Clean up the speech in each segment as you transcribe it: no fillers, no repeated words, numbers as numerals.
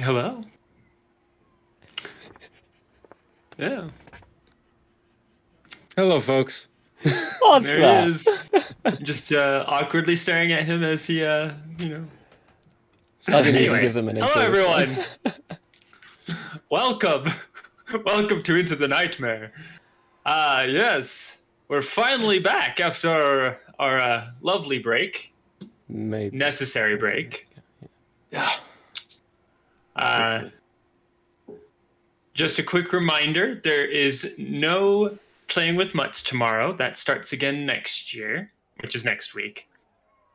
Hello. Yeah. Hello, folks. What's There that? he is. Just awkwardly staring at him as he, I didn't even give them an intro. Hello, this time. everyone. Welcome. Welcome to Into the Nightmare. Yes. We're finally back after our lovely break. Maybe. Necessary break. Yeah. Just a quick reminder, there is no Playing with Mutts tomorrow. That starts again next year, which is next week.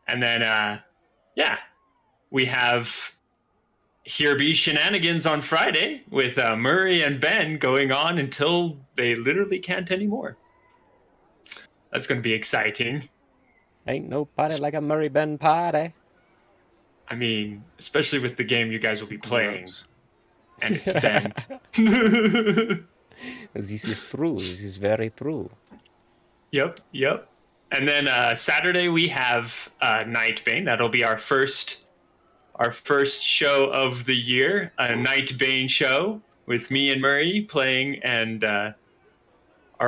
And then, we have Here Be Shenanigans on Friday with Murray and Ben going on until they literally can't anymore. That's going to be exciting. Ain't no party like a Murray Ben party. I mean, especially with the game you guys will be playing. Gross. And it's Ben. This is true. This is very true. Yep. And then Saturday we have Nightbane. That'll be our first show of the year, a Nightbane show with me and Murray playing, and our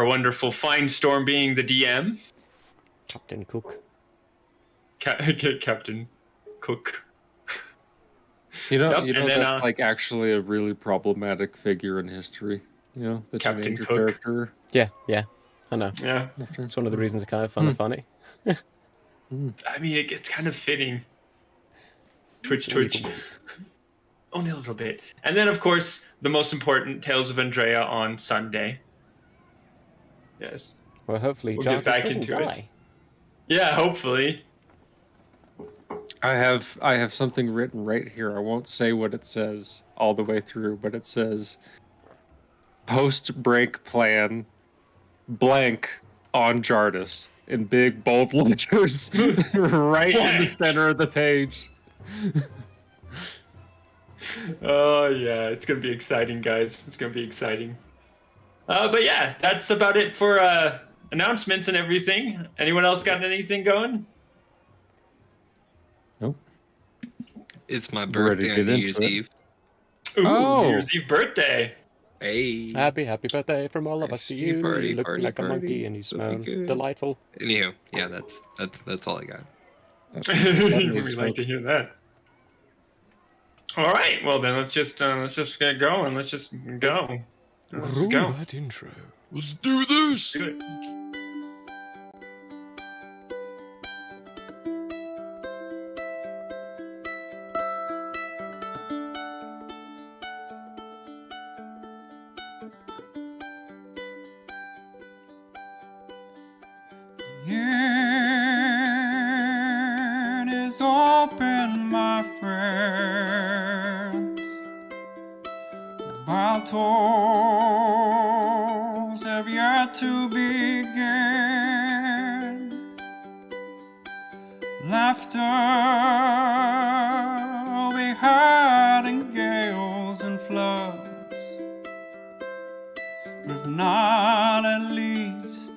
wonderful Finestorm being the DM. Captain Cook. Captain Cook. You know, Yep, and then, that's like actually a really problematic figure in history. You know, that's Captain a major Cook. character. Yeah, I know. Yeah. It's one of the reasons it's kind of funny. I mean, it's kind of fitting. Twitch. Only a little bit. And then, of course, the most important, Tales of Andrea on Sunday. Yes. Well, hopefully We'll get Jarvis back doesn't into die. it. Yeah, hopefully. I have something written right here. I won't say what it says all the way through, but it says post-break plan blank on Jardis in big bold letters right in the center of the page. Oh, yeah. It's going to be exciting, guys. It's going to be exciting. But yeah, that's about it for announcements and everything. Anyone else got anything going? Nope. It's my We're ready to birthday on get New Year's into it. Eve. Ooh, Oh. New Year's Eve birthday. Hey. Happy birthday from all of us to you. Party, You look party, like a party. monkey and you smell Looking good. delightful. Anywho, yeah, that's all I got. We'd like to hear that. All right, well then let's just get going. Let's just go. Let's go. that intro. Let's do this. Do it. It is open, my friends. Battles have yet to begin. Laughter will be heard in gales and floods. If not, at least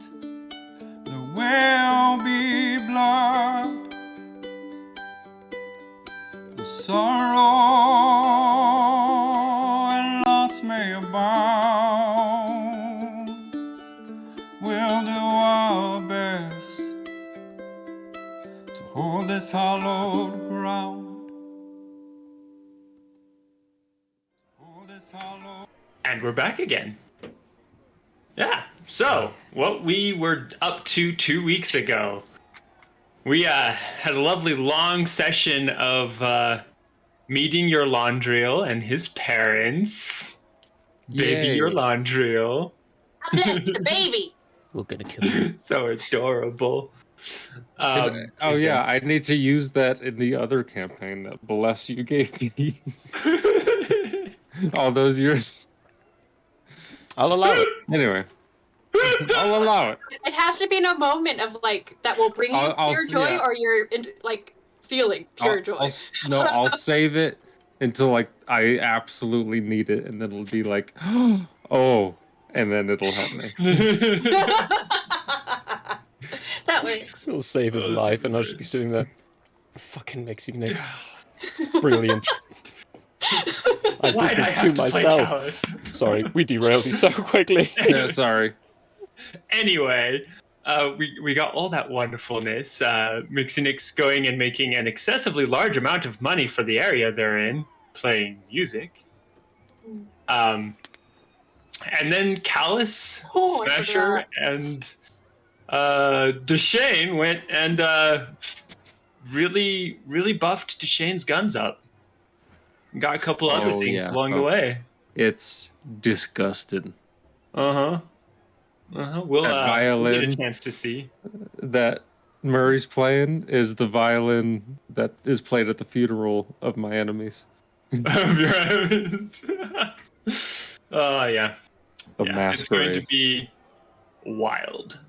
there will be blood. The sorrow and loss may abound. We'll do our best to hold this hallowed ground. Hold this hallowed. And we're back again. Yeah. So, what we were up to 2 weeks ago, we had a lovely long session of meeting your Laundriel and his parents. Baby Yay. your Laundriel. I'm blessed, the baby. We're gonna kill you. So adorable. Oh yeah, I need to use that in the other campaign that Bless You gave me all those years. I'll allow it. Anyway, I'll allow it. It has to be in a moment of like that will bring you I'll pure see joy, ya. or you're like feeling pure joy. I'll save it until like I absolutely need it, and then it'll be like, oh, and then it'll help me. That works. It'll save his life, and I'll just be sitting there. Fucking Mexican eggs. Brilliant. I Why did did I this have to to play myself. Callus? Sorry, we derailed you so quickly. Yeah, sorry. Anyway, we got all that wonderfulness. Mixinix going and making an excessively large amount of money for the area they're in, playing music. And then Callus, Oh, I Smasher, forgot. and Deshane went and really buffed Deshane's guns up. Got a couple other Oh, things yeah, along the folks. way. It's disgusting. Uh-huh. We'll That get a violin chance to see. that Murray's playing is the violin that is played at the funeral of my enemies. Of your evidence. Oh yeah. The It's going to masquerade. be wild.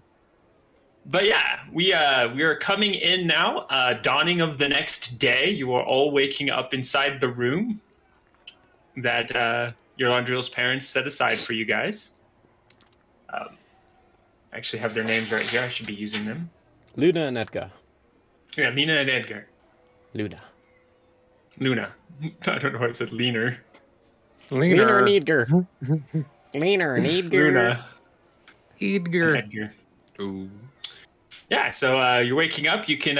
But yeah, we are coming in now. Dawning of the next day, you are all waking up inside the room that your Landrill's parents set aside for you guys. I actually have their names right here. I should be using them. Luna and Edgar. Yeah, Mina and Edgar. Luna. Luna. I don't know why I said leaner. Leaner and Edgar. Leaner and Edgar. Luna Edgar. and Edgar. Ooh. Yeah, so you're waking up. You can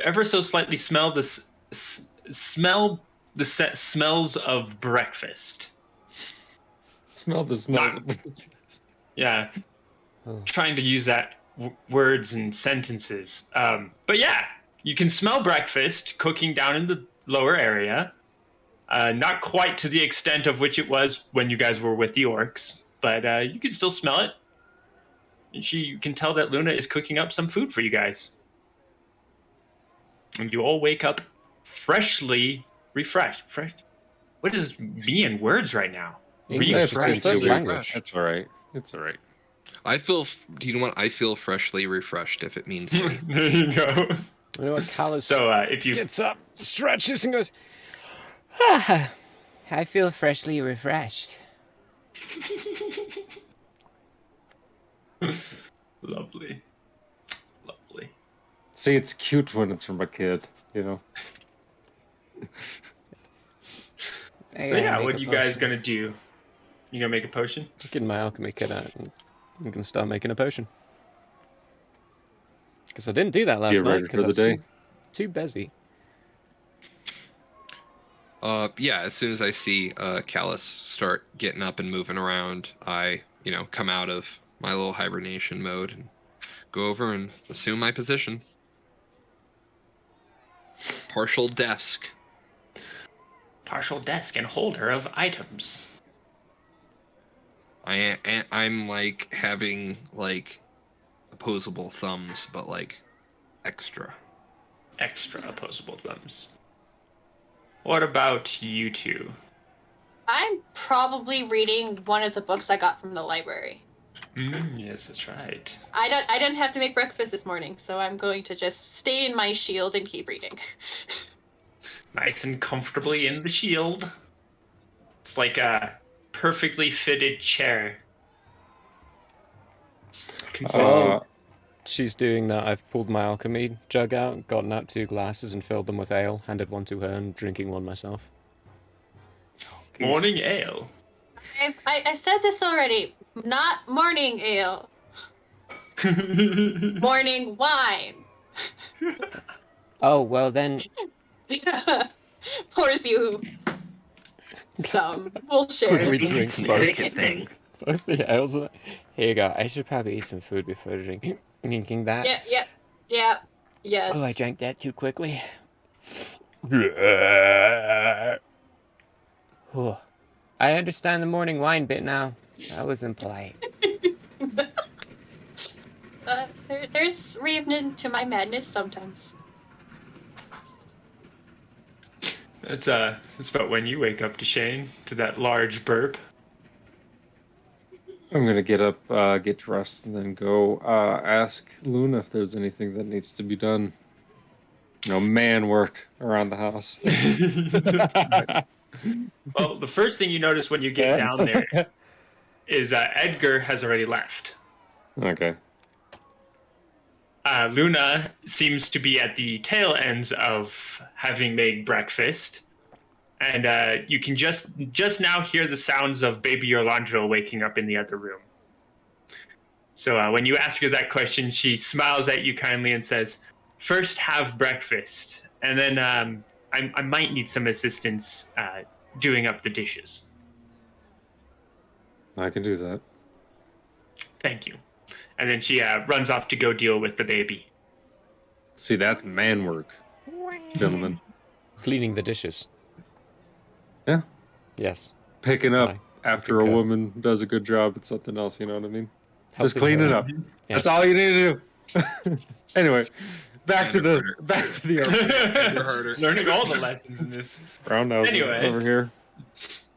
ever so slightly smell the smells of breakfast. Smell the smells. Yeah, Oh. trying to use that words and sentences. But yeah, you can smell breakfast cooking down in the lower area. Not quite to the extent of which it was when you guys were with the orcs, but you can still smell it. And you can tell that Luna is cooking up some food for you guys. And you all wake up freshly refreshed. What is me and words right now? English, it's your Refreshed. first Refreshed. language. That's all right. It's all right. Do you know what? I feel freshly refreshed if it means to me. There you go. You know what, Callus So if you gets up, stretches, and goes, I feel freshly refreshed. lovely. See, it's cute when it's from a kid, you know. So yeah, what are you guys gonna do? You gonna make a potion? Getting my alchemy kit out, and I'm gonna start making a potion. Because I didn't do that last Get night ready because for I was the day. too busy. Yeah, as soon as I see Callus start getting up and moving around, I, come out of my little hibernation mode and go over and assume my position. Partial desk. Partial desk and holder of items. I'm like having like opposable thumbs, but like extra. Extra opposable thumbs. What about you two? I'm probably reading one of the books I got from the library. Yes, that's right. I didn't have to make breakfast this morning, so I'm going to just stay in my shield and keep reading. Nice and comfortably in the shield. It's like a perfectly fitted chair. Consistent. She's doing that. I've pulled my alchemy jug out, gotten out 2 glasses and filled them with ale, handed one to her and drinking one myself. Morning ale. I said this already. Not morning ale. Morning wine. Oh, well then, Pours you some. We'll share. quickly drink both. thing. Both the ales. Here you go. I should probably eat some food before drinking that. Yeah. Yes. Oh, I drank that too quickly. Oh, I understand the morning wine bit now. That was impolite. There's reason to my madness sometimes. That's about when you wake up, Deshane, to that large burp. I'm gonna get up, get dressed, and then go ask Luna if there's anything that needs to be done. Man work around the house. Well, the first thing you notice when you get down there is Edgar has already left. Okay. Luna seems to be at the tail ends of having made breakfast, and you can just now hear the sounds of baby Orlandro waking up in the other room. So when you ask her that question, she smiles at you kindly and says, "First, have breakfast, and then I might need some assistance doing up the dishes." I can do that. Thank you. And then she runs off to go deal with the baby. See, that's man work, gentlemen. Cleaning the dishes. Yeah. Yes. Picking up Aye. after Good a cook. woman does a good job at something else, you know what I mean? Just Helping clean her it out. up. Yes. That's all you need to do. Anyway, back to the Never heard her. Learning all the lessons in this. roundhouse Anyway. over here.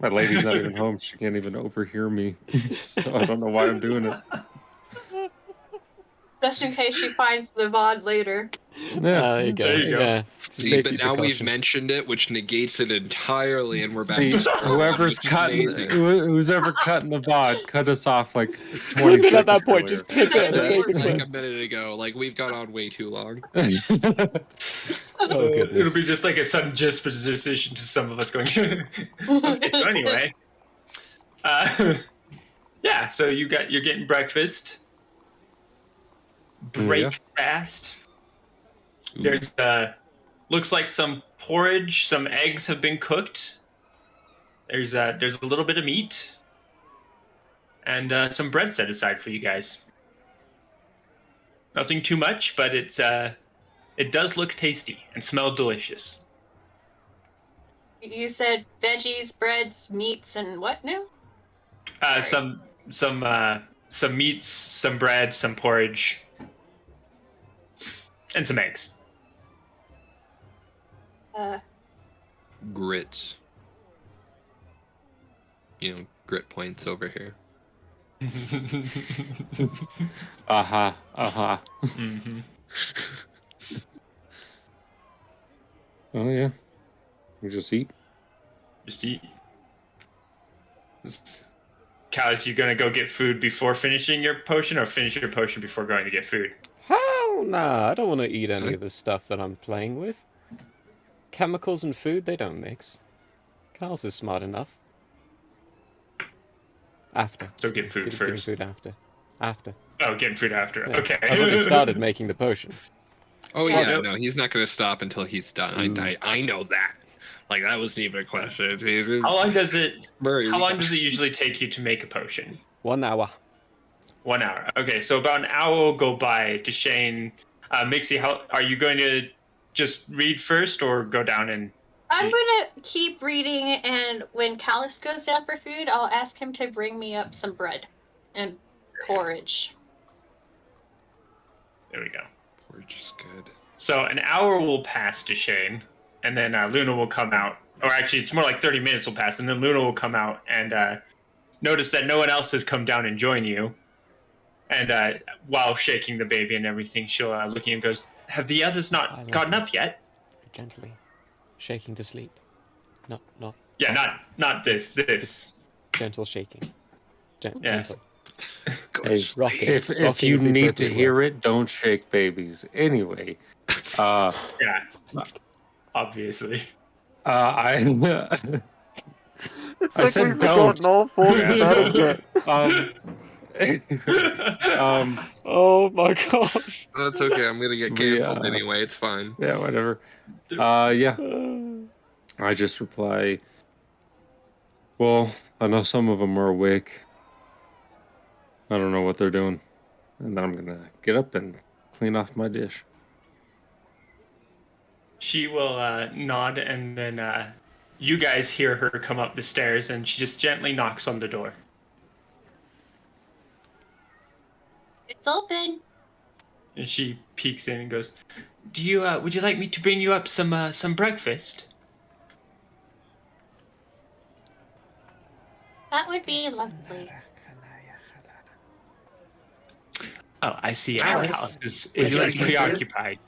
My lady's not even home. She can't even overhear me. So I don't know why I'm doing it. Just in case she finds the VOD later. Yeah. There you go. There you go. Yeah. It's a See, safety but now we've precaution. mentioned it, which negates it entirely, and we're back See, to square one, whoever's which is cutting, amazing. who's ever cutting the VOD, cut us off like 20 Clip it at that seconds point. Just earlier. clip it and That's save the Like clip. a minute ago, like we've gone on way too long. Oh, It'll goodness. be just like a sudden disposition to some of us going. Okay, so anyway, yeah. So you're getting breakfast. Break fast. There's looks like some porridge, some eggs have been cooked. There's a little bit of meat, and some bread set aside for you guys. Nothing too much, but it does look tasty and smell delicious. You said veggies, breads, meats, and what now? Some meats, some bread, some porridge, and some eggs. Grits. You know, grit points over here. Aha, aha. Mm-hmm. Oh, yeah. We just eat. Just eat. Callus, you gonna go get food before finishing your potion, or finish your potion before going to get food? Hell nah, I don't want to eat any of the stuff that I'm playing with. Chemicals and food, they don't mix. Carl's is smart enough. After. So get food Getting first. food after. After. Oh, getting food after. Yeah. Okay. I've already started making the potion. Oh Yes. yeah, no, he's not going to stop until he's done. I know that. Like that wasn't even a question. How long does it? Murray, How long does it usually take you to make a potion? 1 hour. 1 hour. Okay, so about an hour will go by. To Shane, Mixie, how are you going to just read first, or go down and? I'm gonna keep reading, and when Callus goes down for food, I'll ask him to bring me up some bread and porridge. There we go. Porridge is good. So an hour will pass to Shane, and then Luna will come out. Or actually, it's more like 30 minutes will pass, and then Luna will come out and notice that no one else has come down and join you. And while shaking the baby and everything, she'll look at you and goes, "Have the others not gotten up yet?" Gently. Shaking to sleep. Not Yeah, not this. This. gentle shaking. Yeah. Gentle. Go Hey, to sleep. if Rocking you is the need to appropriate hear word. it, don't shake babies. Anyway, Yeah. Obviously. I It's I said don't. all four asshole. Oh my gosh. That's okay. I'm gonna get We, canceled anyway. It's fine. Yeah, whatever. Yeah. I just reply, well, I know some of them are awake. I don't know what they're doing. And then I'm going to get up and clean off my dish. She will nod, and then you guys hear her come up the stairs, and she just gently knocks on the door. It's open. And she peeks in and goes, "Do you would you like me to bring you up some breakfast?" That would be lovely. Oh, I see. Alice. Alice is Would you like me to? preoccupied.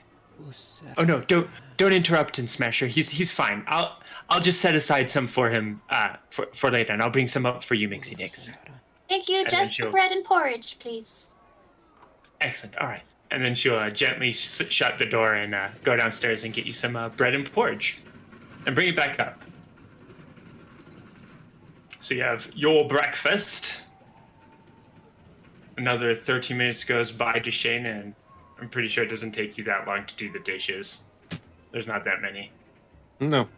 Oh no! Don't interrupt and Smasher. He's fine. I'll just set aside some for him for later, and I'll bring some up for you, Mixie Nix. Thank you. And then Just the she'll- bread and porridge, please. Excellent. All right. And then she'll gently shut the door and go downstairs and get you some bread and porridge, and bring it back up. So you have your breakfast. Another 30 minutes goes by to Shane, and I'm pretty sure it doesn't take you that long to do the dishes. There's not that many. No.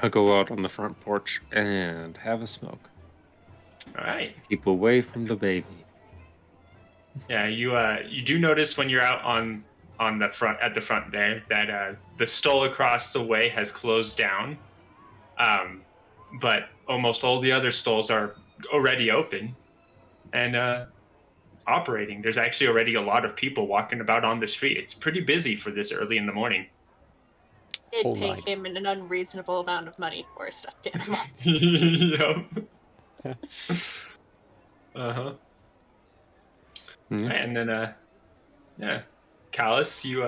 I'll go out on the front porch and have a smoke. All right. Keep away from the baby. Yeah, you do notice when you're out on the front there that the stall across the way has closed down, but almost all the other stalls are already open and operating. There's actually already a lot of people walking about on the street. It's pretty busy for this early in the morning. Did Whole pay night. him an unreasonable amount of money for a stuffed animal. Yep. Uh-huh. Mhm. And then yeah, Callus, you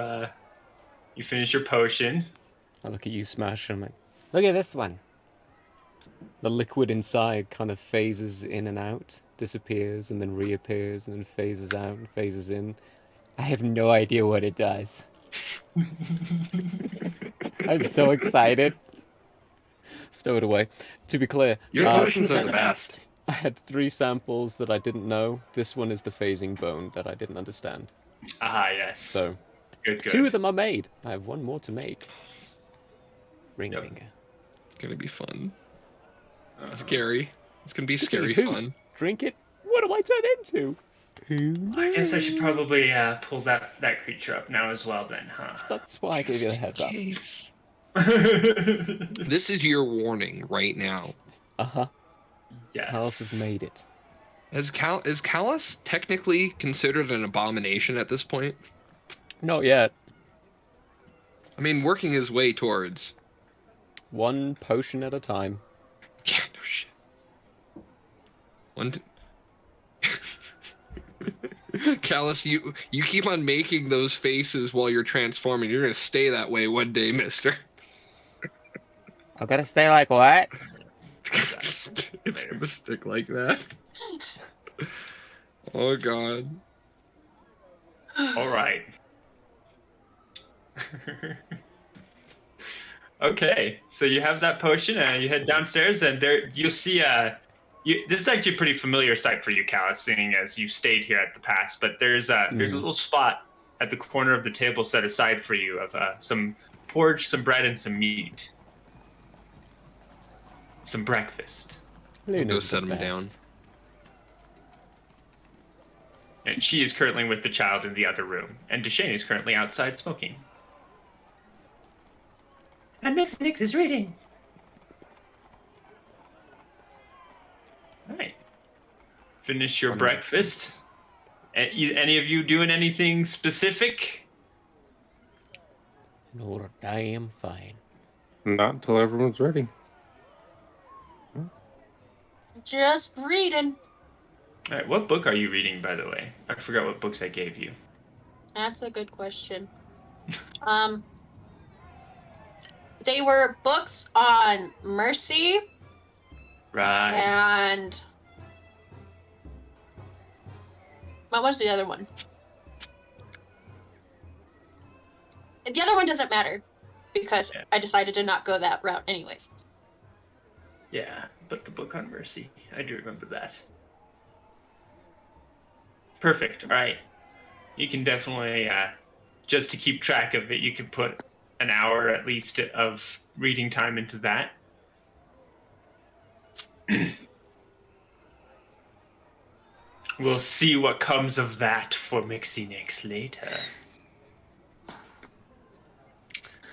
finish your potion. I look at you, Smash, and I'm like, look at this one. The liquid inside kind of phases in and out, disappears, and then reappears, and then phases out and phases in. I have no idea what it does. I'm so excited. Stow it away. To be clear, Your potions are the best. I had 3 samples that I didn't know. This one is the phasing bone that I didn't understand. Ah, yes. So, good. 2 of them are made. I have 1 more to make. Ring Yep. finger. It's gonna be fun. Scary. It's gonna be scary Hoot. fun. Drink it. What do I turn into? I guess I should probably pull that creature up now as well then, huh? That's why I gave you the heads up. This is your warning right now. Uh-huh. Yes. Callus has made it. Is Callus technically considered an abomination at this point? Not yet. I mean, working his way towards. 1 potion at a time. Yeah, no shit. Callus, you keep on making those faces while you're transforming. You're gonna stay that way one day, mister. I gotta stay like what? It's gonna stick like that. Oh god. All right. Okay, so you have that potion and you head downstairs, and there you'll see this is actually a pretty familiar sight for you, Callus, seeing as you stayed here at the pass. But there's a little spot at the corner of the table set aside for you of some porridge, some bread, and some meat, some breakfast. Luna's Go set the him down. best. And she is currently with the child in the other room, and Deshane is currently outside smoking. And Nix is reading. All right. Finish your breakfast. Any of you doing anything specific? Not a damn thing. Not until everyone's ready. Just reading. All right. What book are you reading, by the way? I forgot what books I gave you. That's a good question. They were books on mercy Right. and what was the other one? The other one doesn't matter because Yeah. I decided to not go that route anyways. Yeah, but the book on mercy. I do remember that. Perfect. All right. You can definitely, just to keep track of it, you could put an hour at least of reading time into that. We'll see what comes of that for Mixie Nix later.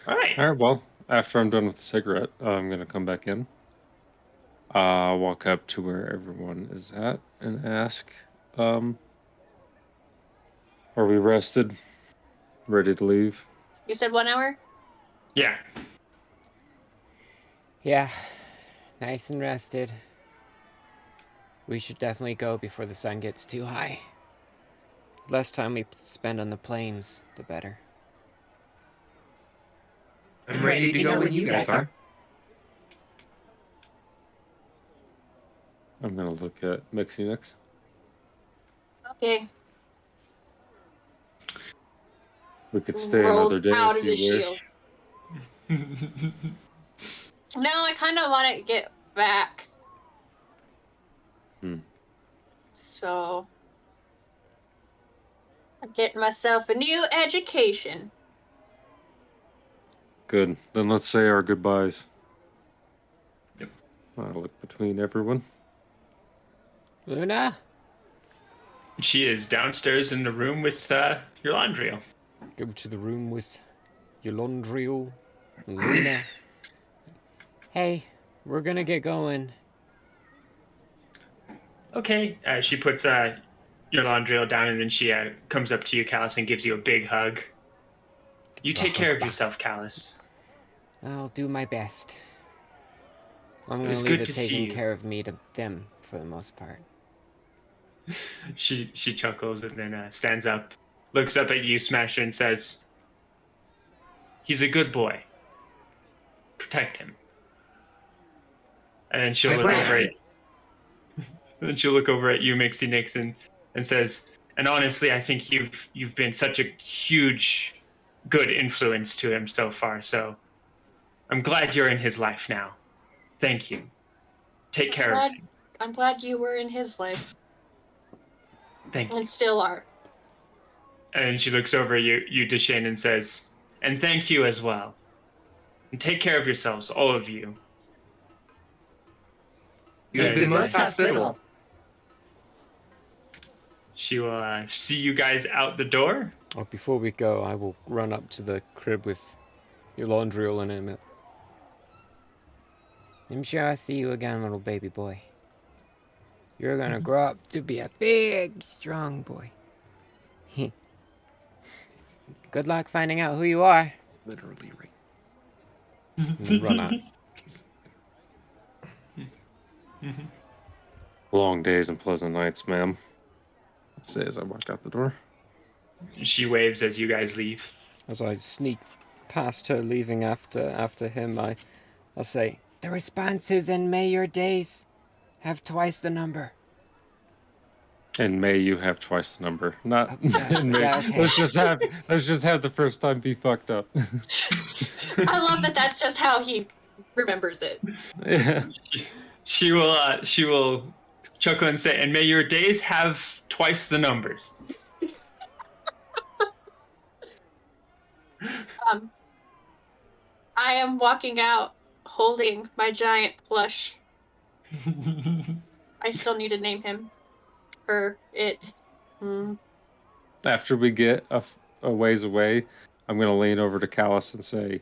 All right. All right, well, after I'm done with the cigarette, I'm going to come back in. Walk up to where everyone is at and ask, are we rested? Ready to leave? You said 1 hour? Yeah. Yeah. Nice and rested. We should definitely go before the sun gets too high. The less time we spend on the plains, the better. I'm ready to go when you guys are. I'm going to look at Mixie Nix. Okay. We could stay Rolls another day out if of the you wish. shield. No, I kind of want to get back So I'm getting myself a new education. Good. Then let's say our goodbyes. Yep. I look between everyone. Luna? She is downstairs in the room with your laundry. Go to the room with your Yolondriel, Luna. Hey, we're gonna get going. Okay. She puts your laundry down, and then she comes up to you, Callus, and gives you a big hug. You take care of yourself, Callus. I'll do my best. I'm It gonna was leave good it to see taking you. care of me to them for the most part. She chuckles and then stands up, looks up at you, Smasher, and says, "He's a good boy. Protect him." And then she'll look over at then she'll look over at you, Mixie Nixon, and says, "And honestly, I think you've been such a huge, good influence to him so far. So I'm glad you're in his life now. Thank you. Take care of him. I'm glad you were in his life Thank you." and still are. And she looks over at you, Deshane, and says, "And thank you as well. And take care of yourselves, all of you." You've been most hospitable. She will see you guys out the door. Oh, before we go, I will run up to the crib with your Yolondriel in it. I'm sure I'll see you again, little baby boy. You're gonna grow up to be a big, strong boy. Good luck finding out who you are. Literally right. And then run out. Long days and pleasant nights, ma'am. I say as I walk out the door. She waves as you guys leave. As I sneak past her, leaving after him, I'll say, "The response is, and may your days have twice the number." And may you have twice the number. Not and may. yeah, okay. Let's just have the first time be fucked up. I love that that's just how he remembers it. Yeah. She will chuckle and say, "And may your days have twice the numbers." I am walking out holding my giant plush. I still need to name him. Her, it. After we get a ways away, I'm going to lean over to Callus and say,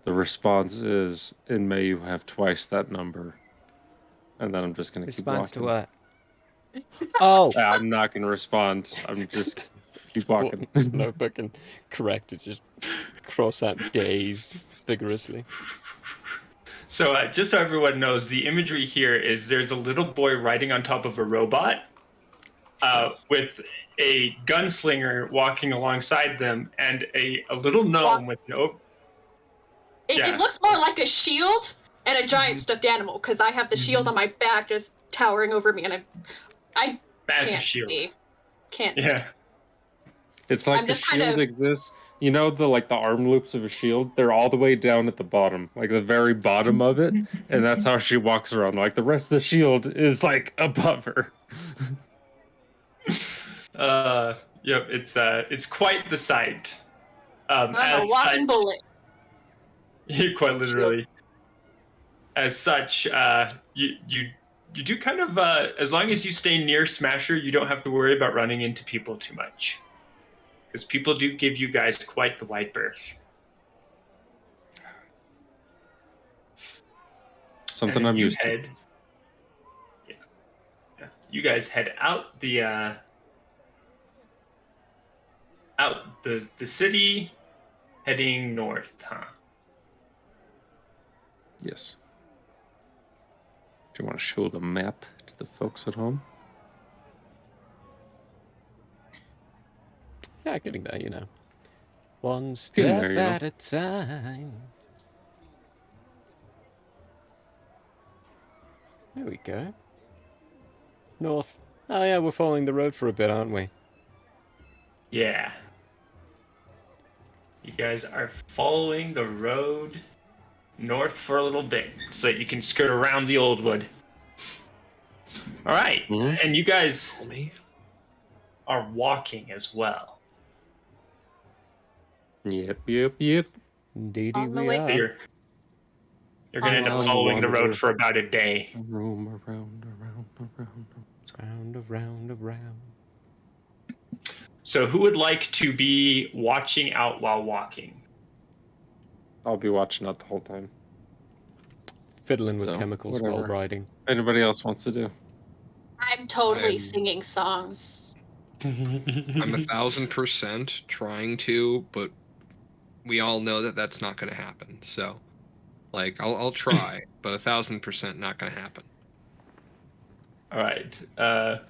"The response is, and may you have twice that number." And then I'm just going to keep walking. Response to what? Oh! I'm not going to respond. I'm just keep walking. No fucking correct. It's just cross out days vigorously. So just so everyone knows, the imagery here is there's a little boy riding on top of a robot Yes. with a gunslinger walking alongside them and a little gnome with no... It looks more like a shield and a giant stuffed animal, because I have the shield on my back just towering over me, and I Massive can't shield. see. Can't see. Yeah. It's like I'm the just kind shield of- exists. You know the arm loops of a shield? They're all the way down at the bottom, like the very bottom of it, and that's how she walks around. Like the rest of the shield is like above her. Yep, it's quite the sight. I'm a As walking bullet. quite literally. As such, you do kind of as long as you stay near Smasher, you don't have to worry about running into people too much, because people do give you guys quite the wide berth. Something And then I'm you used to. head, yeah. You guys head out the city, heading north, huh? Yes. Do you want to show the map to the folks at home? Yeah, getting there, you know. One Getting step there, you know. at a time. There we go. North. Oh yeah, we're following the road for a bit, aren't we? Yeah. You guys are following the road north for a little bit, so that you can skirt around the old wood. All right. Mhm. And you guys Me? are walking as well. Yep. Indeedy On the we way. So are. you're going to end up On the following the wander. road for about a day. Roam around. Round, around. So who would like to be watching out while walking? I'll be watching out the whole time. Fiddling with So, chemicals whatever. while riding. Anybody else wants to do? I'm totally I'm- singing songs. I'm 1,000% trying to, but we all know that that's not going to happen. So, like, I'll try, but 1,000% not going to happen. All right.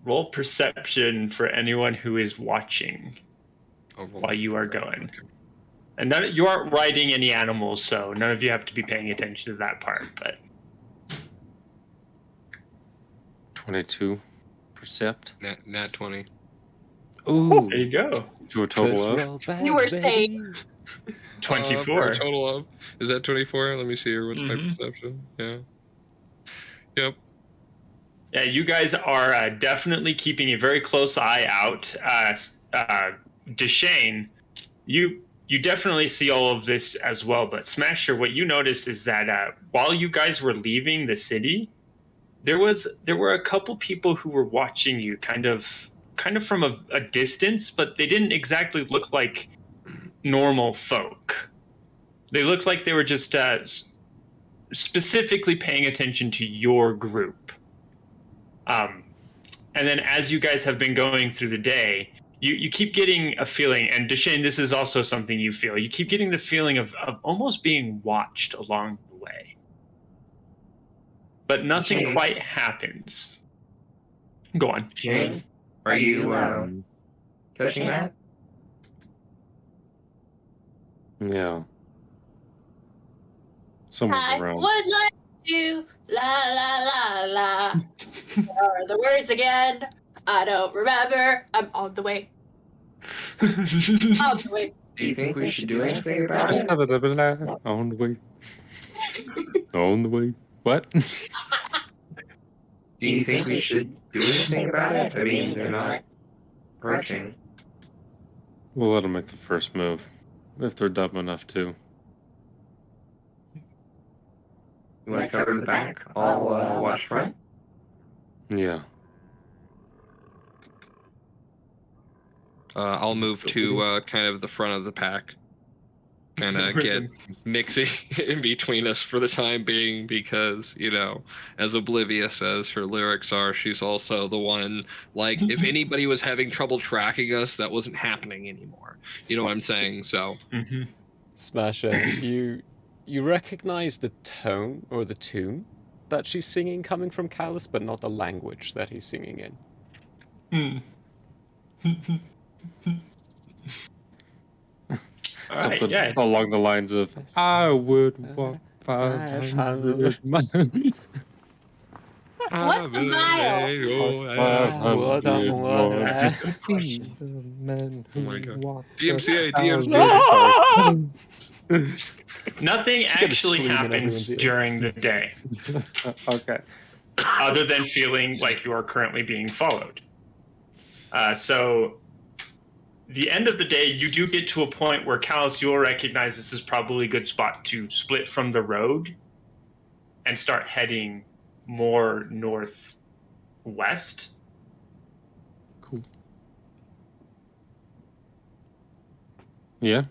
Roll perception for anyone who is watching while you are going. Okay. And you aren't riding any animals, so none of you have to be paying attention to that part. But 22. Percept. Nat 20. Ooh. there you go. To a total First of. roll back, You were baby. saying- 24. For a total of. Is that 24? Let me see here. What's my Mhm. perception? Yeah. Yep. Yeah, you guys are definitely keeping a very close eye out. Deshane, you definitely see all of this as well. But Smasher, what you notice is that while you guys were leaving the city, there were a couple people who were watching you, kind of from a distance, but they didn't exactly look like normal folk. They looked like they were just specifically paying attention to your group. And then as you guys have been going through the day, you keep getting a feeling, and Deshane, this is also something you feel. You keep getting the feeling of almost being watched along the way. But nothing Deshane? quite happens. Go on. Shane, are you touching that? Yeah. Someone's I around. would like to la la la la. What are the words again? I don't remember. I'm on the way. On the way. Do you think we should do anything about it? On the way. On the way. What? Do you think we should do anything about it? I mean, they're not approaching. We'll let them make the first move. If they're dumb enough to. You want to cover the back? I'll watch front. Yeah. I'll move to kind of the front of the pack. Kind of get mixing in between us for the time being because, you know, as oblivious as her lyrics are, she's also the one, like, if anybody was having trouble tracking us, that wasn't happening anymore. You know what I'm saying? So, Mm-hmm. Smasher, you recognize the tone or the tune that she's singing coming from Callus, but not the language that he's singing in. All right, Something yeah. along the lines of, I would walk 500 miles. What's a mile? 500 miles. Just to see the men who Oh my God. walk DMCA, 1,000. Sorry. Nothing She's gonna actually scream in happens everyone's ear. during the day, Okay. other than feeling like you are currently being followed. So, the end of the day, you do get to a point where Callus, you'll recognize this is probably a good spot to split from the road and start heading more northwest. Cool. Yeah.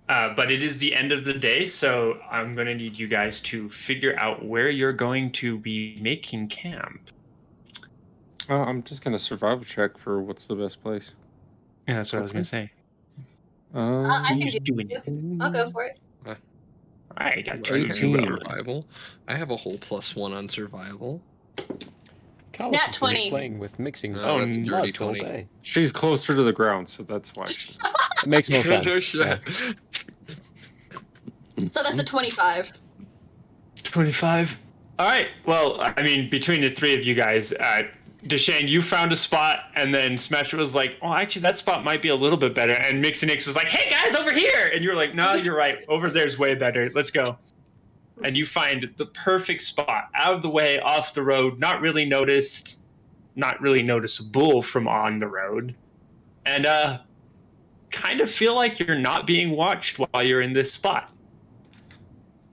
But it is the end of the day, so I'm going to need you guys to figure out where you're going to be making camp. I'm just going to survival check for what's the best place. Yeah, that's what I was going to say. I can Who's do doing it. it? I'll go for it. All right, got are you 18. survival? I have a whole +1 on survival. Callus Nat has been 20. playing with mixing Oh, that's a dirty nuts all 20. day. She's closer to the ground, so that's why. It makes more sense. No Yeah. shit. So that's a 25. 25. All right. Well, I mean, between the three of you guys, Deshane, you found a spot, and then Smasher was like, "Oh, actually, that spot might be a little bit better." And Mixinix was like, "Hey guys, over here!" And you're like, "No, you're right. Over there's way better. Let's go." and you find the perfect spot, out of the way, off the road, not really noticed, not really noticeable from on the road, and kind of feel like you're not being watched while you're in this spot.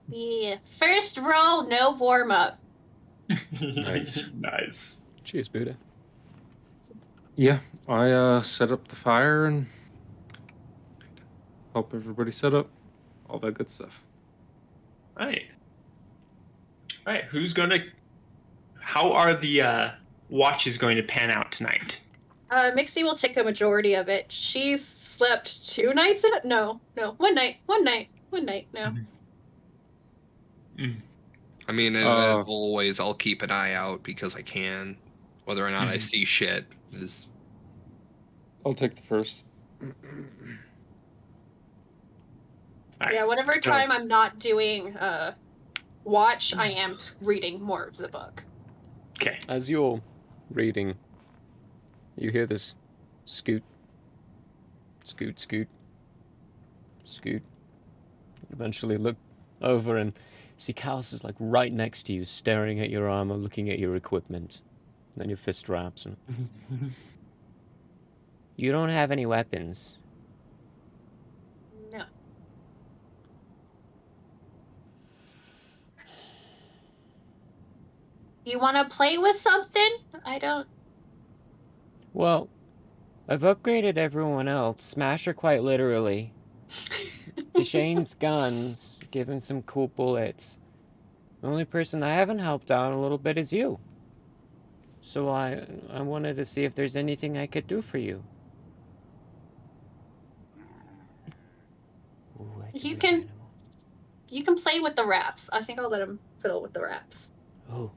The first roll, no warm up. Nice. Nice. Cheers, Buddha. Yeah, I set up the fire and help everybody set up. All that good stuff. Right. Right. How are the watches going to pan out tonight? Mixie will take a majority of it. She's slept 2 nights in it. No, 1 night. No. I mean, as always, I'll keep an eye out because I can. Whether or not I see shit is. I'll take the first. Yeah, whatever time I'm not doing watch, I am reading more of the book. Okay. As you're reading, you hear this scoot, scoot, scoot, scoot. Eventually look over and see Callus is like right next to you, staring at your armor, looking at your equipment. And then your fist wraps and... You don't have any weapons. No. You want to play with something? I don't... Well, I've upgraded everyone else, Smasher quite literally. Deshane's guns, given some cool bullets. The only person I haven't helped out a little bit is you. So I wanted to see if there's anything I could do for you. Ooh, You can play with the wraps. I think I'll let him fiddle with the wraps. Oh.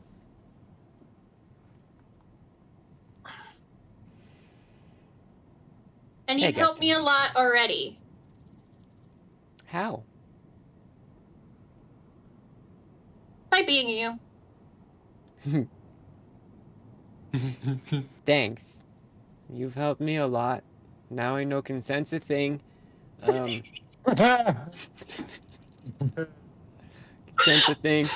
And you've helped me a lot already. How? By being you. Thanks. You've helped me a lot. Now I know consent's a thing. Consent's a thing.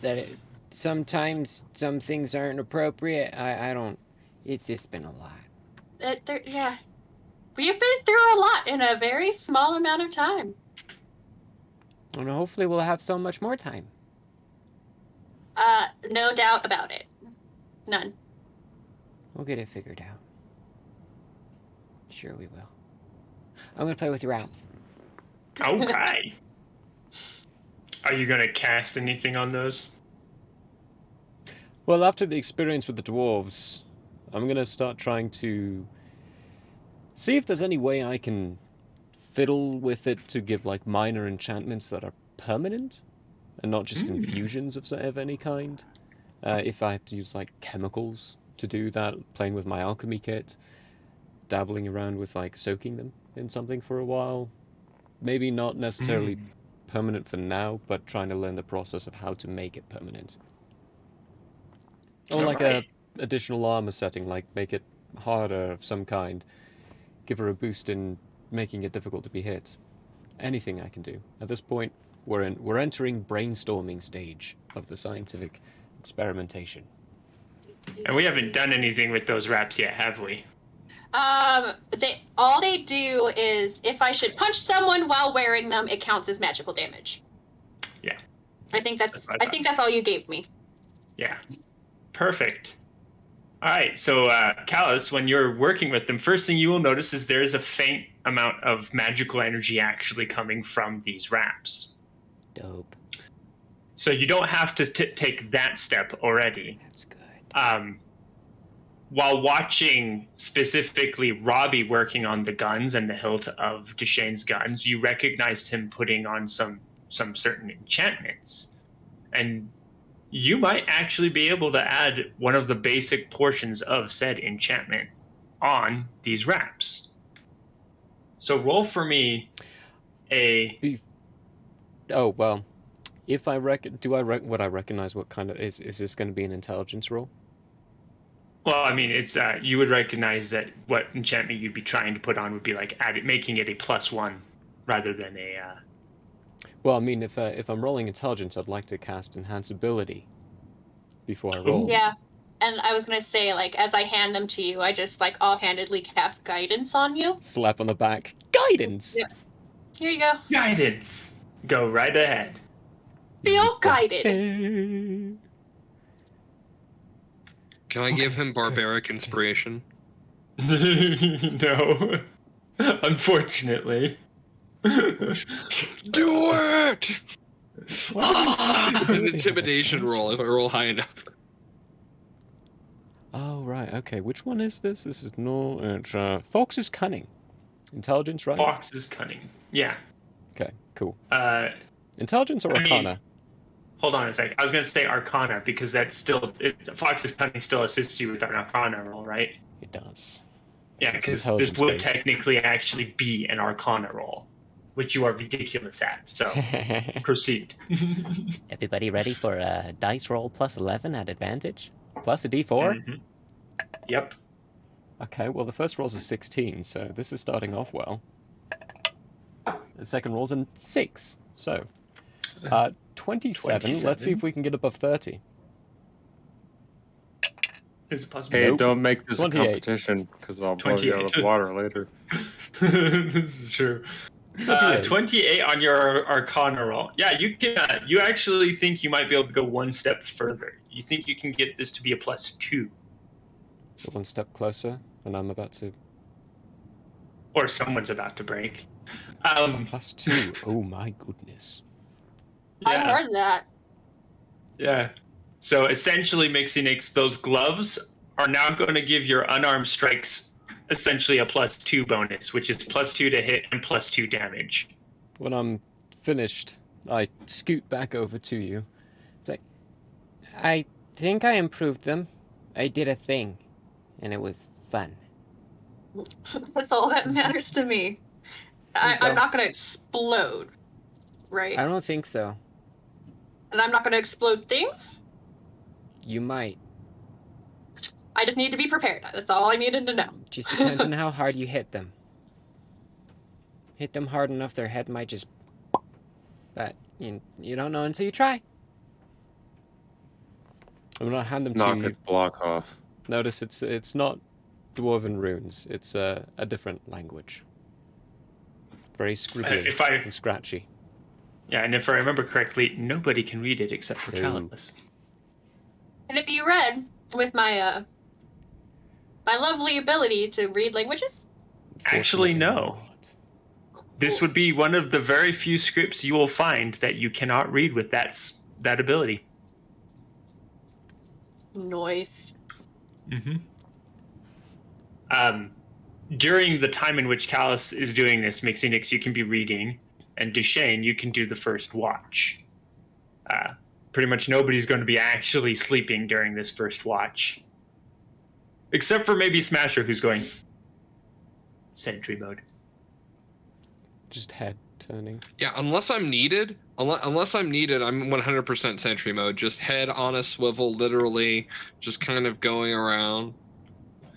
That sometimes some things aren't appropriate. I don't... It's just been a lot. Yeah. We've been through a lot in a very small amount of time. And hopefully we'll have so much more time. No doubt about it. None. We'll get it figured out. Sure we will. I'm gonna play with your wraps. Okay. Are you gonna cast anything on those? Well, after the experience with the dwarves, I'm gonna start trying to see if there's any way I can fiddle with it to give like minor enchantments that are permanent and not just infusions of any kind. If I have to use like chemicals to do that, playing with my alchemy kit, dabbling around with like soaking them in something for a while. Maybe not necessarily permanent for now, but trying to learn the process of how to make it permanent. Or like a additional armor setting, like make it harder of some kind. Give her a boost in making it difficult to be hit. Anything I can do. At this point, we're entering brainstorming stage of the scientific experimentation. And we haven't done anything with those wraps yet, have we? All they do is if I should punch someone while wearing them, it counts as magical damage. Yeah. I think that's all you gave me. Yeah. Perfect. All right, so Callus, when you're working with them, first thing you will notice is there is a faint amount of magical energy actually coming from these wraps. Dope. So you don't have to take that step already. That's good. While watching specifically Robbie working on the guns and the hilt of Deshane's guns, you recognized him putting on some certain enchantments. And you might actually be able to add one of the basic portions of said enchantment on these wraps. So roll for me a... Oh, well, if I would I recognize what kind of... Is this going to be an intelligence roll? Well, I mean, it's you would recognize that what enchantment you'd be trying to put on would be like making it a +1 rather than a... Well, I mean, if I'm rolling intelligence, I'd like to cast enhance ability before I roll. Yeah. And I was gonna say, like, as I hand them to you, I just, like, offhandedly cast guidance on you. Slap on the back. Guidance! Yeah. Here you go. Guidance. Go right ahead. Feel guided. Hey. Can I give him barbaric inspiration? No. Unfortunately. Do it! It's an intimidation roll if I roll high enough. Oh, right, okay. Which one is this? This is no... It's, Fox is cunning. Intelligence, right? Fox is cunning. Yeah. Okay, cool. Intelligence or I mean, Arcana? Hold on a sec. I was going to say Arcana because that's still... Fox's cunning still assists you with an Arcana roll, right? It does. Yeah, It's because this would intelligence-based. technically actually be an Arcana roll, which you are ridiculous at. So, proceed. Everybody ready for a dice roll plus 11 at advantage? Plus a d4? Mhm. Yep. Okay, well, the first roll's a 16, so this is starting off well. The second roll's a 6, so... 27. Let's see if we can get above 30. There's a possibility. Hey, Nope. don't make this a 28. competition because I'll blow you out of 28. water later. This is true. 28. 28 on your Arcana roll. Yeah, you can. You actually think you might be able to go one step further. You think you can get this to be a +2, One step closer, and I'm about to... or someone's about to break. +2. Oh my goodness. I heard that. Yeah. So essentially, Mixinix, those gloves are now going to give your unarmed strikes essentially a +2 bonus, which is +2 to hit and +2 damage. When I'm finished, I scoot back over to you. It's like, I think I improved them. I did a thing, and it was fun. That's all that matters to me. I'm not gonna explode, right? I don't think so. And I'm not gonna explode things? You might. I just need to be prepared. That's all I needed to know. Just depends on how hard you hit them. Hit them hard enough, their head might just... But you don't know until you try. I'm gonna hand them to Knock you. its block off. Notice it's not Dwarven runes. It's a different language. Very scribbly If I- and scratchy. Yeah, and if I remember correctly, nobody can read it except for Ooh. Callus. Can it be read with my my lovely ability to read languages? Actually, no. Unfortunately not. This would be one of the very few scripts you will find that you cannot read with that ability. Noise. Mm-hmm. During the time in which Callus is doing this, Mixinix, you can be reading, and Duchesne, you can do the first watch. Pretty much nobody's going to be actually sleeping during this first watch. Except for maybe Smasher, who's going sentry mode. Just head turning. Yeah, unless I'm needed, I'm 100% sentry mode. Just head on a swivel, literally, just kind of going around.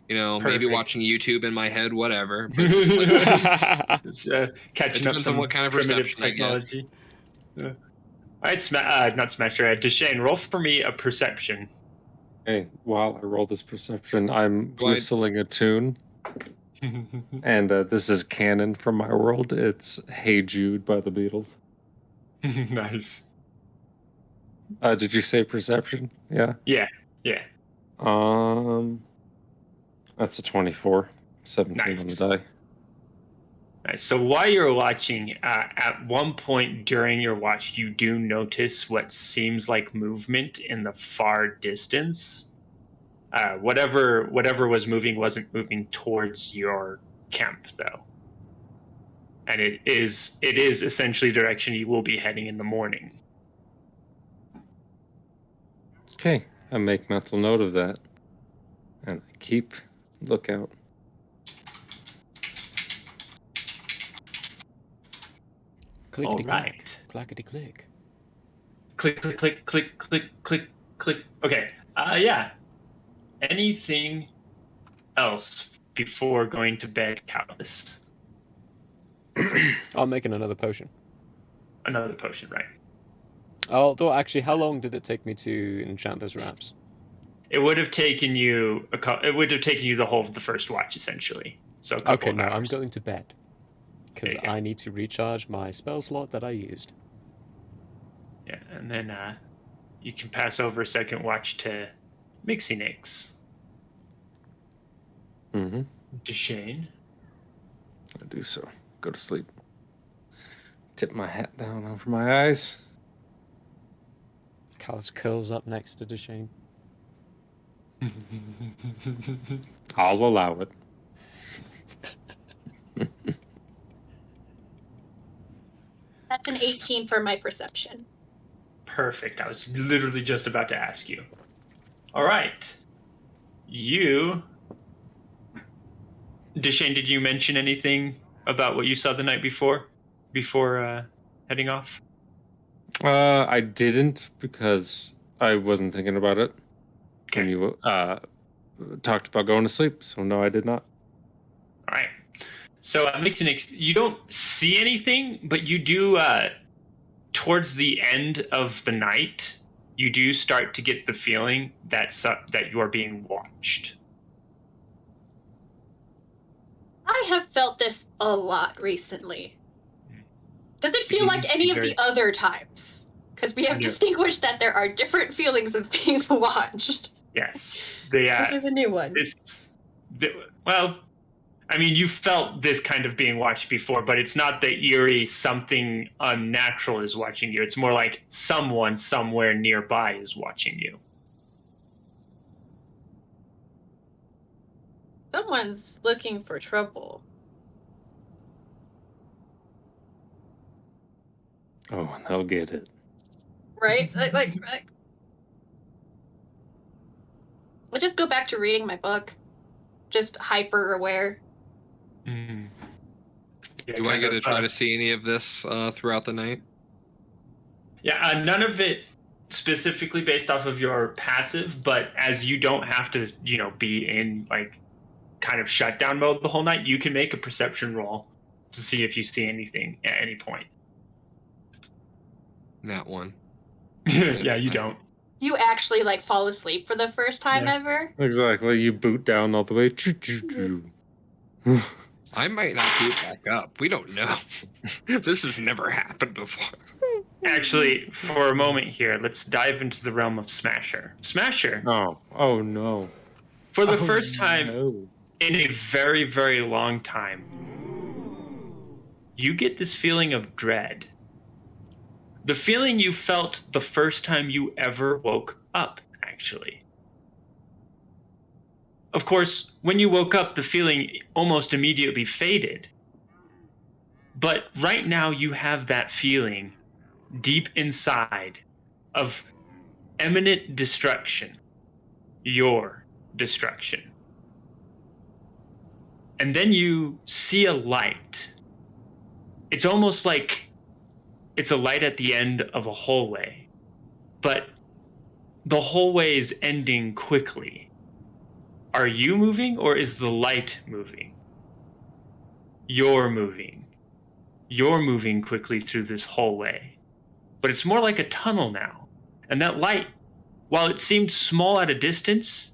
You know, maybe Perfect. watching YouTube in my head, whatever. But just like, It's, It catching up depends some on what kind of primitive perception I get. technology. Yeah. All right, not Smasher. Duchesne, roll for me a perception. Hey, while I roll this perception, I'm Go ahead. whistling a tune, and this is canon from my world. It's "Hey Jude" by the Beatles. Nice. Did you say perception? Yeah. Yeah. That's a 24. 17 Nice. on the die. Nice. So while you're watching, at one point during your watch, you do notice what seems like movement in the far distance. Whatever was moving wasn't moving towards your camp, though. And it is essentially direction you will be heading in the morning. Okay, I make mental note of that, and I keep lookout. Clickety All right. Clackety click. Click, click, click, click, click, click, click. Okay. Yeah. Anything else before going to bed, Callus? I'm making another potion. another potion, right? Although, actually, how long did it take me to enchant those wraps? It would have taken you the whole of the first watch, essentially. So a couple Okay, of no, hours. I'm going to bed. Because There you go. I need to recharge my spell slot that I used. Yeah, and then you can pass over a second watch to Mixie Nix. Mm-hmm. Deshane. I do so. Go to sleep. Tip my hat down over my eyes. Callus curls up next to Deshane. I'll allow it. That's an 18 for my perception. Perfect. I was literally just about to ask you. All right. Deshane, did you mention anything about what you saw the night before heading off? I didn't because I wasn't thinking about it when you talked about going to sleep. So no, I did not. All right. So Mixinix, you don't see anything, but you do. Towards the end of the night, you do start to get the feeling that you are being watched. I have felt this a lot recently. Does it feel like any of the other times? Because we have distinguished that there are different feelings of being watched. Yes. This is a new one. Well, I mean, you felt this kind of being watched before, but it's not the eerie something unnatural is watching you. It's more like someone somewhere nearby is watching you. Someone's looking for trouble. Oh, and they'll get it. Right? Like I'll just go back to reading my book. Just hyper aware. Mm. Yeah, Do I get to try to see any of this throughout the night? Yeah, none of it specifically based off of your passive, but as you don't have to, be in like kind of shutdown mode the whole night, you can make a perception roll to see if you see anything at any point. That one. Yeah, you don't. You actually fall asleep for the first time ever? Exactly. You boot down all the way. I might not boot back up. We don't know. This has never happened before. Actually, for a moment here, let's dive into the realm of Smasher. Smasher. Oh no. For the first time in a very, very long time, you get this feeling of dread. The feeling you felt the first time you ever woke up, actually. Of course, when you woke up, the feeling almost immediately faded. But right now, you have that feeling deep inside of imminent destruction. Your destruction. And then you see a light. It's almost like it's a light at the end of a hallway, but the hallway is ending quickly. Are you moving or is the light moving? You're moving. You're moving quickly through this hallway, but it's more like a tunnel now. And that light, while it seemed small at a distance,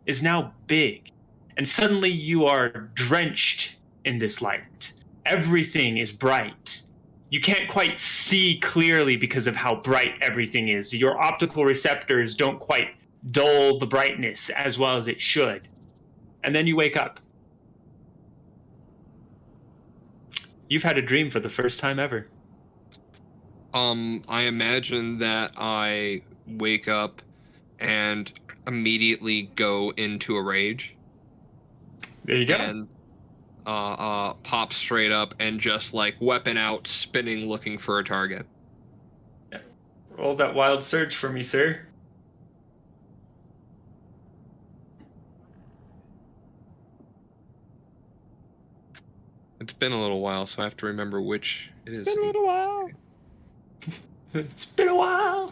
is now big. And suddenly you are drenched in this light. Everything is bright. You can't quite see clearly because of how bright everything is. Your optical receptors don't quite dull the brightness as well as it should. And then you wake up. You've had a dream for the first time ever. I imagine that I wake up and immediately go into a rage. There you go. And pop straight up and just weapon out, spinning, looking for a target. Yeah. Roll that wild surge for me, sir. It's been a little while, so I have to remember which it is. It's been a little while. It's been a while.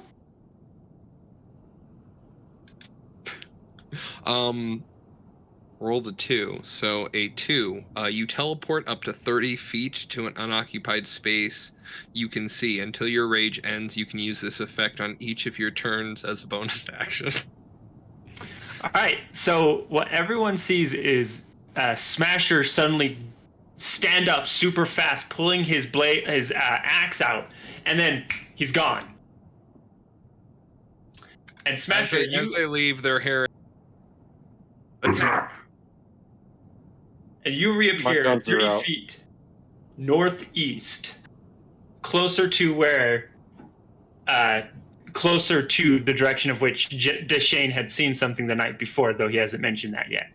rolled a 2. So a 2. You teleport up to 30 feet to an unoccupied space you can see. Until your rage ends, you can use this effect on each of your turns as a bonus action. All right. So what everyone sees is Smasher suddenly stand up super fast, pulling his axe out, and then he's gone. And Smasher, as they leave, their hair. and you reappear guns are 30 out. feet northeast, closer to where, closer to the direction of which Deshane had seen something the night before, though he hasn't mentioned that yet.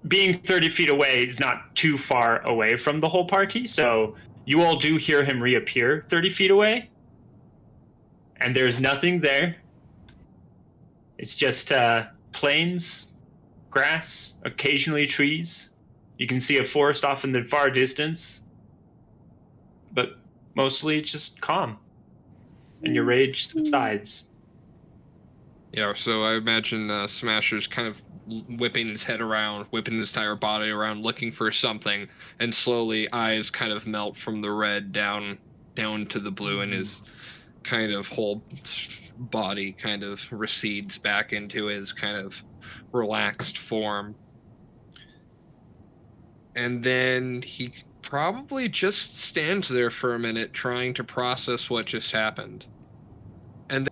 Being 30 feet away is not too far away from the whole party, so you all do hear him reappear 30 feet away. And there's nothing there. It's just plains, grass, occasionally trees. You can see a forest off in the far distance. But mostly just calm. And your rage subsides. Yeah, so I imagine Smasher's kind of whipping his head around, whipping his entire body around, looking for something, and slowly eyes kind of melt from the red down to the blue, and his kind of whole body kind of recedes back into his kind of relaxed form. And then he probably just stands there for a minute trying to process what just happened. And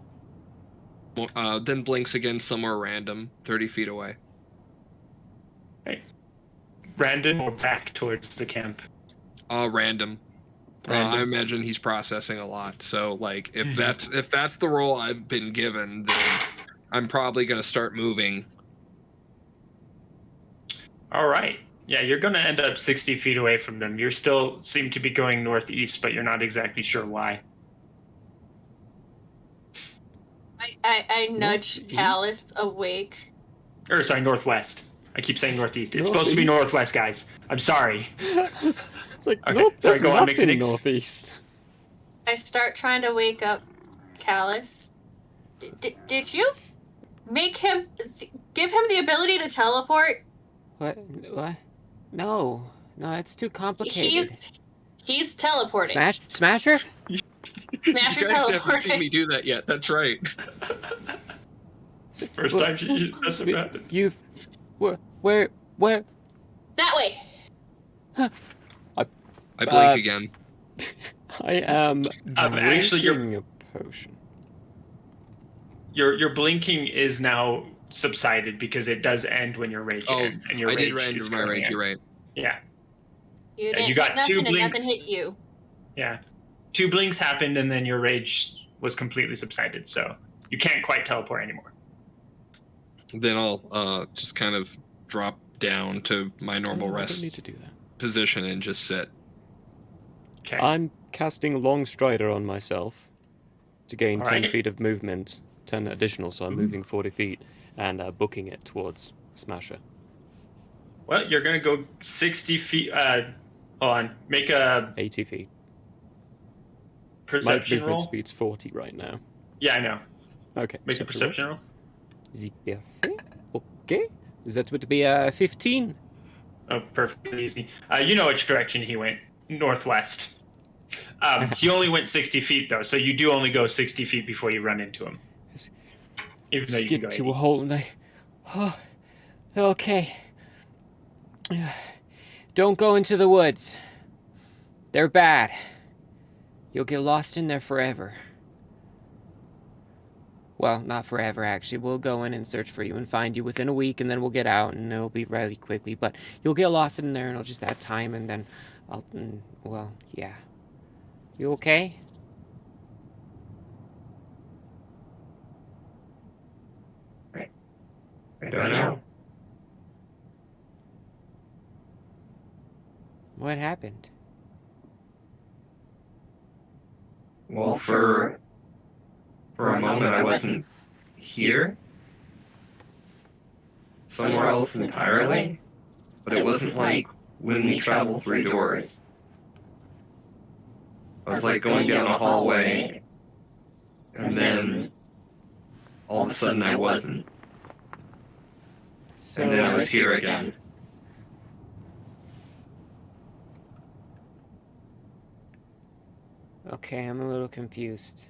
then blinks again somewhere random, 30 feet away. Right. Random or back towards the camp? Random. I imagine he's processing a lot. So, like, if that's the role I've been given, then I'm probably going to start moving. All right. Yeah, you're going to end up 60 feet away from them. You still seem to be going northeast, but you're not exactly sure why. I nudge Callus awake. Or, sorry, northwest. I keep saying northeast. It's supposed to be northwest, guys. I'm sorry. It's like, Okay, north, sorry, there's go on, nothing Mixinix. northeast. I start trying to wake up Callus. Did you make him... give him the ability to teleport? What? No, it's too complicated. He's teleporting. Smasher? Smasher's You guys haven't teleporting. seen me do that yet. That's right. It's the first time that's ever happened. You've... Where? That way. I blink again. I am actually, drinking a potion. Your blinking is now subsided because it does end when your rage ends. And your I rage did end is my currently rage, end. you're right. Yeah. You didn't got hit nothing 2 and blinks. nothing hit you. Yeah. 2 blinks happened and then your rage was completely subsided, so you can't quite teleport anymore. Then I'll just kind of drop down to my normal I rest don't need to do that. position and just sit. Okay. I'm casting Long Strider on myself to gain All 10 right. feet of movement, 10 additional, so I'm moving 40 feet, and booking it towards Smasher. Well, you're going to go 60 feet. Hold on. Make a 80 feet. My perception movement roll. speed's 40 right now. Yeah, I know. Okay. Make a perception roll. Okay. That would be 15. Oh, perfectly easy. You know which direction he went. Northwest. He only went 60 feet, though, so you do only go 60 feet before you run into him. Even though you can Skip go to 80. a hole and oh, okay. Don't go into the woods. They're bad. You'll get lost in there forever. Well, not forever, actually. We'll go in and search for you and find you within a week, and then we'll get out, and it'll be really quickly. But you'll get lost in there, and it'll just add time, and then well, yeah. You okay? I don't know. What happened? Well, for a moment I wasn't here. Somewhere else entirely. But it wasn't like when we traveled through doors. I was like going down a hallway, and then all of a sudden I wasn't. So, and then I was here again. okay, I'm a little confused.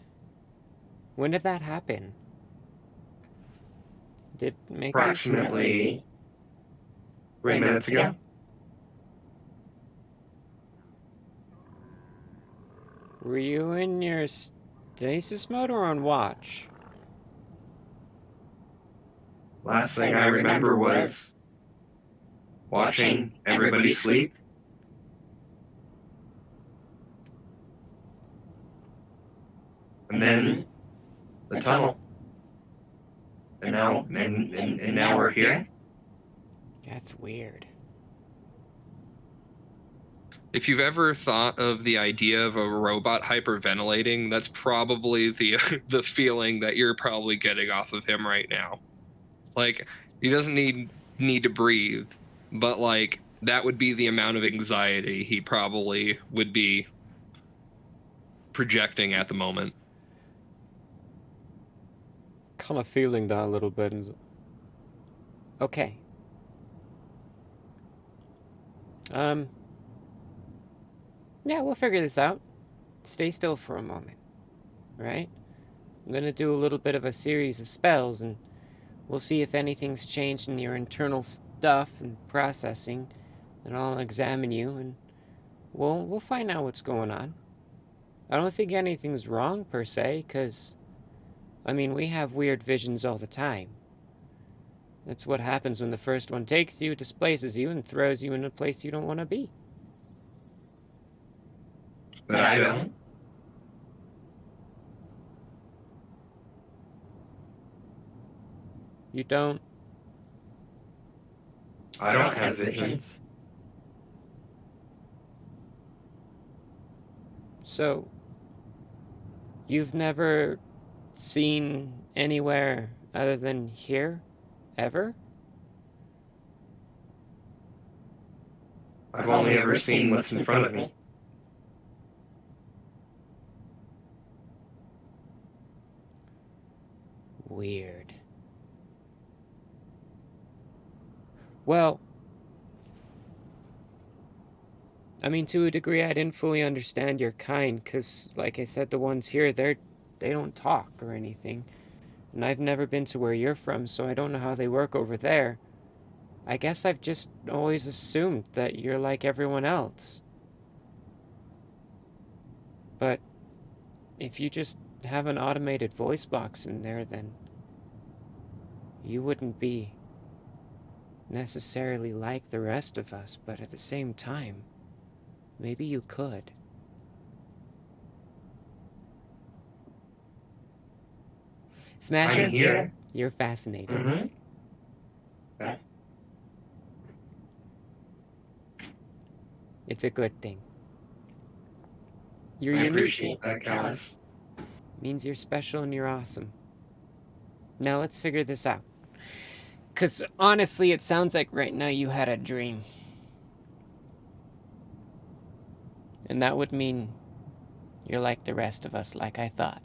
When did that happen? Did Mixie? Approximately 3 minutes ago. Were you in your stasis mode or on watch? Last thing I remember was watching everybody sleep. And then the tunnel. And now we're here. That's weird. If you've ever thought of the idea of a robot hyperventilating, that's probably the the feeling that you're probably getting off of him right now. Like, he doesn't need to breathe, but like that would be the amount of anxiety he probably would be projecting at the moment. Kind of feeling that a little bit. Okay. Yeah, we'll figure this out. Stay still for a moment, right? I'm gonna do a little bit of a series of spells, and we'll see if anything's changed in your internal stuff and processing, and I'll examine you, and we'll find out what's going on. I don't think anything's wrong, per se, because, I mean, we have weird visions all the time. That's what happens when the first one takes you, displaces you, and throws you in a place you don't want to be. But I don't. You don't? I don't have visions. So, you've never seen anywhere other than here? Ever? I've only ever seen what's in front of me. Weird. Well, I mean, to a degree, I didn't fully understand your kind, because, like I said, the ones here, they don't talk or anything. And I've never been to where you're from, so I don't know how they work over there. I guess I've just always assumed that you're like everyone else. But if you just have an automated voice box in there, then you wouldn't be necessarily like the rest of us, but at the same time, maybe you could. Smasher, I'm here. you're fascinating. Mm-hmm. It's a good thing. You're I unique. appreciate that, Callus. Means you're special and you're awesome. Now let's figure this out. 'Cause honestly, it sounds like right now you had a dream. And that would mean you're like the rest of us, like I thought.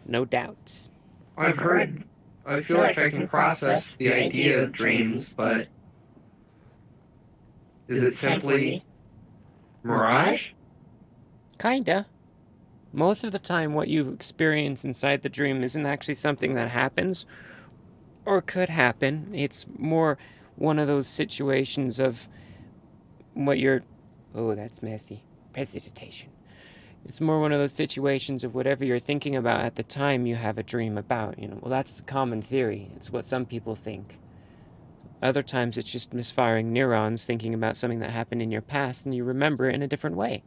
No doubts. I've heard. I feel like I can process the idea of dreams, but is it simply mirage? Kinda. Most of the time, what you experience inside the dream isn't actually something that happens or could happen. It's more one of those situations of what you're... Oh, that's messy. Precipitation. It's more one of those situations of whatever you're thinking about at the time you have a dream about. Well, that's the common theory. It's what some people think. Other times, it's just misfiring neurons thinking about something that happened in your past and you remember it in a different way.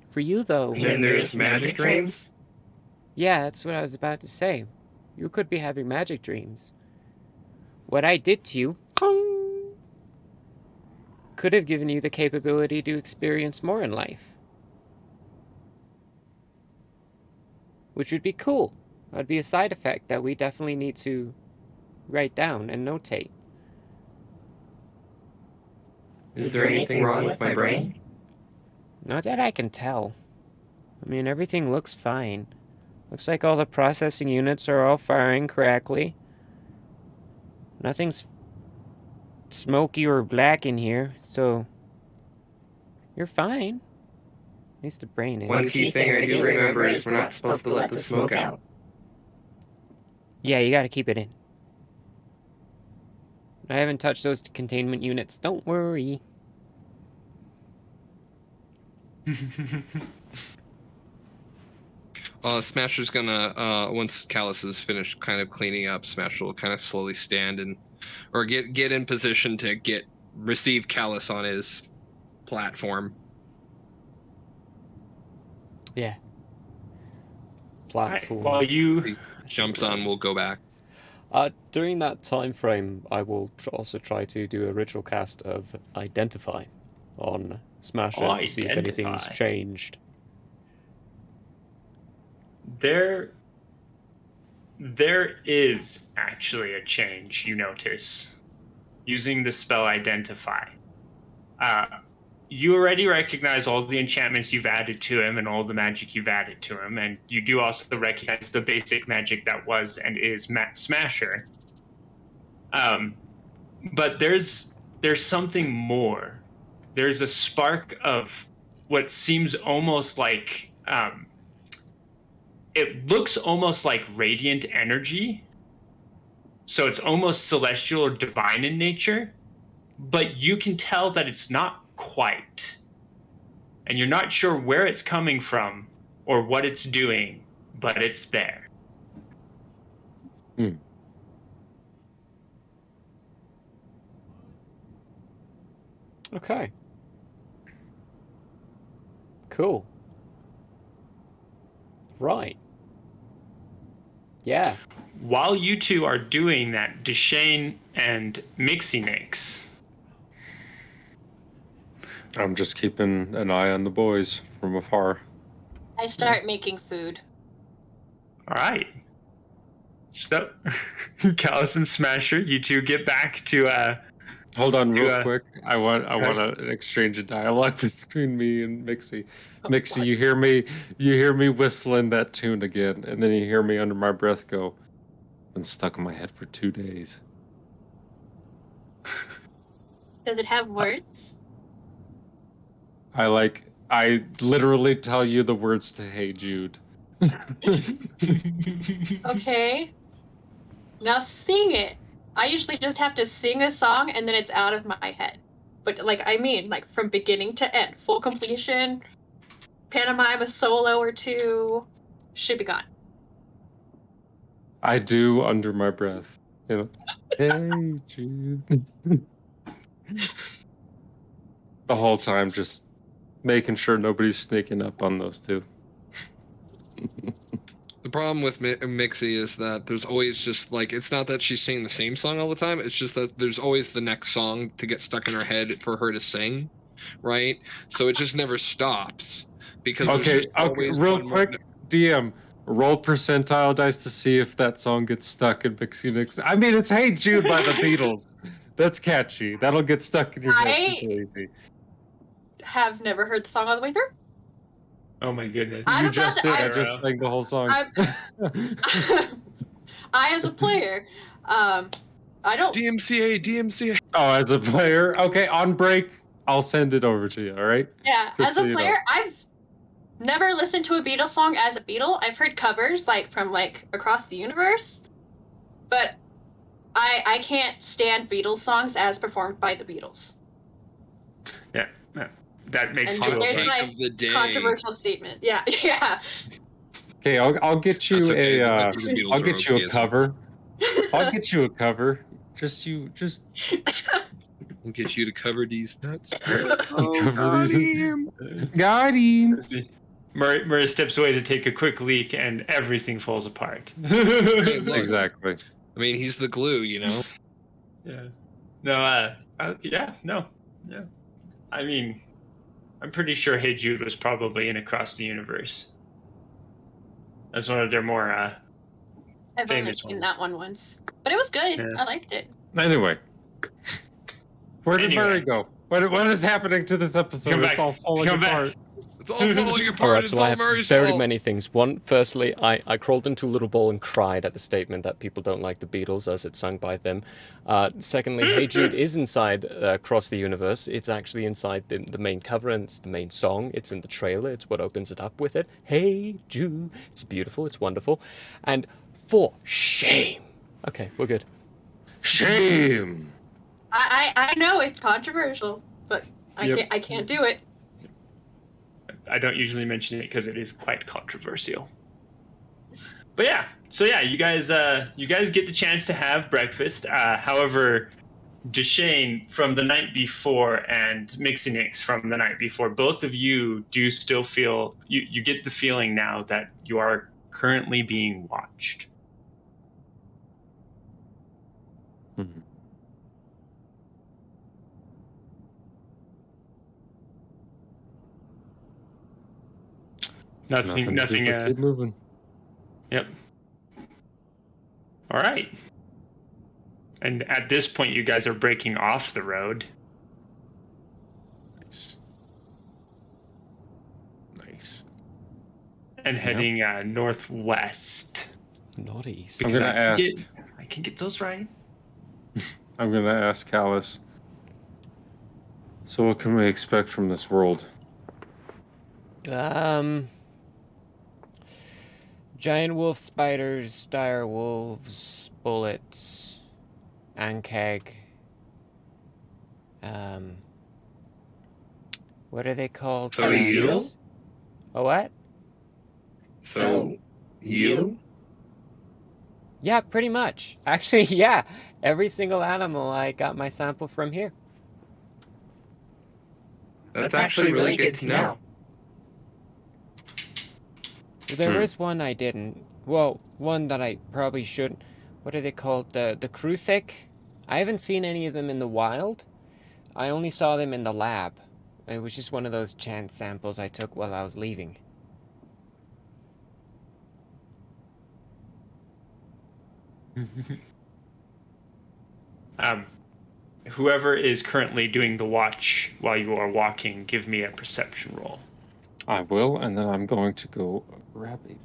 For you, though... And then there's magic dreams? Yeah, that's what I was about to say. You could be having magic dreams. What I did to you could have given you the capability to experience more in life. Which would be cool. That'd be a side effect that we definitely need to write down and notate. Is there anything wrong with my brain? Not that I can tell. I mean, everything looks fine. Looks like all the processing units are all firing correctly. Nothing's smoky or black in here, so you're fine. At least the brain is. One key thing I do remember is we're not supposed to let the smoke out. Yeah, you gotta keep it in. I haven't touched those containment units. Don't worry. Smasher's gonna once Callus is finished kind of cleaning up, Smasher will kind of slowly stand and or get in position to receive Callus on his platform. Yeah. Platform. While you Jumps on, we'll go back. During that time frame, I will also try to do a ritual cast of Identify on Smasher to see if anything's changed. There is actually a change you notice using the spell Identify. You already recognize all the enchantments you've added to him and all the magic you've added to him, and you do also recognize the basic magic that was and is Smasher. But there's something more. There's a spark of what seems almost like it looks almost like radiant energy. So it's almost celestial or divine in nature, but you can tell that it's not quite. And you're not sure where it's coming from or what it's doing, but it's there. Okay. Cool. Right. Yeah. While you two are doing that, Deshane and Mixinix. I'm just keeping an eye on the boys from afar. I start making food. All right. So, Callus and Smasher, you two get back to Hold on, real quick. I want an exchange of dialogue between me and Mixie. Mixie, you hear me whistling that tune again, and then you hear me under my breath go, "Been stuck in my head for 2 days." Does it have words? I literally tell you the words to Hey Jude. Okay. Now sing it. I usually just have to sing a song and then it's out of my head. But like from beginning to end, full completion, pantomime, a solo or two, should be gone. I do under my breath. You know, Hey Jude. The whole time just making sure nobody's sneaking up on those two. The problem with Mixie is that there's always just it's not that she's singing the same song all the time. It's just that there's always the next song to get stuck in her head for her to sing, right? So it just never stops because Okay, real quick, DM, roll percentile dice to see if that song gets stuck in Mixie Nix. I mean, it's Hey Jude by the Beatles. That's catchy. That'll get stuck in your head super easy. Have never heard the song all the way through. Oh my goodness. I just sang the whole song. I, as a player, I don't... DMCA. Oh, as a player? Okay, on break, I'll send it over to you, all right? Yeah, Just as a player, I've never listened to a Beatles song as a Beatle. I've heard covers, from across the universe, but I can't stand Beatles songs as performed by the Beatles. Yeah. That makes and you there's a controversial statement. Yeah. Okay, I'll get you I'll get you a cover. I'll get you a cover. I'll get you to cover these nuts. Got him. Murray steps away to take a quick leak, and everything falls apart. Exactly. I mean, he's the glue, you know. Yeah. No. Yeah. I mean, I'm pretty sure Hey Jude was probably in Across the Universe. That's one of their more I've only famous seen ones. that one once, but it was good. Yeah. I liked it. Anyway, where did Murray go? What is happening to this episode? Come It's back. all falling apart. It's all falling apart. Alright, It's so all I have Murray's very fault. many things. One, firstly, I crawled into a little ball and cried at the statement that people don't like the Beatles as it's sung by them. Secondly, Hey Jude is inside Across the Universe. It's actually inside the main cover, and it's the main song. It's in the trailer. It's what opens it up with it. Hey Jude. It's beautiful. It's wonderful. And for shame. Okay, we're good. Shame. I know it's controversial, but Yep. I can't do it. I don't usually mention it because it is quite controversial. But yeah, so yeah, you guys get the chance to have breakfast. However, Deshane from the night before and Mixinix from the night before, both of you do still feel you get the feeling now that you are currently being watched. Mhm. Nothing. to do but keep moving. Yep. All right. And at this point, you guys are breaking off the road. Nice. Nice. And heading northwest. Not east. I'm gonna ask. I can get those right. I'm gonna ask Callus. So, what can we expect from this world? Giant wolf spiders, dire wolves, bullets, ankeg. What are they called? So you? Zombies? A what? So, you? Yeah, pretty much. Actually, yeah. Every single animal, I got my sample from here. That's actually really good to know. There is one I didn't. Well, one that I probably shouldn't. What are they called? The Kruthic? I haven't seen any of them in the wild. I only saw them in the lab. It was just one of those chance samples I took while I was leaving. Whoever is currently doing the watch while you are walking, give me a perception roll. I will, and then I'm going to go grab it.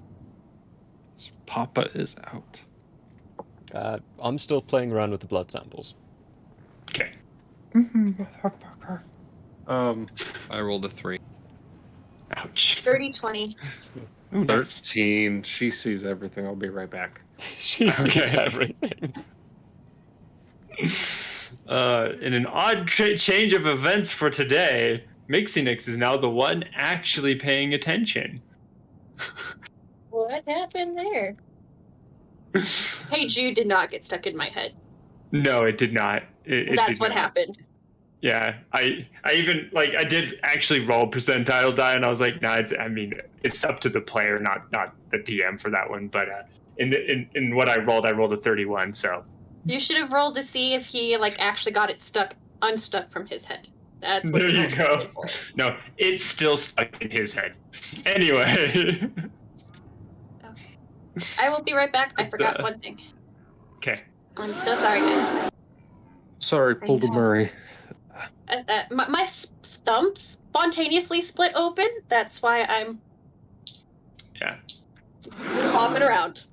Papa is out. I'm still playing around with the blood samples. Okay. I rolled a 3. Ouch. 30-20. Ooh, nice. 13. She sees everything. I'll be right back. She sees Okay. everything. In an odd change of events for today, Mixinix is now the one actually paying attention. What happened there? Hey Jude did not get stuck in my head. No, it did not. It That's did what not. happened. Yeah, I even I did actually roll percentile die, and I was like, nah, it's up to the player, not the DM for that one. But in what I rolled a 31. So You should have rolled to see if he actually got it unstuck from his head. That's what there you rolled go. for. No, it's still stuck in his head. Anyway. Okay. I will be right back. I forgot one thing. Okay. I'm so sorry, guys. Sorry, pulled a Murray. My thumb spontaneously split open. That's why I'm hopping around.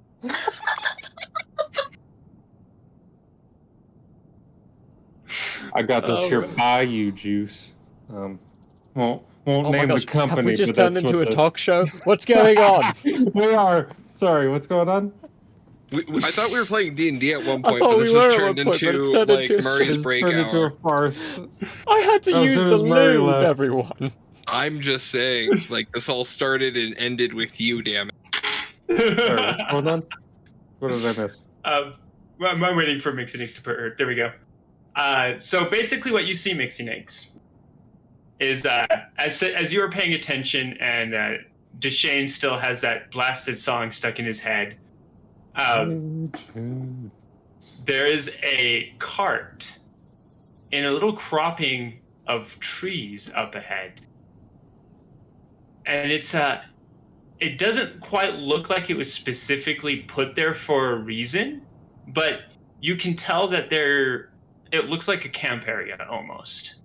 I got this here by you, Juice. Won't Oh name my the gosh, company. have we just but turned that's into a what talk show? What's going on? We are. Sorry, what's going on? I thought we were playing D&D at one I point, thought but we this were has at turned one point, but into it's turned into a Murray's It's break turned into a hour. farce. I had to As use soon the as Murray lube, left. everyone. I'm just saying, this all started and ended with you, damn Sorry, what's going on? What did I miss? Well, I'm waiting for Mixinix to put her. There we go. So basically, what you see, Mixinix, is as you are paying attention, and Deshane still has that blasted song stuck in his head. There is a cart in a little cropping of trees up ahead, and it doesn't quite look like it was specifically put there for a reason, but you can tell that it looks like a camp area almost.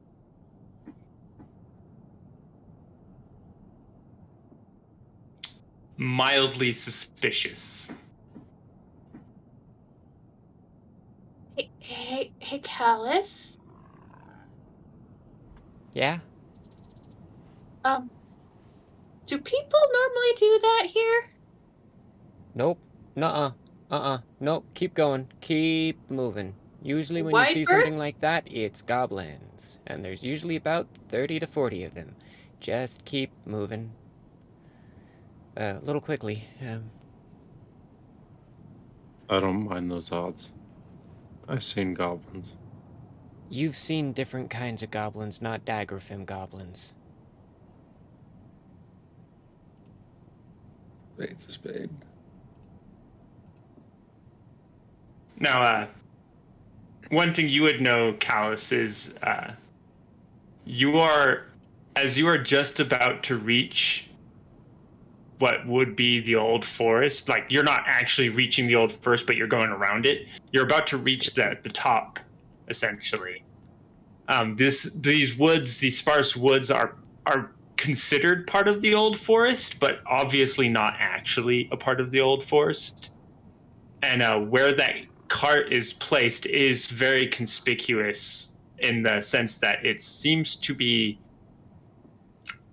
mildly suspicious. Hey, Callus. Yeah? Do people normally do that here? Nope. Nuh-uh. Nope. Keep going. Keep moving. Usually when you Wide see berth? something like that, it's goblins. And there's usually about 30 to 40 of them. Just keep moving. A little quickly. I don't mind those odds. I've seen goblins. You've seen different kinds of goblins, not Daggerfim goblins. Spade's a spade. Now, one thing you would know, Callus, is you are just about to reach what would be the old forest. Like, you're not actually reaching the old forest, but you're going around it. You're about to reach the top, essentially. These woods, these sparse woods, are considered part of the old forest, but obviously not actually a part of the old forest. And where that cart is placed is very conspicuous in the sense that it seems to be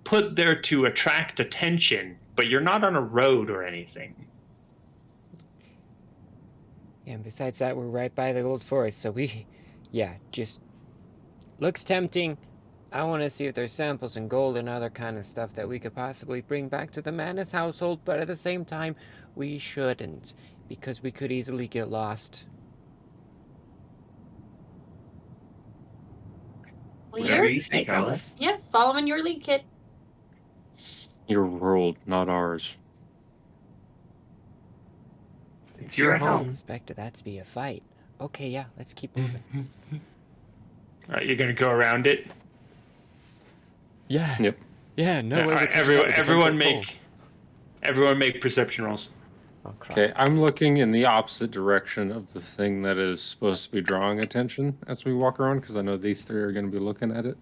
put there to attract attention, but you're not on a road or anything. Yeah, and besides that, we're right by the old forest, so just looks tempting. I want to see if there's samples and gold and other kind of stuff that we could possibly bring back to the Manus household, but at the same time, we shouldn't, because we could easily get lost. Well, Whatever you say, Callus. Yeah, following your lead, kid. Your world, not ours. It's your I home. expected that to be a fight. Okay, yeah, let's keep moving. All right, you're gonna go around it. Yeah. Yep. Yeah, no All way. right, everyone make perception rolls. Oh, crap. Okay, I'm looking in the opposite direction of the thing that is supposed to be drawing attention as we walk around, because I know these three are going to be looking at it.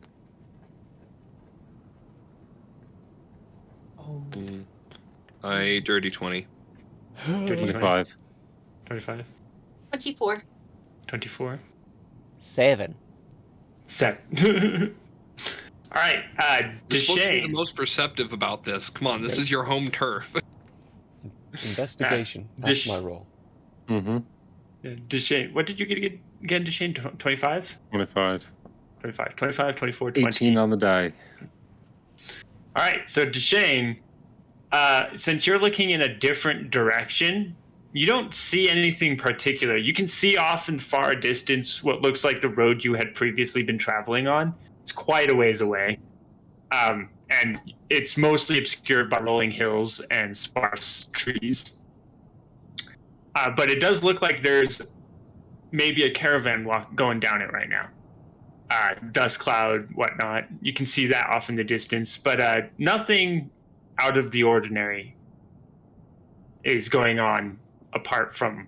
I dirty 20. 25. 25. 24. 24. 7. 7. All right, You're supposed to be the Deshane. most perceptive about this. Come on, this is your home turf. Investigation. That's my role. Mm-hmm. Deshane, what did you get again, Deshane? 25? 25. 25, 24, 20. 18 on the die. All right, so Deshane, since you're looking in a different direction, you don't see anything particular. You can see off in far distance what looks like the road you had previously been traveling on. It's quite a ways away. And it's mostly obscured by rolling hills and sparse trees. But it does look like there's maybe a caravan going down it right now. Dust cloud, whatnot. You can see that off in the distance, but nothing out of the ordinary is going on apart from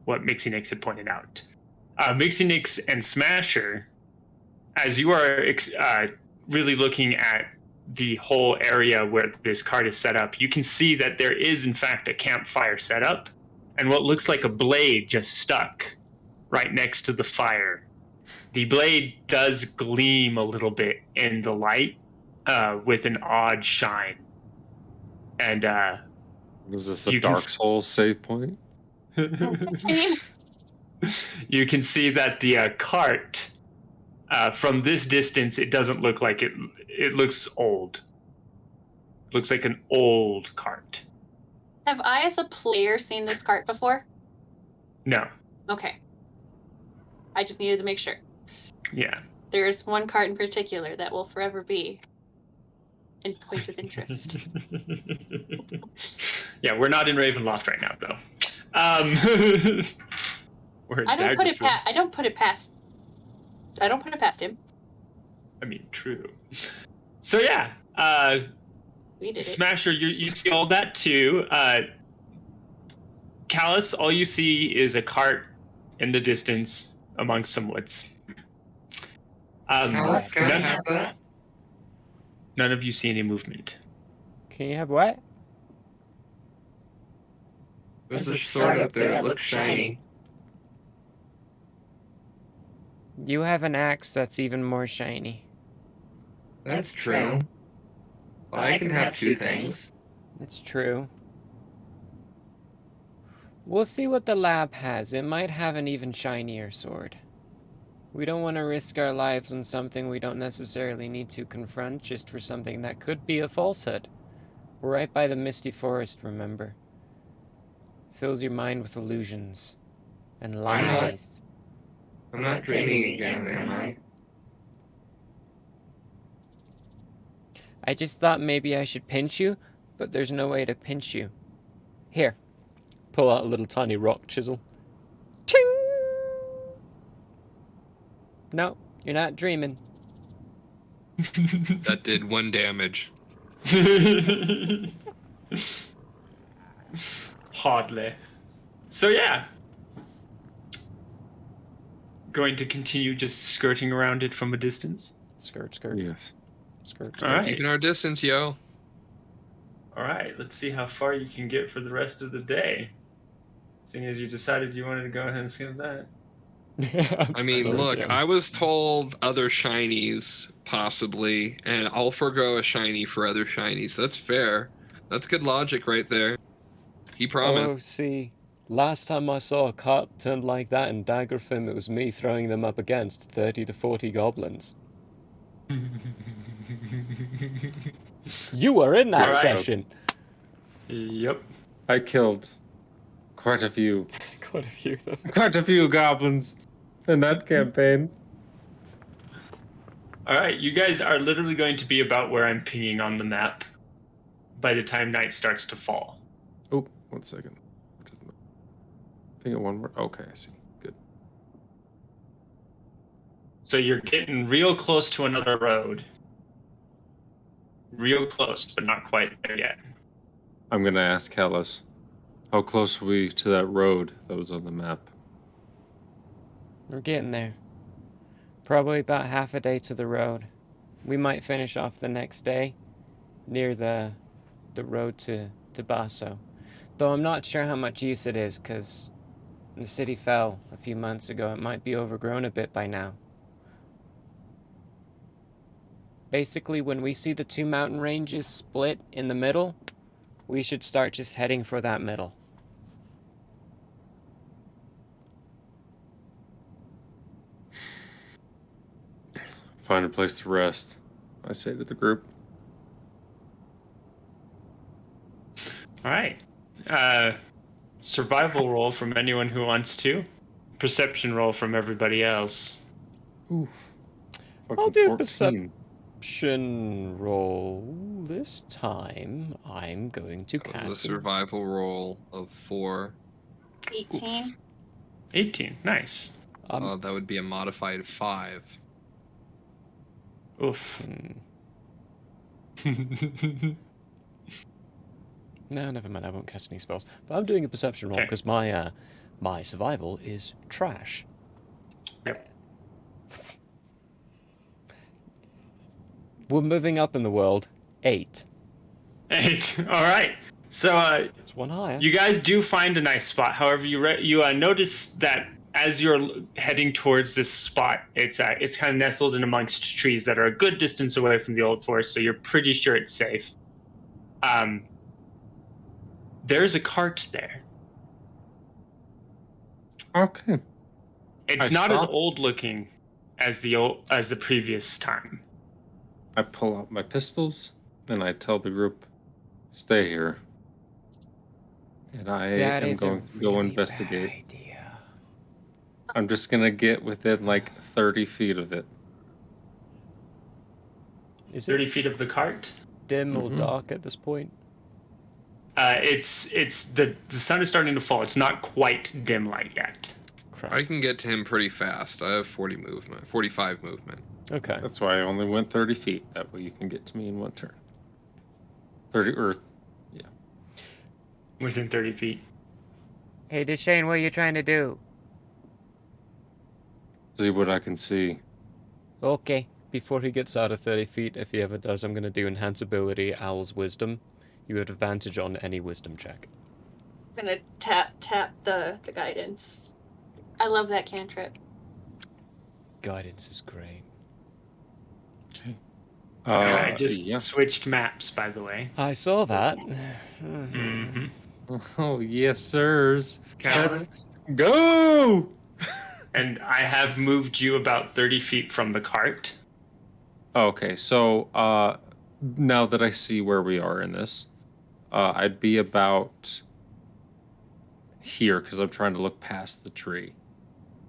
what Mixie Nix had pointed out. Mixie Nix and Smasher, as you are really looking at the whole area where this cart is set up, you can see that there is, in fact, a campfire set up, and what looks like a blade just stuck right next to the fire. The blade does gleam a little bit in the light with an odd shine. And Was this a Dark Souls save point? you can see that the cart, from this distance, it doesn't look like it. It looks old. It looks like an old cart. Have I, as a player, seen this cart before? No. Okay. I just needed to make sure. Yeah. There's one cart in particular that will forever be in point of interest. Yeah, we're not in Ravenloft right now, though. We're in I don't put it past him. I mean, true. So yeah, We did it. Smasher, you see all that too. Callus, all you see is a cart in the distance amongst some woods. Callus, can I have that? None of you see any movement. Can you have what? There's a sword up there that looks shiny. You have an axe that's even more shiny. That's true. But I can have two things. It's true. We'll see what the lab has. It might have an even shinier sword. We don't want to risk our lives on something we don't necessarily need to confront just for something that could be a falsehood. We're right by the misty forest, remember? Fills your mind with illusions and lies. I'm not dreaming again, am I? I just thought maybe I should pinch you, but there's no way to pinch you. Here. Pull out a little tiny rock chisel. Ting! No, you're not dreaming. That did 1 damage. Hardly. So yeah. Going to continue just skirting around it from a distance. Skirt, skirt. Yes. Skirt, All right. Keeping our distance, yo. All right, let's see how far you can get for the rest of the day. Seeing as you decided you wanted to go ahead and skip that. I mean, So, look, yeah. I was told other shinies, possibly, and I'll forgo a shiny for other shinies. That's fair. That's good logic right there. He promised. Oh, see, last time I saw a cart turned like that in Daggerfim, it was me throwing them up against 30 to 40 goblins. You were in that All right. session. Yep. I killed quite a few Quite a few of them. quite a few goblins in that campaign. All right, you guys are literally going to be about where I'm pinging on the map by the time night starts to fall. Oh, 1 second. I think it one more. Okay, I see. Good. So you're getting real close to another road. Real close, but not quite there yet. I'm gonna ask Hellas, how close are we to that road that was on the map? We're getting there. Probably about half a day to the road. We might finish off the next day near the road to Basso. Though I'm not sure how much use it is, because the city fell a few months ago. It might be overgrown a bit by now. Basically, when we see the 2 mountain ranges split in the middle, we should start just heading for that middle. Find a place to rest, I say to the group. All right. Survival roll from anyone who wants to. Perception roll from everybody else. Oof. I'll Fucking do 14. perception roll. This time, I'm going to That was a cast. survival roll of 4. 18. 18. Nice. That would be a modified 5. Oof. No, never mind. I won't cast any spells. But I'm doing a perception roll Okay. because my survival is trash. Yep. We're moving up in the world. 8. 8. All right. So It's one higher. you guys do find a nice spot. However, you notice that as you're heading towards this spot, it's kind of nestled in amongst trees that are a good distance away from the old forest, so you're pretty sure it's safe. There's a cart there. Okay. It's I not as stop. old looking as the previous time. I pull out my pistols and I tell the group, stay here. And I That am is a going to go really investigate. bad idea. I'm just going to get within like 30 feet of it. Is 30 it feet of the cart. dim or Mhm. dark at this point? It's the sun is starting to fall. It's not quite dim light yet. Crap. I can get to him pretty fast. I have 45 movement. Okay. That's why I only went 30 feet. That way you can get to me in one turn. 30 or Within 30 feet. Hey, Deshane, what are you trying to do? see what I can see. Okay. Before he gets out of 30 feet, if he ever does, I'm going to do Enhance Ability, Owl's Wisdom. You have advantage on any wisdom check. gonna tap the guidance. I love that cantrip. Guidance is great. I just yeah. switched maps, by the way. I saw that. Mm-hmm. Oh, yes, sirs. Calvin? Let's go! And I have moved you about 30 feet from the cart. Okay, so now that I see where we are in this, I'd be about here because I'm trying to look past the tree.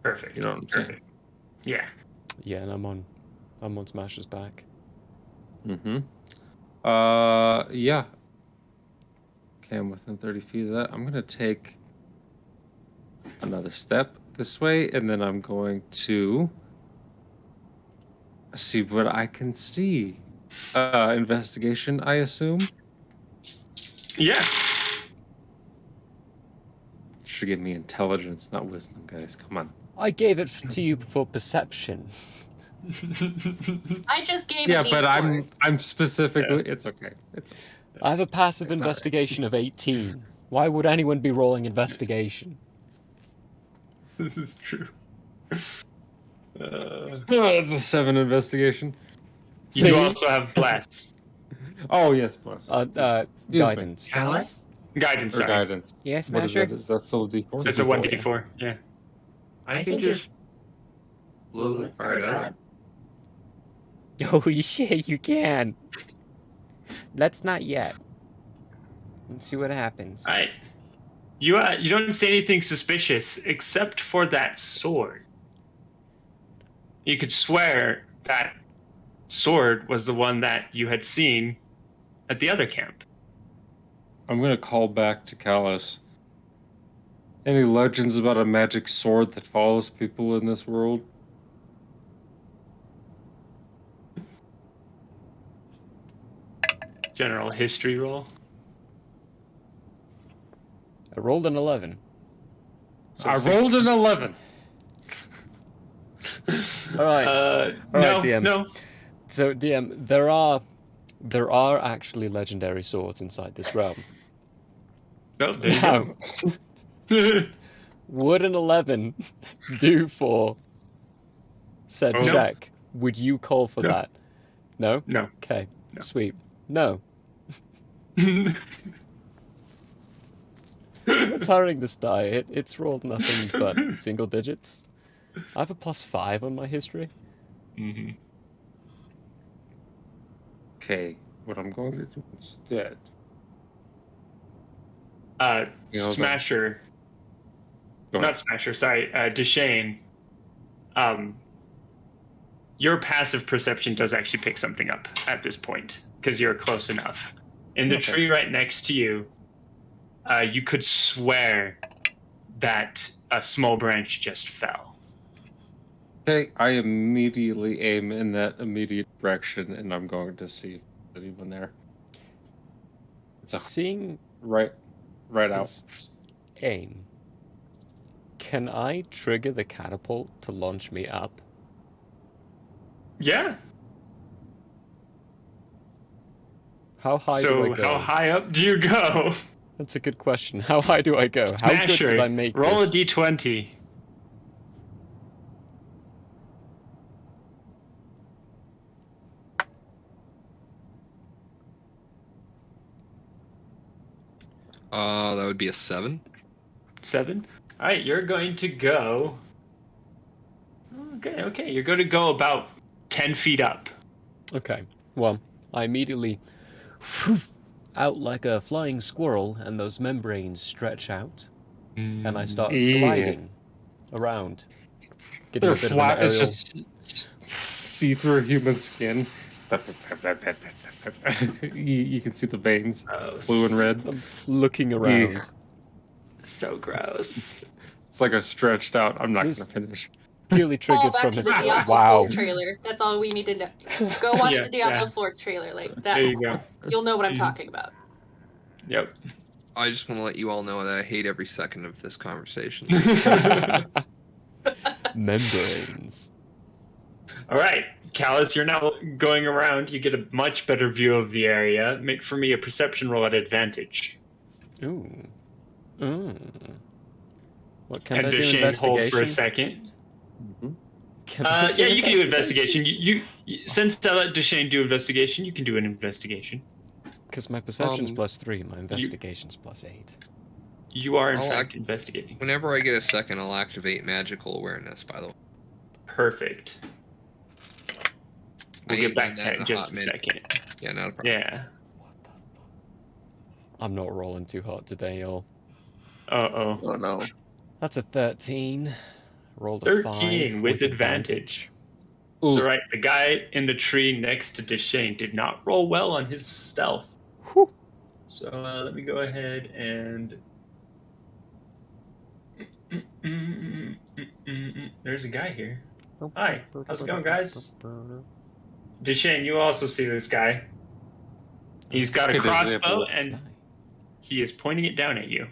Perfect. You know what I'm saying? Perfect. Yeah. Yeah, and I'm on Smasher's back. Mm-hmm. Yeah. Okay, I'm within 30 feet of that. I'm gonna take another step this way, and then I'm going to see what I can see. Investigation, I assume. Yeah. Should give me intelligence, not wisdom, guys. Come on. I gave it to you for perception. I just gave Yeah, a D4. but I'm specifically. It's okay. It's I have a passive It's all right. investigation of 18. Why would anyone be rolling investigation? This is true. it's a 7 investigation. You See? also have bless. Oh yes, plus me. Guidance. Callus? Guidance, Or sorry. guidance. Yes, What is Smasher? that? Is that still a D4? So it's a 1d4. Yeah. I can just blow the card up. Holy shit, you can. Let's not yet. Let's see what happens. All right. You don't say anything suspicious except for that sword. You could swear that sword was the one that you had seen at the other camp. I'm gonna call back to Callus. Any legends about a magic sword that follows people in this world? General history roll. I rolled an 11. So I six- rolled an 11. All right. No, right, DM. no. So, DM, there are actually legendary swords inside this realm. No, there you Now, go. would an 11 do for said Oh. No. check? Would you call for No. that? No? No. Okay. No. Sweet. No. What's hurting this die? It's rolled nothing but single digits. I have a +5 on my history. Mm-hmm. Okay, what I'm going to do instead. You know, Smasher. Go ahead. Not Smasher, sorry. Deshane. Your passive perception does actually pick something up at this point because you're close enough. In the Okay. tree right next to you, you could swear that a small branch just fell. Okay, I immediately aim in that immediate direction, and I'm going to see if there's anyone there. It's a Seeing right out. his aim, can I trigger the catapult to launch me up? Yeah. How high do I So go? how high up do you go? That's a good question. How high do I go? How good Smasher, did I make roll this? a d20. That would be a 7. 7. All right, you're going to go. Okay. You're going to go about 10 feet up. Okay. Well, I immediately out like a flying squirrel, and those membranes stretch out, and I start Yeah. gliding around, getting They're a bit flat. of an It's aerial. just see-through human skin. you can see the veins, Oh, blue and red. I'm looking around. so gross. It's like a stretched out. I'm not This- gonna finish. Purely Fall triggered back from to his the Diablo wow. 4 trailer. That's all we need to know. Go watch Yeah, the Diablo yeah. 4 trailer. Like that, There you go. you'll know what I'm Mhm. talking about. Yep. I just want to let you all know that I hate every second of this conversation. Membranes. All right, Callus, you're now going around. You get a much better view of the area. Make for me a perception roll at advantage. Ooh. What can And I do? Deshane hold Investigation? for a second. Can I do Yeah, you can do investigation. You since I let Deshane do investigation, you can do an investigation. Because my perception's +3, my investigation's +8. You are in I'll fact investigating. Whenever I get a second, I'll activate magical awareness. By the way. Perfect. We'll I get ain't back done to that that in in a just hot a minute. second. Yeah, not a problem. Yeah. I'm not rolling too hard today, y'all. Uh-oh. Oh no. That's a 13. Rolled a 13 5 with advantage. So right, the guy in the tree next to Deshane did not roll well on his stealth. Whew. So let me go ahead and... There's a guy here. Hi, how's it going, guys? Deshane, you also see this guy. He's got a crossbow, and he is pointing it down at you.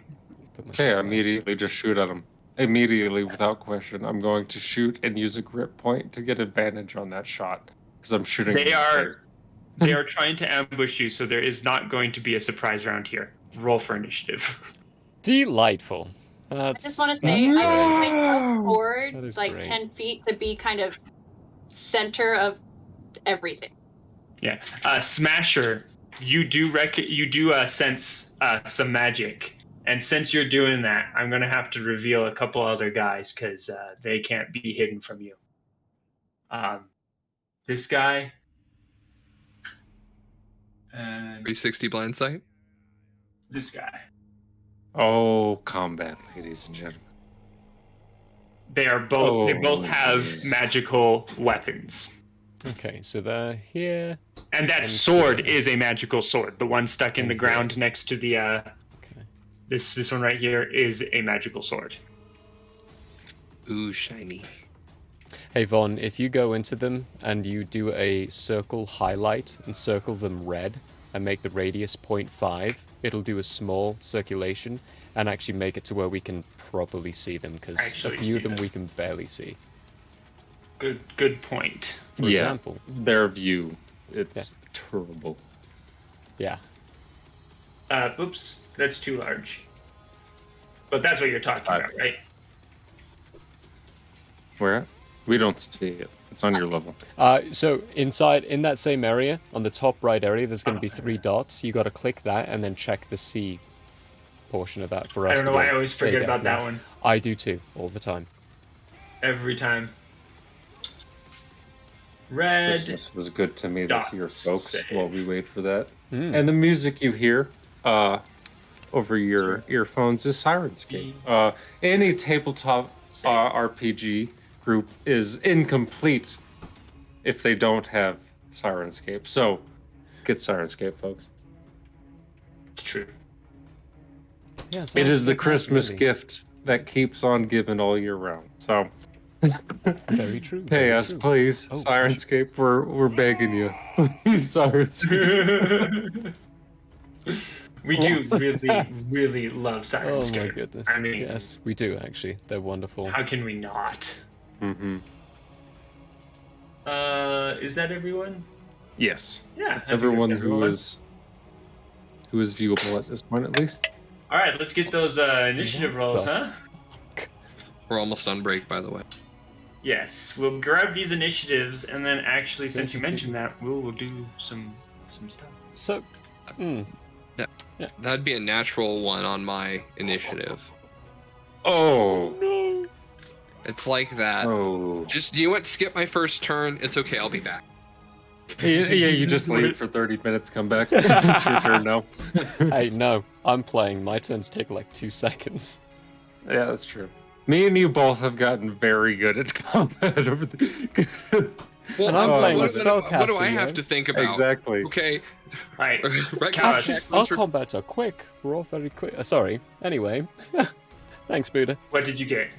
Okay, I immediately just shoot at him. Immediately, without question, I'm going to shoot and use a grip point to get advantage on that shot. Because I'm shooting... They are trying to ambush you, so there is not going to be a surprise round here. Roll for initiative. Delightful. I just want to say, I moved myself forward like 10 feet to be kind of center of everything. Yeah. Smasher, you do sense some magic. And since you're doing that, I'm going to have to reveal a couple other guys because they can't be hidden from you. This guy. And 360 blind sight. This guy. Oh, combat, ladies and gentlemen. They are both. They both have magical weapons. Okay, so they're here. And that sword is a magical sword. The one stuck in the ground next to the. This one right here is a magical sword. Ooh, shiny. Hey Vaughn, if you go into them and you do a circle highlight and circle them red and make the radius 0.5, it'll do a small circulation and actually make it to where we can properly see them, because a few of them we can barely see. Good point. For example, their view, it's terrible. Yeah. Oops, that's too large. But that's what you're talking about, right? Where at? We don't see it. It's on your level. So inside, in that same area, on the top right area, there's going to be 3 dots. You got to click that and then check the C portion of that for us. I don't know why I always forget about that one. I do too, all the time. Every time. Red. Christmas was good to me this year, folks, while we wait for that. Mm. And the music you hear over your earphones is Syrinscape. Any tabletop RPG group is incomplete if they don't have Syrinscape. So, get Syrinscape, folks. It's true. Yeah, it is the Christmas gift that keeps on giving all year round. So, very true. Pay us, please. Syrinscape, we're begging you. Syrinscape. We do really love Syrinscape. Oh my goodness. I mean, yes, we do actually. They're wonderful. How can we not? Mm-hmm. Is that everyone? Yes. Yeah. It's everyone who is viewable at this point, at least. All right, let's get those initiative rolls, huh? We're almost on break, by the way. Yes, we'll grab these initiatives, and then actually, since you mentioned that, we'll do some stuff. So, that'd be a natural 1 on my initiative. Oh no! It's like that. Oh. Just you went skip my first turn. It's okay. I'll be back. Yeah, you just leave for 30 minutes, come back. It's your turn now. Hey, no, I'm playing. My turns take like 2 seconds. Yeah, that's true. Me and you both have gotten very good at combat over the... Well, I'm playing what do I spellcasting, have to think about? Exactly. Okay. Right. Our combats are quick. We're all very quick. Sorry. Anyway. Thanks, Buddha. What did you get?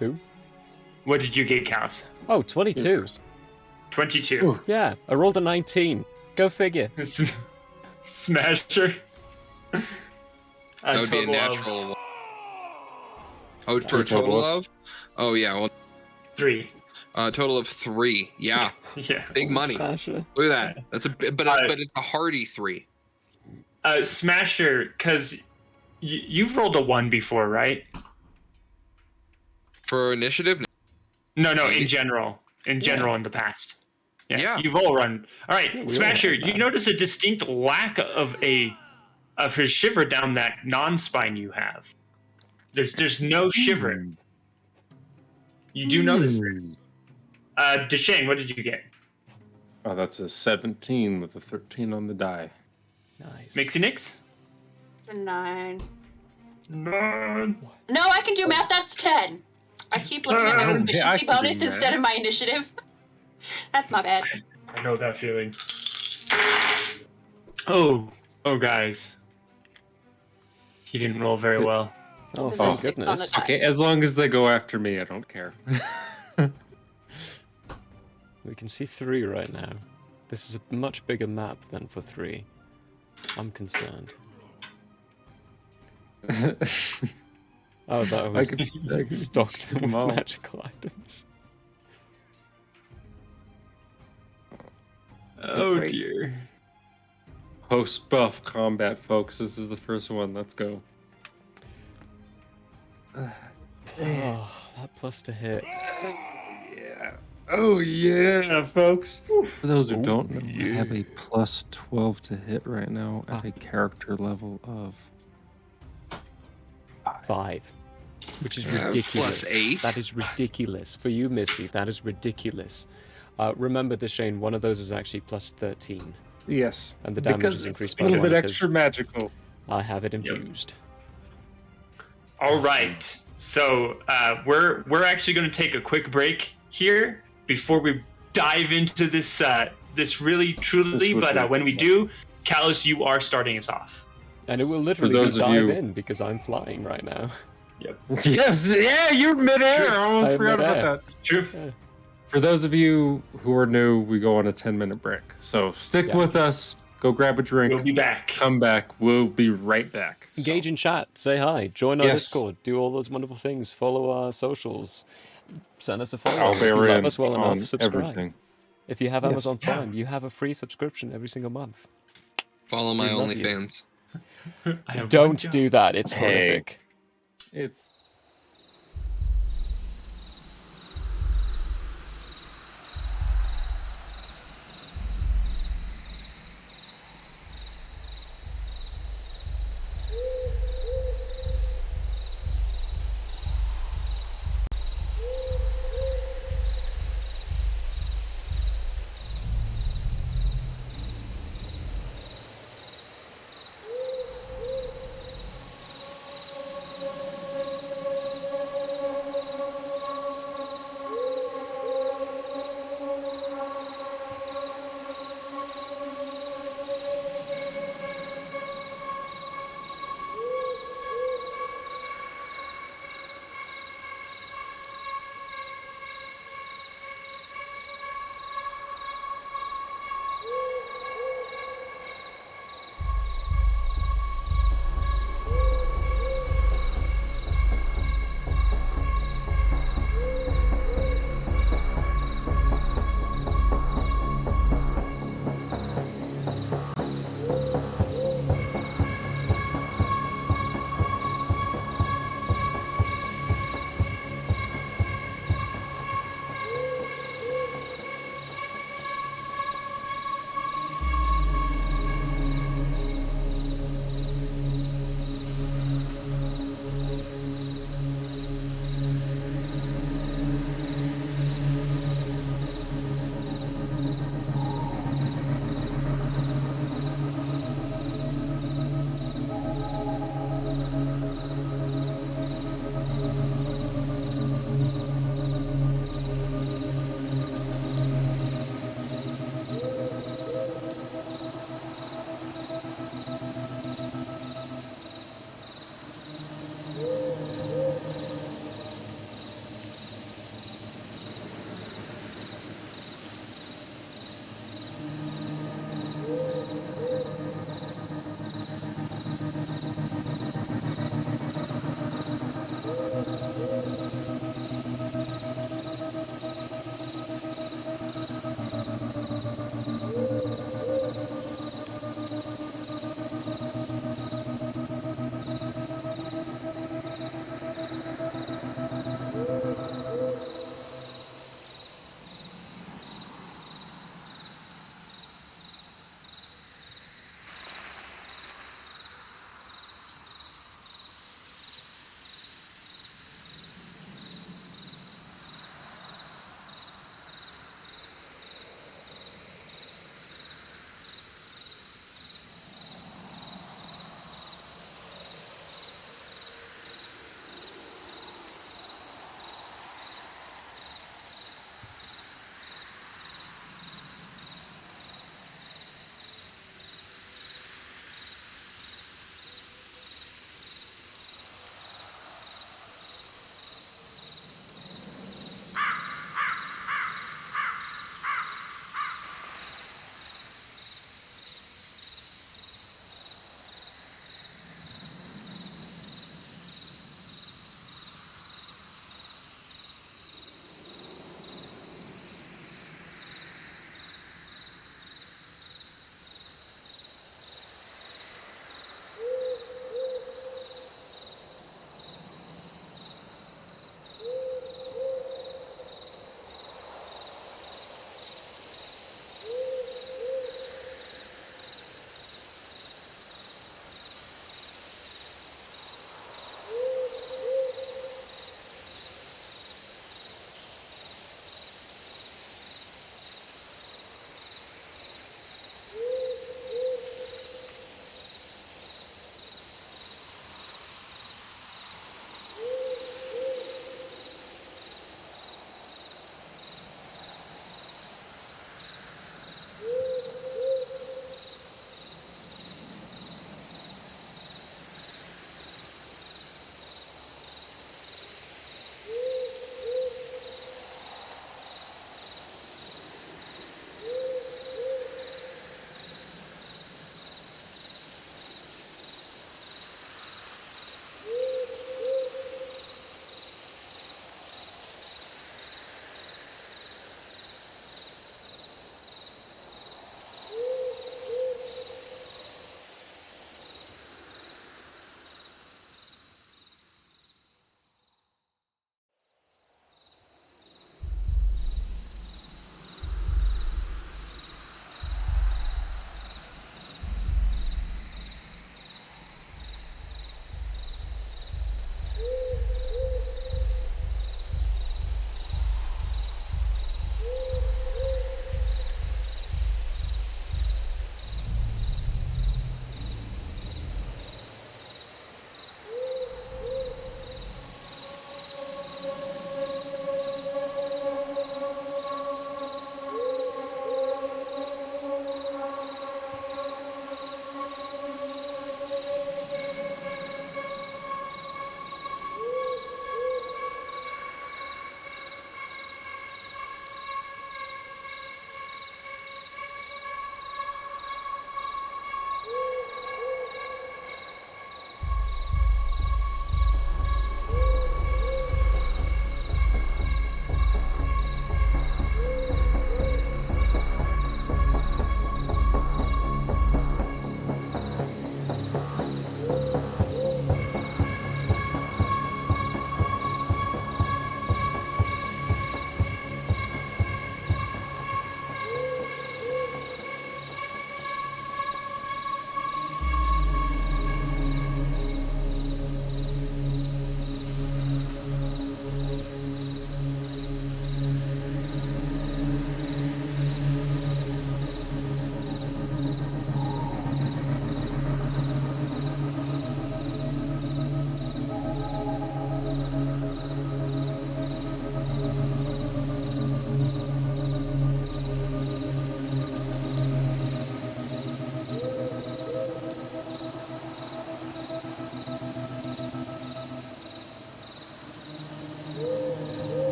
Who? What did you get, Callus? Oh, 22. 22. Ooh. Yeah, I rolled a 19. Go figure. Smasher. That would be a natural 1. Oh, for a total of? Oh, yeah. Well, 3. Total of 3. Yeah. Yeah. Big money. Smasher. Look at that. That's but it's a hearty 3. Smasher, because You've rolled a 1 before, right? For initiative? No, in general. In general, in the past. Yeah. You've all run. All right, we all Smasher, have you that. notice a distinct lack of his shiver down that non-spine you have. There's no shiver. You do notice this. Deshane, what did you get? Oh, that's a 17 with a 13 on the die. Nice. Mixie Nix? It's a 9. 9. No, I can do math. That's 10. I keep looking at my I proficiency can do bonus math. instead of my initiative. That's my bad. I know that feeling. Oh, guys. He didn't roll very well. Oh, This thank is 6 on goodness. the die. Okay, as long as they go after me, I don't care. We can see 3 right now. This is a much bigger map than for 3. I'm concerned. Oh, that was I can stocked shoot with 'em all. magical items. Oh, Great. dear. Post buff combat, folks. This is the first one. Let's go. Oh, that plus to hit. Oh yeah, folks. For those who don't know, yeah. I have a plus 12 to hit right now at a character level of 5. Which is Yeah, ridiculous. plus 8. That is ridiculous. For you, Missy, that is ridiculous. Remember, Deshane, one of those is actually plus 13. yes, And the damage because is it's increased a by little 1 bit because extra magical. I have it infused. All right. So we're actually going to take a quick break here before we dive into this this really truly. This would But be when we fun. do, Callus, you are starting us off. And it will literally those be of dive you- in because I'm flying right now. Yes, yeah, you're midair. I almost I'm forgot midair. about that. It's true. For those of you who are new, we go on a 10-minute break. So stick Yeah. with us. Go grab a drink. We'll be back. Come back. We'll be right back. So, Engage in chat, say hi, join our Yes. Discord, do all those wonderful things, follow our socials, send us a follow. I'll If you bear love in us well on enough, subscribe. everything. If you have Yes. Amazon Prime, you have a free subscription every single month. Follow my We love you. OnlyFans. I have one Don't job. do that, it's Hey. horrific. It's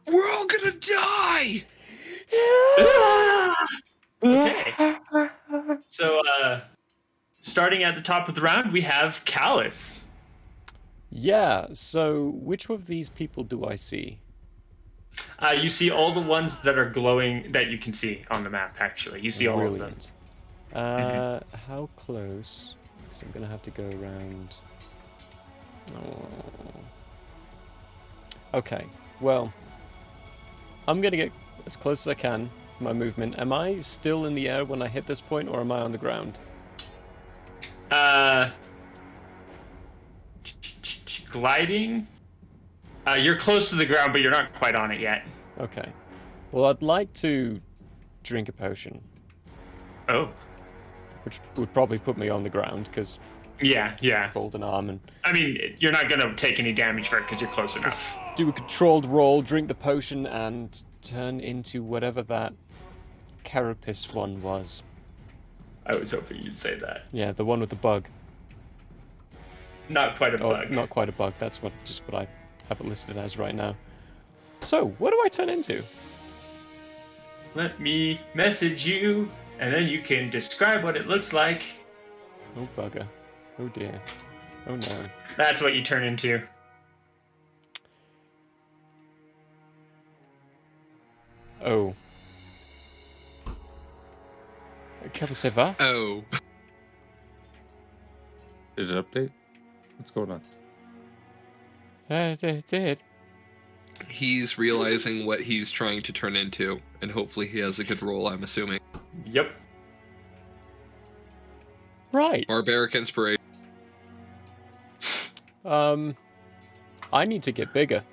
We're all gonna die! Okay. So, starting at the top of the round, we have Callus. Yeah, so which of these people do I see? You see all the ones that are glowing that you can see on the map, actually. You see all of them. Brilliant. How close? Because I'm going to have to go around. Oh. Okay, well, I'm going to get as close as I can for my movement. Am I still in the air when I hit this point, or am I on the ground? Gliding. You're close to the ground, but you're not quite on it yet. Okay. Well, I'd like to drink a potion, Oh. which would probably put me on the ground, because Yeah. golden arm, and I mean, you're not gonna take any damage for it because you're close enough. do a controlled roll, drink the potion, and turn into whatever that carapace one was. I was hoping you'd say that. Yeah, the one with the bug. Not quite a Oh, bug. not quite a bug. That's just what I have it listed as right now. So, what do I turn into? Let me message you, and then you can describe what it looks like. Oh, bugger. Oh, dear. Oh, no. That's what you turn into. Oh. Comment ça va? Oh. Did it update? What's going on? It did. He's realizing what he's trying to turn into, and hopefully he has a good roll, I'm assuming. Yep. Right. Barbaric inspiration. I need to get bigger.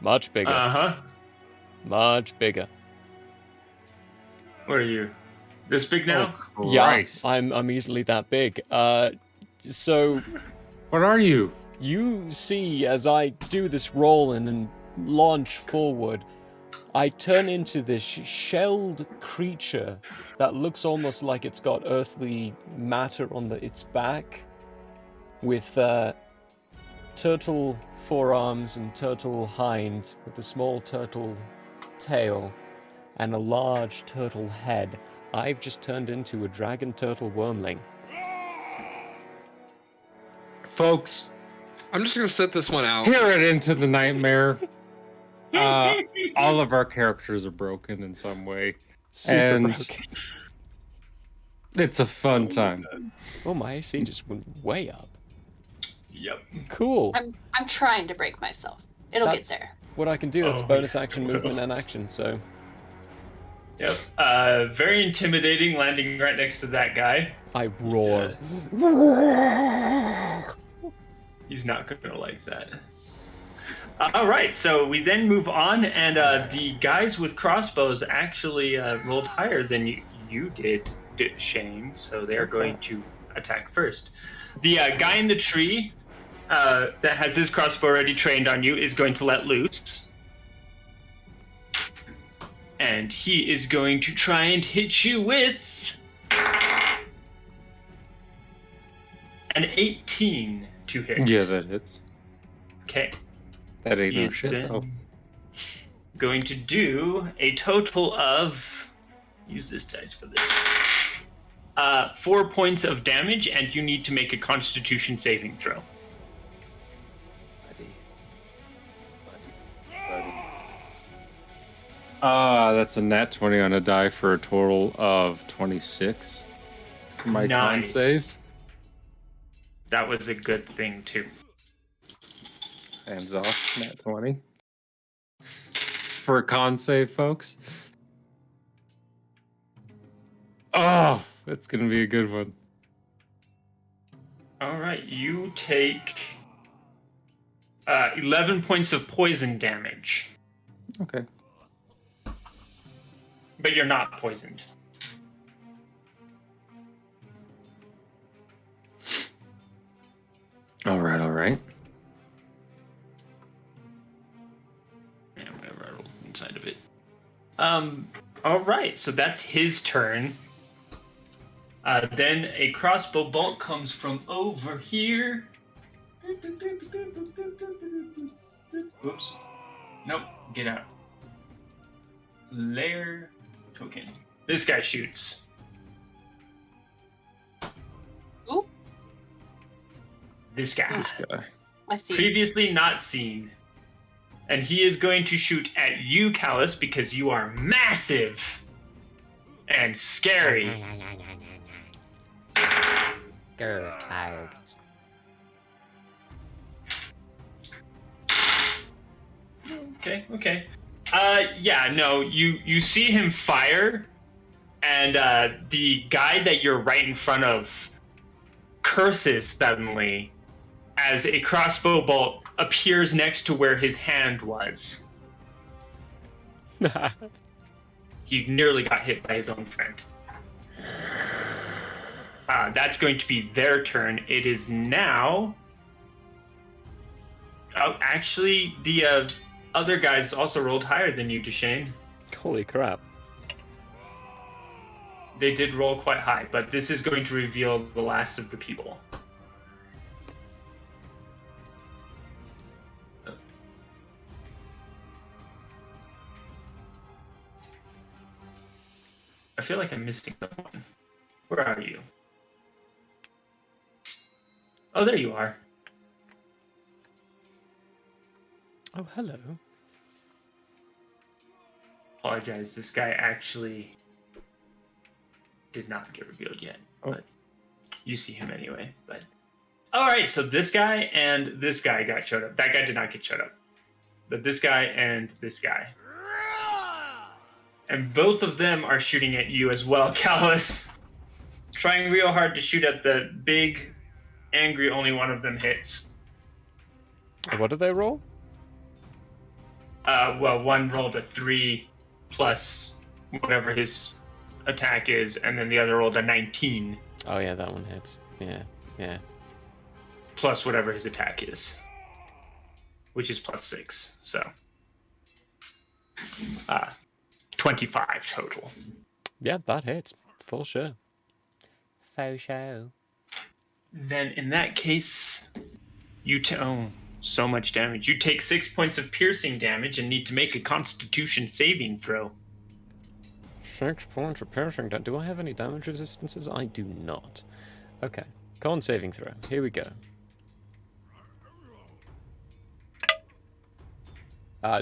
Much bigger. Uh-huh. Much bigger. What are you? This big now? Oh, Yeah, Christ. I'm easily that big. So What are you? you see as I do this roll and launch forward, I turn into this shelled creature that looks almost like it's got earthly matter on its back, with turtle forearms and turtle hind, with a small turtle tail and a large turtle head. I've just turned into a dragon turtle wormling. Folks, I'm just gonna set this one out. hear it into the nightmare. All of our characters are broken in some way. Super And- broken. It's a fun time. Oh, my AC just went way up. Yep. Cool. I'm trying to break myself. It'll That's get there. what I can do. That's Oh, bonus yeah, action, it will. movement, and action. So Yep. Very intimidating, landing right next to that guy. I roar. He's not gonna like that. All right, so we then move on, and the guys with crossbows actually rolled higher than you did, Shane. So they're going to attack first. The guy in the tree that has his crossbow already trained on you is going to let loose, and he is going to try and hit you with an 18 to hit. Yeah, that hits. Okay. That ain't no He's shit. then Oh, going to do a total of, use this dice for this, 4 points of damage, and you need to make a Constitution saving throw. that's a nat 20 on a die for a total of 26. My con Nice. save. That was a good thing too. Hands off, nat 20. For a con save, folks. Oh, that's going to be a good one. All right, you take 11 points of poison damage, Okay. but you're not poisoned. All right. Yeah, whatever, I rolled inside of it. All right, so that's his turn. Then a crossbow bolt comes from over here. Oops. Nope. Get out. Layer token. This guy shoots. Ooh, This guy. This guy. I see. Previously not seen. And he is going to shoot at you, Callus, because you are massive and scary. Grr, tired. Okay. Yeah, no, you see him fire, and the guy that you're right in front of curses suddenly as a crossbow bolt appears next to where his hand was. He nearly got hit by his own friend. That's going to be their turn. It is now... Oh, actually, the other guys also rolled higher than you, Deshane. Holy crap. They did roll quite high, but this is going to reveal the last of the people. I feel like I'm missing someone. Where are you? Oh, there you are. Oh, hello. Apologize, this guy actually did not get revealed yet. But you see him anyway. But alright, so this guy and this guy got showed up. That guy did not get showed up. But this guy and this guy. And both of them are shooting at you as well, Callus. Trying real hard to shoot at the big, angry, only one of them hits. What did they roll? Well, one rolled a 3 plus whatever his attack is, and then the other rolled a 19 Oh yeah, that one hits. Yeah. plus whatever his attack is, which is plus 6. So, 25 total. Yeah, that hits. Full sure. Faux show. Then in that case, so much damage. You take 6 points of piercing damage and need to make a Constitution saving throw. 6 points of piercing. Do I have any damage resistances? I do not. Okay. Con saving throw. Here we go.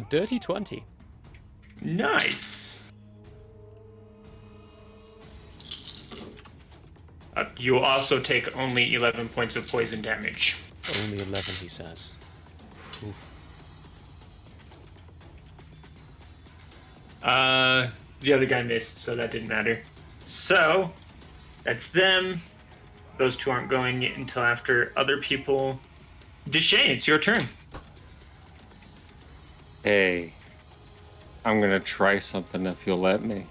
Dirty 20. Nice. You also take only 11 points of poison damage. Only 11, he says. Oof. The other guy missed, so that didn't matter. So, that's them. Those two aren't going until after other people. Deshane, it's your turn. Hey, I'm gonna try something if you'll let me.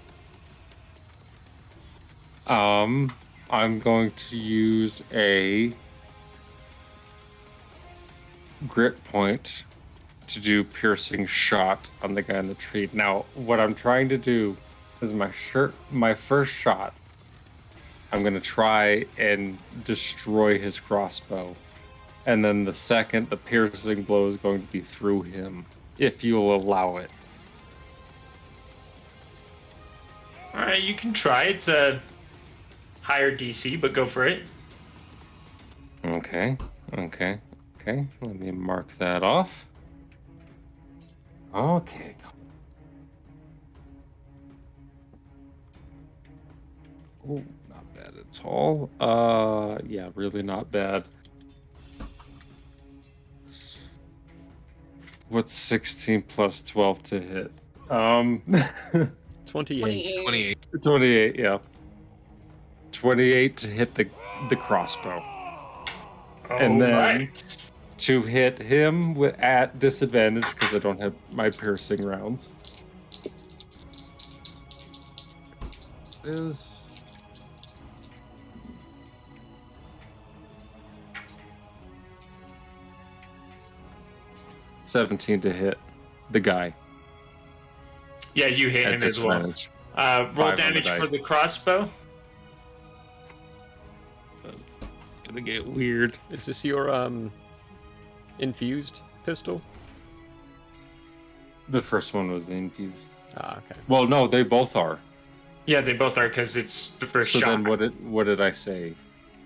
I'm going to use a grit point to do piercing shot on the guy in the tree. Now, what I'm trying to do is my first shot, I'm gonna try and destroy his crossbow. And then the second, the piercing blow is going to be through him, if you'll allow it. Alright, you can try. It's a higher DC, but go for it. Okay. Let me mark that off. Okay. Oh, not bad at all. Yeah, really not bad. What's 16 plus 12 to hit? 28. 28. 28, yeah. 28 to hit the crossbow. And then Alright. to hit him at disadvantage because I don't have my piercing rounds. Is 17 to hit the guy. Yeah, you hit At him as well. disadvantage. Roll 5 on the damage dice. for the crossbow. Gonna get weird. Is this your infused pistol? The first one was the infused. Ah, okay. Well, no, they both are. Yeah, they both are because it's the first So shot. then what did I say?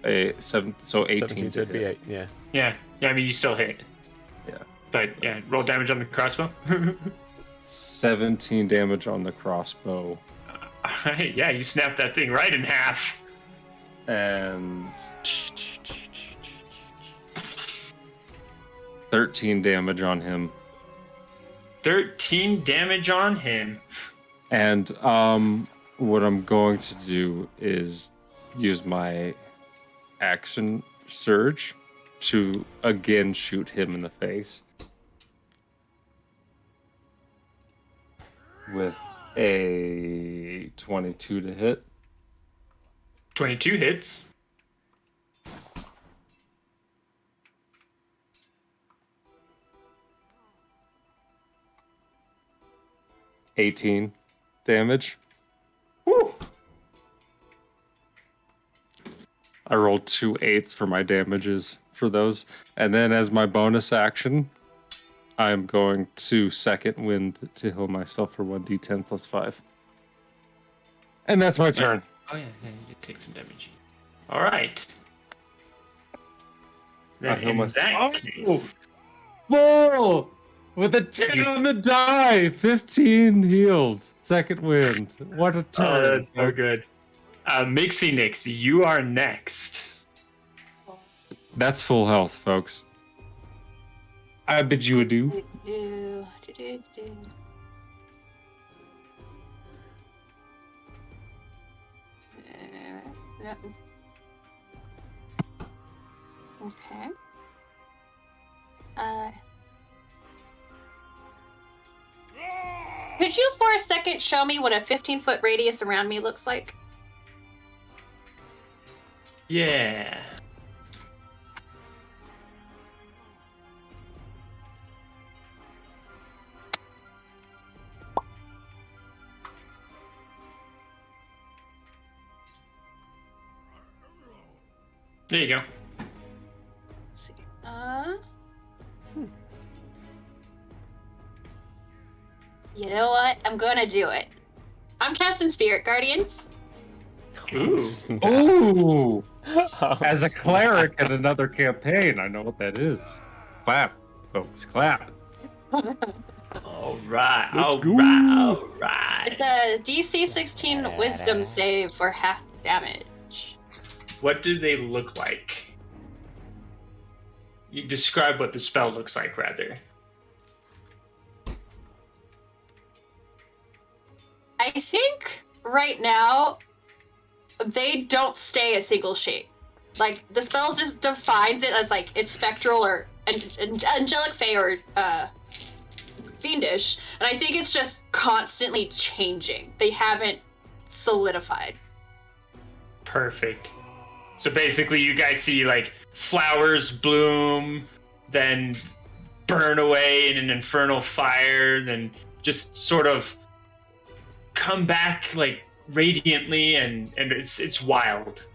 18 17 to would be hit. 8, yeah. Yeah, I mean, you still hit. Yeah. But yeah, roll damage on the crossbow. 17 damage on the crossbow. Yeah, you snap that thing right in half. And 13 damage on him. 13 damage on him. And what I'm going to do is use my action surge to again shoot him in the face with a 22 to hit. 22 hits. $18 damage. Woo. I rolled 2 8s for my damages for those. And then as my bonus action, I'm going to second wind to heal myself for 1d10 plus 5. And that's my turn. Oh yeah, you take some damage. All right. Then heal in myself. that case, Whoa! With a 10 on the die! 15 healed. Second wind. What a turn. oh, that's so good. Mixie Nix, you are next. That's full health, folks. I bid you adieu. Okay. Could you for a second show me what a 15-foot radius around me looks like? Yeah. There you go. Let's see. You know what? I'm gonna do it. I'm casting Spirit Guardians. Ooh. Snap. Ooh! Oh, As a snap. cleric in another campaign, I know what that is. Clap, folks, clap. All right. Let's All go. right. All right. It's a DC 16 Wisdom save for half damage. What do they look like? You describe what the spell looks like, rather. I think right now they don't stay a single shape. Like the spell just defines it as like it's spectral or angelic, fey, or fiendish, and I think it's just constantly changing. They haven't solidified. Perfect. So basically, you guys see like flowers bloom, then burn away in an infernal fire, then just sort of come back like radiantly, and it's wild.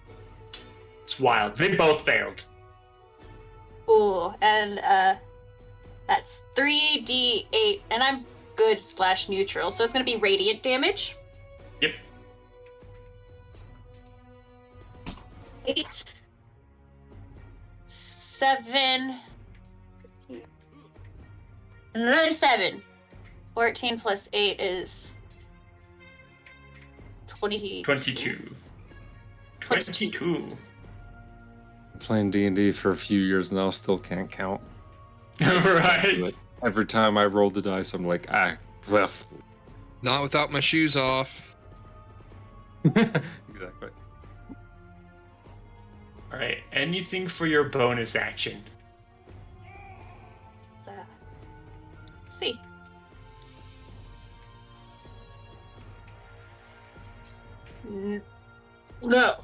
It's wild. They both failed. Ooh, and that's 3d8, and I'm good / neutral, so it's gonna be radiant damage. Yep. 8, 7, 15, and another 7. 14 plus 8 is 20. 22. 22. Playing D&D for a few years now, still can't count. Right. Every time I roll the dice, I'm like, well. Not without my shoes off. Exactly. All right. Anything for your bonus action? Let's see. No. No.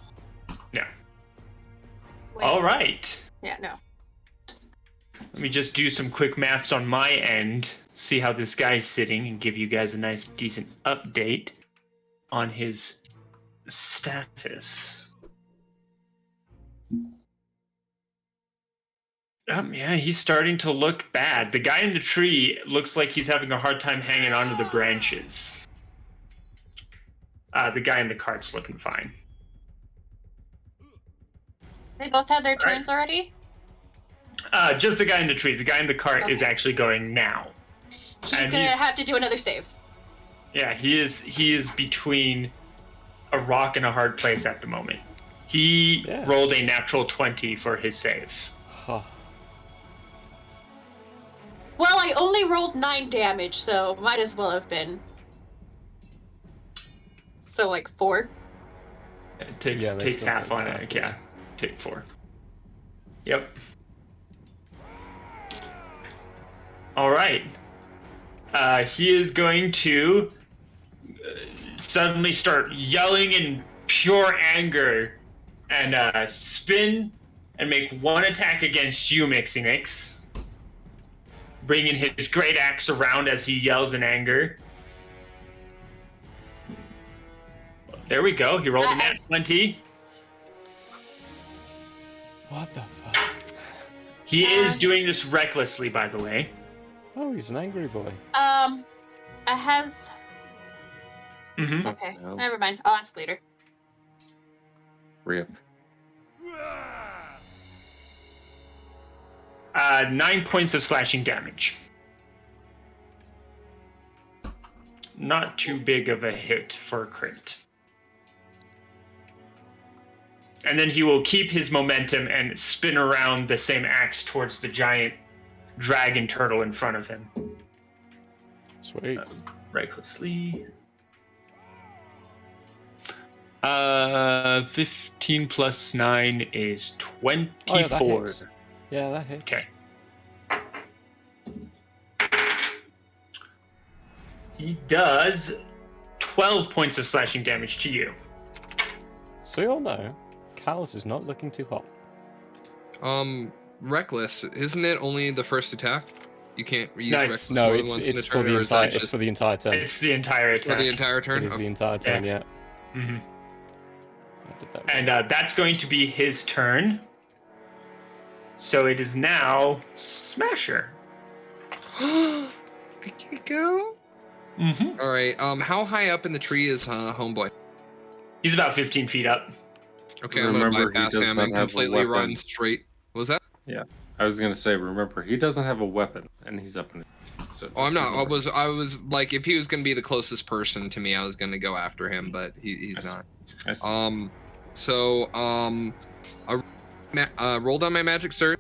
Wait. All right. Yeah, no. Let me just do some quick maths on my end, see how this guy's sitting, and give you guys a nice, decent update on his status. Yeah, he's starting to look bad. The guy in the tree looks like he's having a hard time hanging onto the branches. The guy in the cart's looking fine. They both had their turns already? Just the guy in the tree. The guy in the cart is actually going now. He's gonna have to do another save. Yeah, he is between a rock and a hard place at the moment. He rolled a natural 20 for his save. Huh. Well, I only rolled 9 damage, so might as well have been. So, like, 4? It takes half on it. Yeah, take 4. Yep. All right. He is going to suddenly start yelling in pure anger and spin and make one attack against you, Mixinix. Bringing his great axe around as he yells in anger. There we go. He rolled a nat 20. What the fuck? He is doing this recklessly, by the way. Oh, he's an angry boy. It has... Mm-hmm. Okay, never mind. I'll ask later. Rip. 9 points of slashing damage. Not too big of a hit for a crit. And then he will keep his momentum and spin around the same axe towards the giant dragon turtle in front of him. Sweet. Recklessly. 15 plus 9 is 24. Oh, yeah, that hits. Yeah, that hits. Okay. He does 12 points of slashing damage to you. So you all know, Callus is not looking too hot. Reckless, isn't it only the first attack? You can't use reckless No, more than it's once in a it's for turn, the or is that entire it's just for the entire turn. It's the entire attack. for the entire turn? It is the entire turn, yeah. Mm-hmm. I did that And that's going to be his turn. So it is now Smasher. I can't go. Mm-hmm. All right. How high up in the tree is Homeboy? He's about 15 feet up. Okay, I'm gonna Remember, he bypass does him not and have a completely weapon. run straight. What was that? I was gonna say, remember, he doesn't have a weapon, and he's up in it. So Oh, I'm just not. ignore I was like, if he was gonna be the closest person to me, I was gonna go after him, but he's not. I see. So I rolled on my magic surge.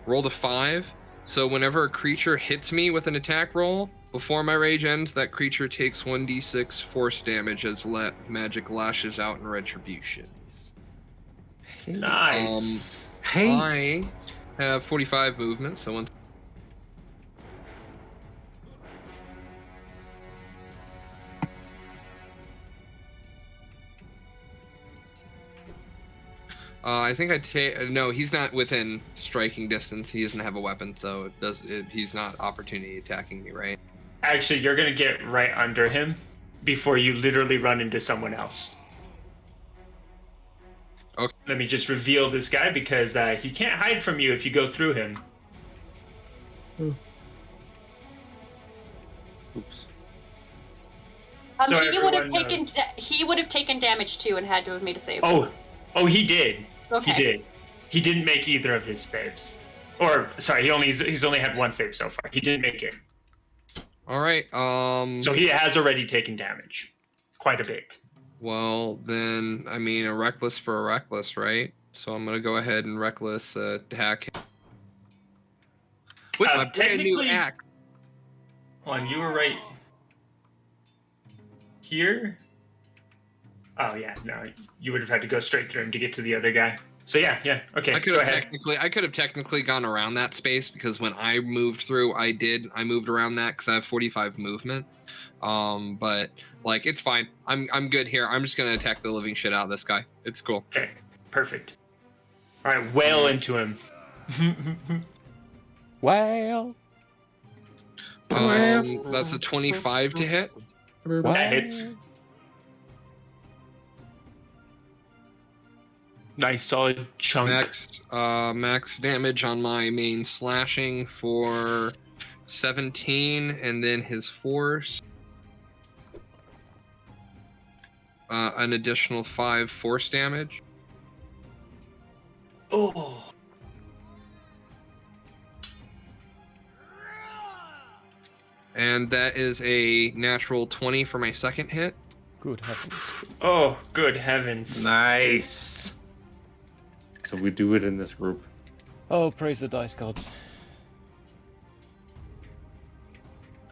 Rolled a 5. So whenever a creature hits me with an attack roll, before my rage ends, that creature takes 1d6 force damage as magic lashes out in retribution. Nice. I have 45 movement, so once. I think I take. No, he's not within striking distance. He doesn't have a weapon, so he's not opportunity attacking me, right? Actually, you're going to get right under him before you literally run into someone else. Okay. Let me just reveal this guy because he can't hide from you if you go through him. Oops. So He would have everyone taken he would have taken damage too and had to have made a save. Oh, he did. Okay. He did. He didn't make either of his saves. Or sorry, he's only had one save so far. He didn't make it. All right. So he has already taken damage, quite a bit. Well, then, I mean, a reckless for a reckless, right? So I'm gonna go ahead and reckless attack him. With my brand new technically- axe. Hold on, you were right here. Oh yeah, no, you would have had to go straight through him to get to the other guy. So yeah, okay. I could go have ahead. technically gone around that space because when I moved through, I moved around that because I have 45 movement. But like it's fine. I'm good here. I'm just gonna attack the living shit out of this guy. It's cool. Okay, perfect. All right, wail into him. Well, That's a 25 to hit. That hits. Nice solid chunk. Max damage on my main slashing for 17, and then his force. An additional 5 force damage. Oh. And that is a natural 20 for my second hit. Good heavens. Oh, good heavens. Nice. So we do it in this group. Oh, praise the dice gods.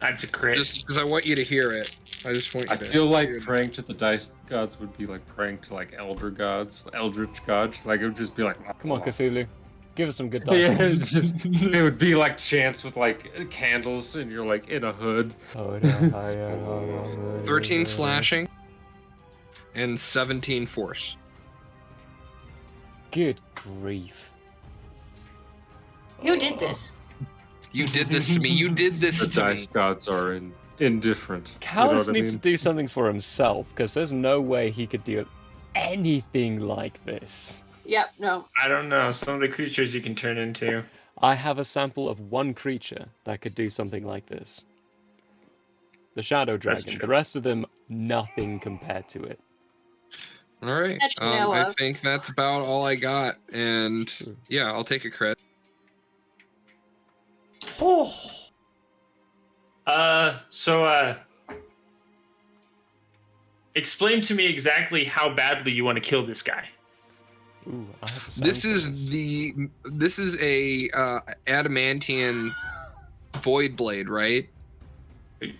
That's a crit. Just because I want you to hear it. I just want you I to feel like hear it. praying to the dice gods would be like praying to like elder gods, eldritch gods. Like it would just be like, Come on, Cthulhu. Give us some good dice. Yeah, rolls. it's just, it would be like chants with like candles, and you're like in a hood. 13 slashing and 17 force. Good grief. You did this. You did this to me. You did this The to me. dice gods are indifferent. Callus you know needs to do something for himself, because there's no way he could do anything like this. Yep, no. I don't know. Some of the creatures you can turn into. I have a sample of one creature that could do something like this. The Shadow Dragon. true. The rest of them, nothing compared to it. All right. That you know I of. think that's about all I got. And yeah, I'll take a crit. Oh. Explain to me exactly how badly you want to kill this guy. Ooh, I have a This sound for is a adamantian void blade, right?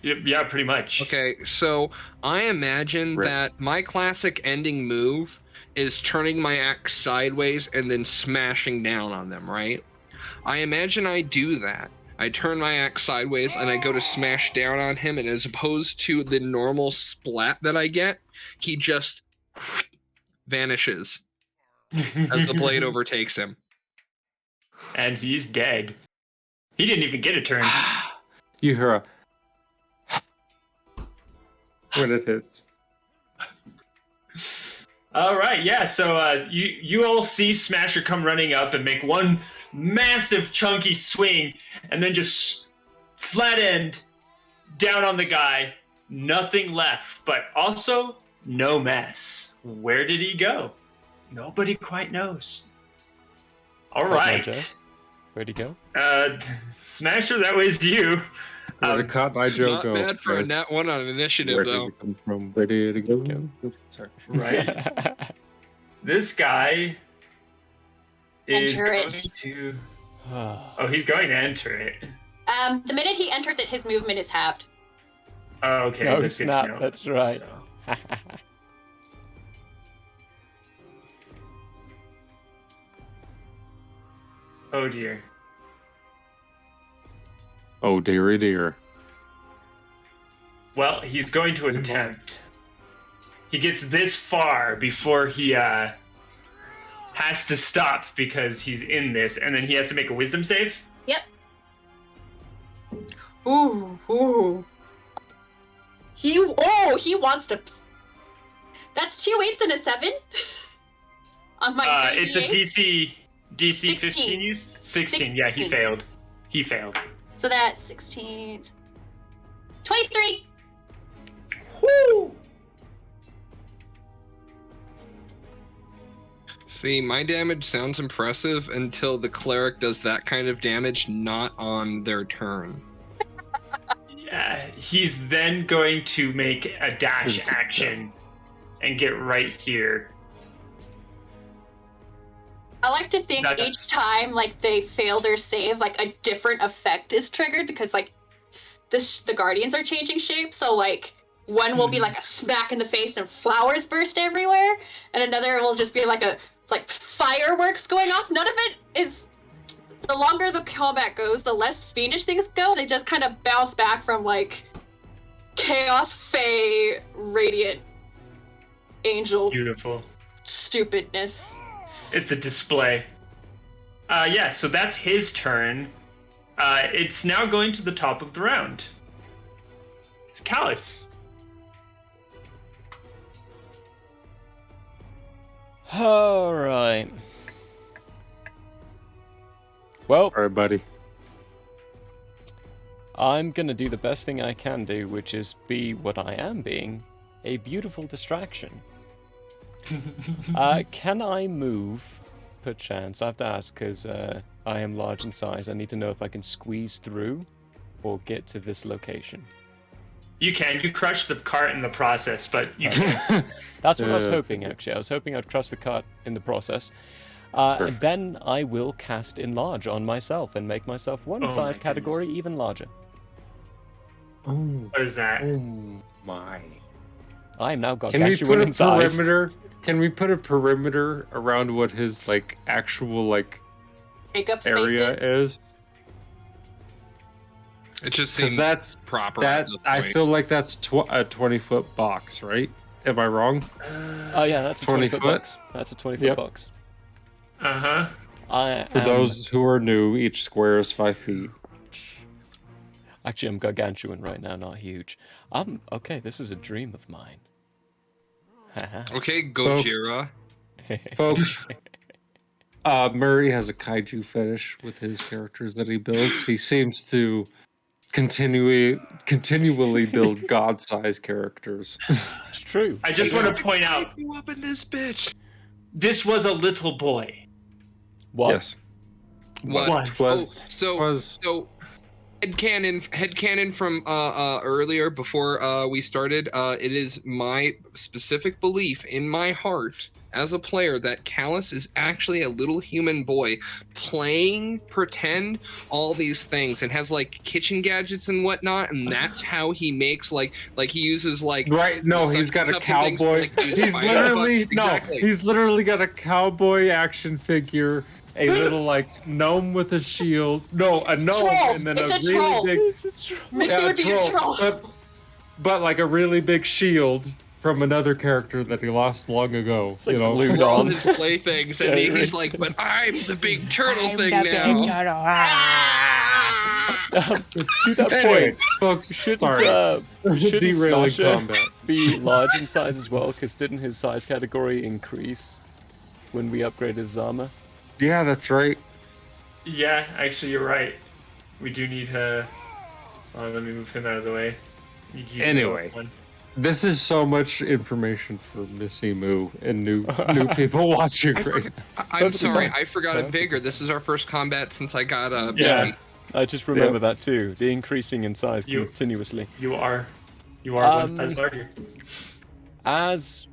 Yeah, pretty much. Okay, so I imagine Right. that my classic ending move is turning my axe sideways and then smashing down on them, right? I imagine I do that. I turn my axe sideways and I go to smash down on him, and as opposed to the normal splat that I get, he just vanishes as the blade overtakes him. And he's dead. He didn't even get a turn. You hear a when it hits. All right, yeah. So you all see Smasher come running up and make one massive chunky swing, and then just flat end down on the guy. Nothing left, but also no mess. Where did he go? Nobody quite knows. All Cut right, Mojo. Where'd he go? Smasher, that was you. Where did Caught My Joe Not go? bad for a guys? nat 1 on initiative, Where did though. it come from? Where did it go? Sorry. Right. This guy is Enter it. going to. Oh, he's going to enter it. The minute he enters it, his movement is halved. Oh, okay. Oh, that's good to snap, know. that's right. So- Oh dear. Oh dearie dear. Well, he's going to attempt. He gets this far before he has to stop because he's in this, and then he has to make a wisdom save. Yep. Ooh. He wants to. That's 2 8s and a 7. On my It's a 88. DC 15 16. use? 16, yeah, he 16. failed. He failed. So that's 16. 23. Woo! See, my damage sounds impressive until the cleric does that kind of damage not on their turn. Yeah, he's then going to make a dash action and get right here. I like to think That's- each time like they fail their save, like a different effect is triggered because like the guardians are changing shape. So like one will be like a smack in the face and flowers burst everywhere, and another will just be like fireworks going off. None of it is. The longer the combat goes, the less fiendish things go. They just kind of bounce back from like chaos, fey, radiant, angel Beautiful. stupidness. It's a display. Yeah, so that's his turn. It's now going to the top of the round. It's Callus. All right. Well, All right, buddy. I'm gonna do the best thing I can do, which is be what I am being, a beautiful distraction. Can I move, perchance? I have to ask, because I am large in size. I need to know if I can squeeze through or get to this location. You can. You crush the cart in the process, but you can't. That's what I was hoping, actually. I was hoping I'd crush the cart in the process. And then I will cast Enlarge on myself and make myself one size category even larger. Oh, What is that? oh my. I am now Can we gargantuan put in a size. perimeter? Can we put a perimeter around what his like actual like Take up area spaces. is? It just Because seems that's proper. that. at this I point. feel like that's a 20-foot box, right? Am I wrong? Oh yeah, that's a 20 20-foot foot? box. That's a 20-foot Yep. box. Uh-huh. For those who are new, each square is 5 feet. Actually, I'm gargantuan right now, not huge. Okay, this is a dream of mine. Okay, Folks. Gojira. Folks, Murray has a kaiju fetish with his characters that he builds. He seems to continually build god-sized characters. It's true. I just want to point out, You up in this bitch. this was a little boy. What? Yes. What? Was. So headcanon from earlier before we started. It is my specific belief in my heart as a player that Callus is actually a little human boy playing pretend all these things and has like kitchen gadgets and whatnot, and that's how he makes like he uses like Right? No, he's got a cups and things to, cowboy. like, do He's spider literally fuck. Exactly. he's literally got a cowboy action figure, a little like gnome with a shield. No, a gnome, Troll. and then It's a a really troll. big. It's a troll. Mixie would be a troll. But like a really big shield from another character that he lost long ago. It's like you know, glued all on. his playthings, and he's like, "But I'm the big turtle thing now." To that Anyway, point, folks, shouldn't sorry. Derailing Smasher combat. be large in size as well? Because didn't his size category increase when we upgraded his armor? Yeah, that's right. Yeah, actually, you're right. We do need let me move him out of the way. You Anyway. go one. This is so much information for Missy Moo and new people watching right now. I'm Perfectly sorry, fine. I forgot it bigger. This is our first combat since I got Yeah. Biffy. I just remember that too. The increasing in size You- continuously. You are one size larger. As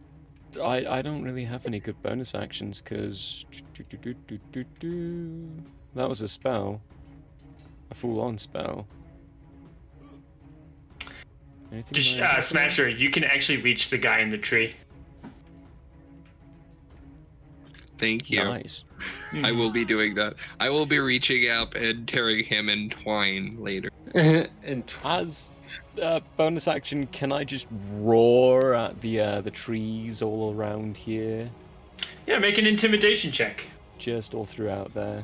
I don't really have any good bonus actions because that was a spell, a full-on spell. Anything like that? Smasher, you can actually reach the guy in the tree. Thank you. Nice. I will be doing that. I will be reaching out and tearing him in twine later. and As bonus action, can I just roar at the trees all around here, Yeah, make an intimidation check. just all throughout there?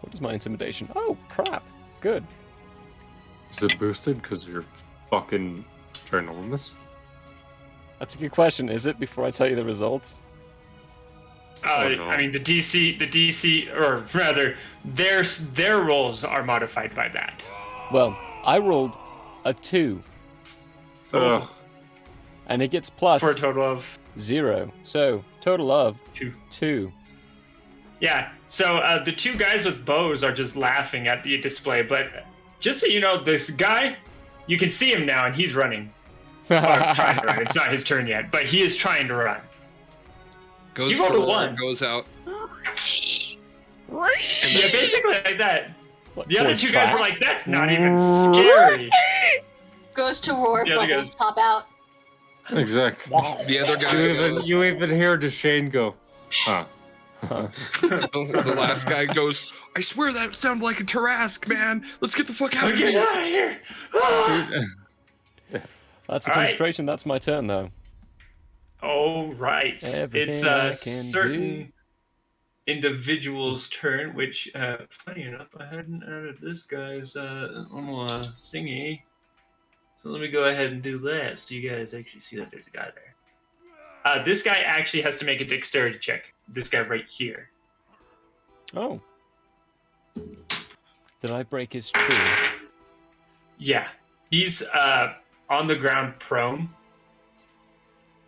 What is my intimidation? Oh crap! Good. is it boosted because you're fucking ginormous? That's a good question. Is it? Before I tell you the results. Oh, no. I mean, the DC, or rather, their rolls are modified by that. Well, I rolled a 2, Ugh. and it gets plus For a total of 0. So total of 2. 2. Yeah, so the two guys with bows are just laughing at the display, but just so you know, this guy, you can see him now, and he's running. Well, trying to run. It's not his turn yet, but he is trying to run. Goes You rolled a forward, 1. goes out. Yeah, basically like that. What, The other voice two guys were cracks? like, that's not even scary. Goes to roar, The other bubbles goes- pop out. Exactly. The other guy goes, You even hear Deshane go, huh? the last guy goes, I swear that sounded like a Tarask, man. Let's get the fuck out of Get here. out of here! Ah! That's a All right. concentration. That's my turn, though. Oh, right. Everything It's I a can certain individual's turn, which, funny enough, I hadn't added this guy's little thingy. So let me go ahead and do that so you guys actually see that there's a guy there. This guy actually has to make a dexterity check. This guy right here. Oh. Did I break his tree? Yeah. He's on the ground prone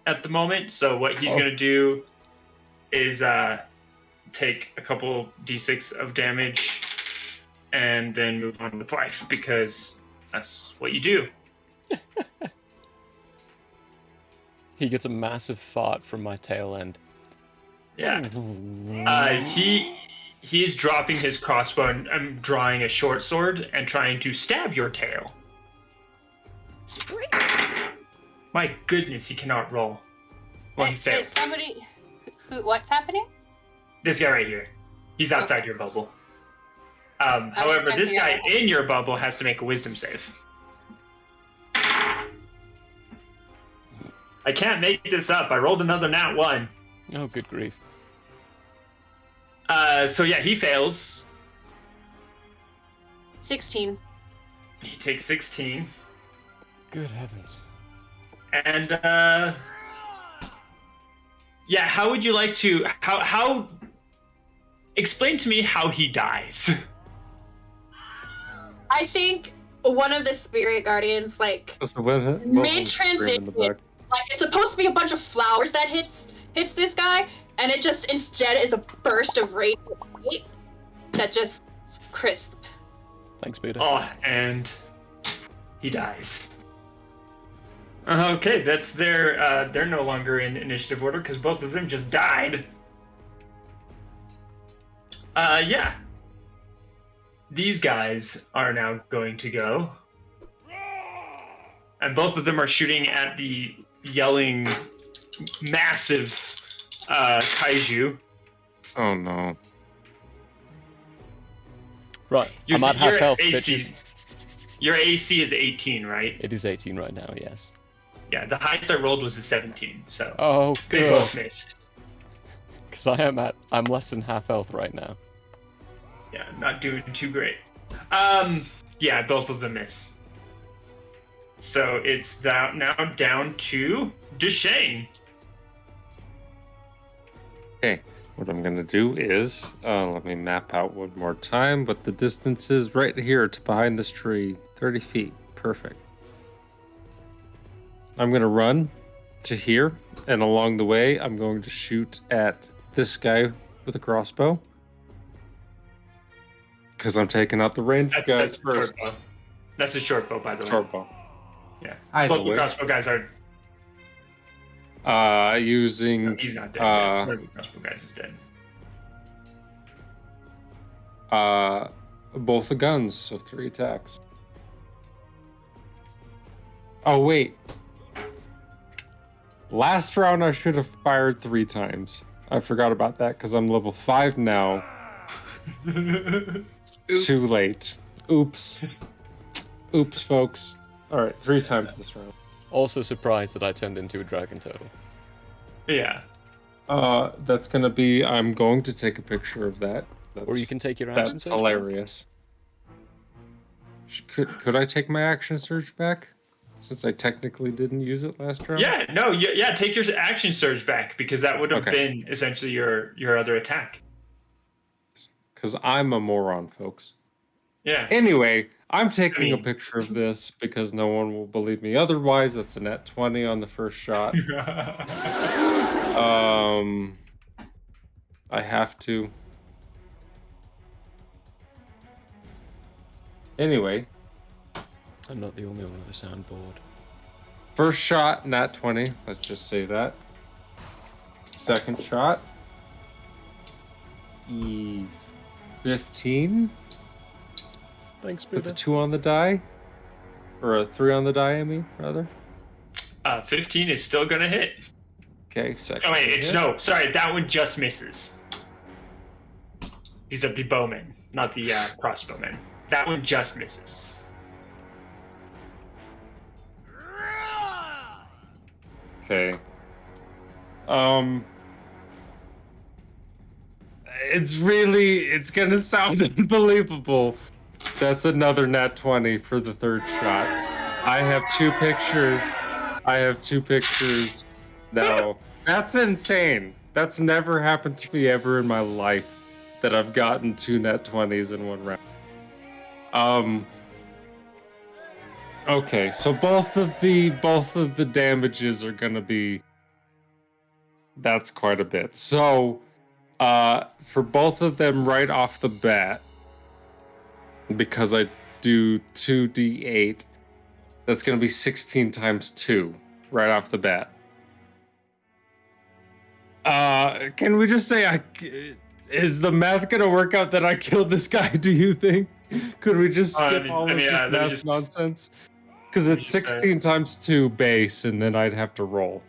at the moment. So what he's going to do is take a couple d6 of damage and then move on with life because that's what you do. He gets a massive fart from my tail end. Yeah. He's dropping his crossbow and drawing a short sword and trying to stab your tail. My goodness, he cannot roll. Well, he failed. Is somebody what's happening? This guy right here. He's outside your bubble. However, this guy in your bubble has to make a wisdom save. I can't make this up. I rolled another nat 1. Oh, good grief. So yeah, he fails. 16. He takes 16. Good heavens. And yeah, how would you like to how explain to me how he dies? I think one of the spirit guardians mid-transition, like it's supposed to be a bunch of flowers that hits this guy, and it just instead is a burst of radiant light that just crisp. Thanks, Peter. Oh, and he dies. Okay, that's their they're no longer in initiative order because both of them just died. Yeah. These guys are now going to go. And both of them are shooting at the yelling, massive kaiju. Oh no. Right, I'm at half health, bitches. Your AC is 18, right? It is 18 right now, yes. Yeah, the highest I rolled was a 17, so oh, they good. both missed. Because I'm less than half health right now. Yeah, not doing too great. Yeah, both of them miss. So it's now down to Deshane. Okay, what I'm gonna do is, let me map out one more time, but the distance is right here to behind this tree, 30 feet, perfect. I'm gonna run to here, and along the way, I'm going to shoot at this guy with a crossbow. Because I'm taking out the ranged guys first. Short bow. That's a short bow, by the way. Short bow. Yeah. Either both the way. crossbow guys are... using... No, he's not dead. One of the crossbow guys is dead. Both the guns, so 3 attacks. Oh, wait. Last round I should have fired 3 times. I forgot about that because I'm level 5 now. Too late. Oops. Oops, folks. Alright, 3 times this round. Also surprised that I turned into a dragon turtle. Yeah. That's gonna be... I'm going to take a picture of that. Or you can take your action That's surge hilarious. Could I take my action surge back? Since I technically didn't use it last round? Yeah, no, yeah, take your action surge back because that would have been essentially your other attack. Because I'm a moron, folks. Yeah. Anyway, I'm taking a picture of this because no one will believe me otherwise. That's a net 20 on the first shot. I have to. Anyway. I'm not the only one with a soundboard. First shot, nat 20. Let's just say that. Second shot. 15. Thanks, With Peter. a 2 on the die. Or a 3 on the die, I mean, rather. 15 is still gonna hit. Okay, second. Oh wait, it's hit. no. Sorry, that one just misses. These are the bowmen, not the crossbowmen. That one just misses. Okay. It's gonna sound unbelievable. That's another nat 20 for the third shot. I have 2 pictures. No, that's insane. That's never happened to me ever in my life that I've gotten 2 net 20s in one round. Okay, so both of the damages are gonna be. That's quite a bit. So, for both of them right off the bat, because I do 2d8, that's gonna be 16 times 2 right off the bat. Can we just say is the math gonna work out that I killed this guy? Do you think? Could we just skip all of this math nonsense? Because it's 16 times 2 base, and then I'd have to roll.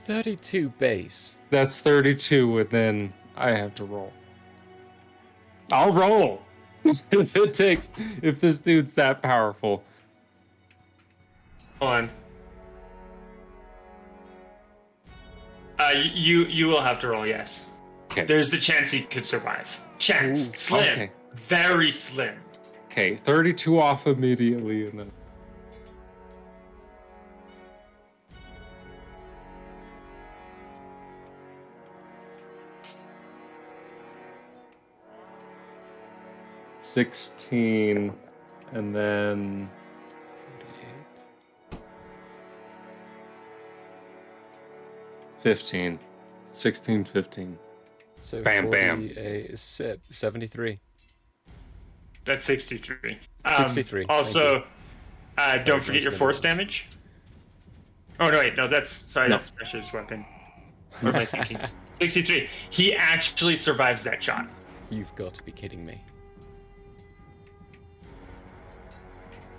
32 base. That's 32, and then I have to roll. I'll roll if this dude's that powerful. Hold on. You will have to roll, yes. Okay. There's a chance he could survive. Chance. Ooh, slim. okay. Very slim. Okay, 32 off immediately, and then. $16, and then 15. 16, 15. So bam, bam. 73. That's 63. 63. Also, don't forget your force damage. Oh, no, wait. No, that's Precious weapon. What am I thinking? 63. He actually survives that shot. You've got to be kidding me.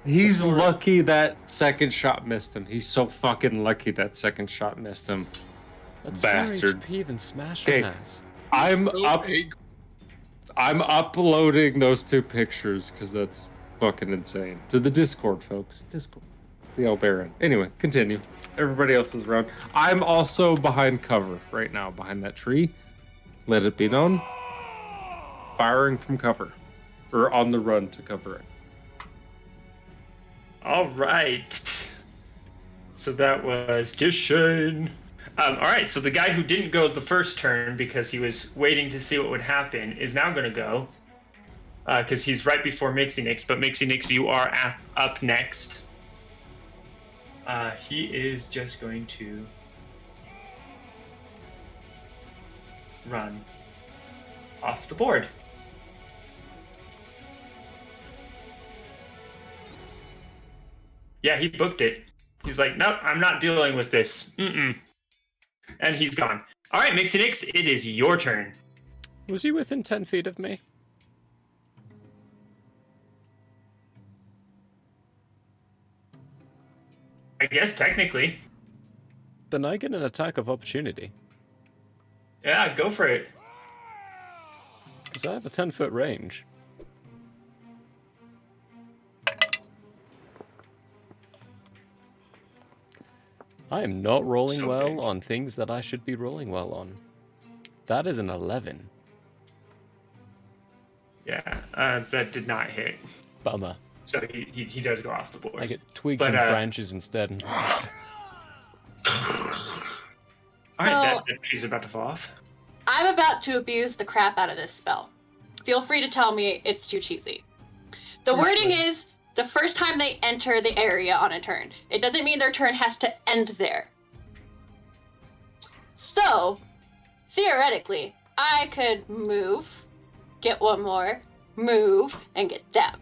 He's lucky that second shot missed him. He's so fucking lucky that second shot missed him. That's bastard. more HP than Smash Okay. has. I'm uploading those 2 pictures because that's fucking insane. To the Discord, folks. Discord. The El Baron. Anyway, continue. Everybody else is around. I'm also behind cover right now, behind that tree. Let it be known. Firing from cover. Or on the run to cover it. All right. So that was Dishane. All right, so the guy who didn't go the first turn because he was waiting to see what would happen is now going to go because he's right before Mixie Nix. But Mixie Nix, you are up next. He is just going to run off the board. Yeah, he booked it. He's like, nope, I'm not dealing with this. And he's gone. All right, Mixie Nix, it is your turn. Was he within 10 feet of me? I guess technically. Then I get an attack of opportunity. Yeah, go for it. Because I have a 10-foot range. I am not rolling well on things that I should be rolling well on. That is an 11. Yeah, that did not hit. Bummer. So he does go off the board. I get twigs and branches instead. All right, that tree's about to fall off. I'm about to abuse the crap out of this spell. Feel free to tell me it's too cheesy. The wording is the first time they enter the area on a turn. It doesn't mean their turn has to end there. So, theoretically, I could move, get one more, move, and get them.